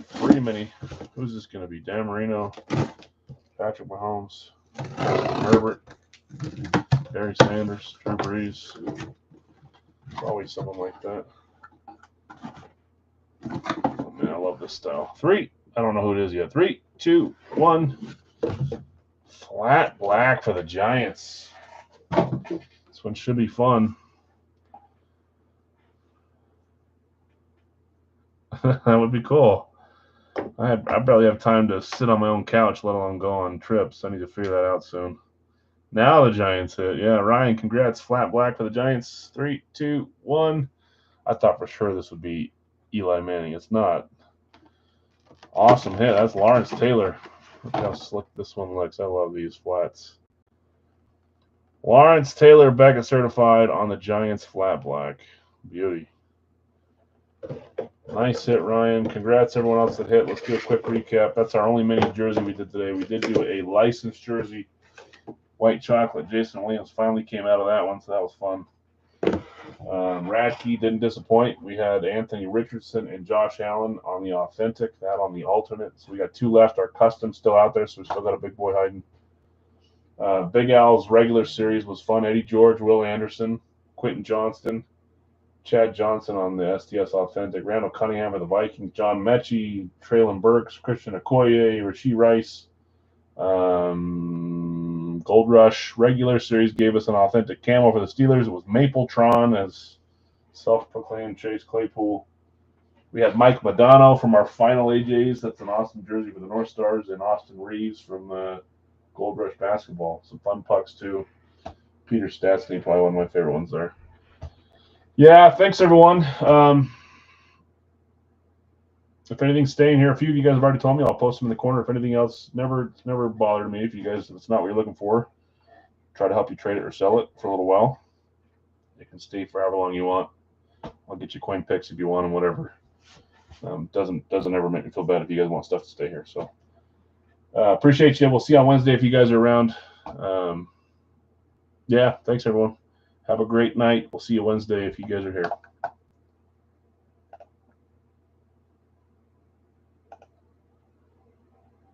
Speaker 1: 3 mini. Who's this going to be? Dan Marino, Patrick Mahomes, Herbert, Barry Sanders, Drew Brees. It's always someone like that. Oh, man, I love this style. 3. I don't know who it is yet. 3, 2, 1. Flat black for the Giants. This one should be fun. That would be cool. I barely have time to sit on my own couch, let alone go on trips. I need to figure that out soon. Now the Giants hit. Yeah, Ryan, congrats. Flat black for the Giants. 3, 2, 1. I thought for sure this would be Eli Manning. It's not. Awesome hit. That's Lawrence Taylor. Look how slick this one looks. I love these flats. Lawrence Taylor Beckett certified on the Giants flat black. Beauty. Nice hit, Ryan. Congrats, everyone else that hit. Let's do a quick recap. That's our only mini jersey we did today. We did do a licensed jersey, white chocolate. Jason Williams finally came out of that one, so that was fun. Radkey didn't disappoint. We had Anthony Richardson and Josh Allen on the authentic, that on the alternate. So we got 2 left. Our custom still out there, so we still got a big boy hiding. Big Al's regular series was fun. Eddie George, Will Anderson, Quentin Johnston, Chad Johnson on the STS Authentic, Randall Cunningham for the Vikings, John Mechie, Traylon Burks, Christian Okoye, Rashee Rice. Gold Rush regular series gave us an authentic camo for the Steelers. It was Mapletron as self-proclaimed Chase Claypool. We had Mike Madonna from our final AJs. That's an awesome jersey for the North Stars. And Austin Reeves from Gold Rush Basketball. Some fun pucks, too. Peter Stastny, probably one of my favorite ones there. Yeah, thanks, everyone. If anything's staying here, a few of you guys have already told me. I'll post them in the corner. If anything else, never bothered me. If it's not what you're looking for, try to help you trade it or sell it for a little while. It can stay for however long you want. I'll get you coin picks if you want them, whatever. Doesn't ever make me feel bad if you guys want stuff to stay here. So appreciate you. We'll see you on Wednesday if you guys are around. Yeah, thanks everyone. Have a great night. We'll see you Wednesday if you guys are here.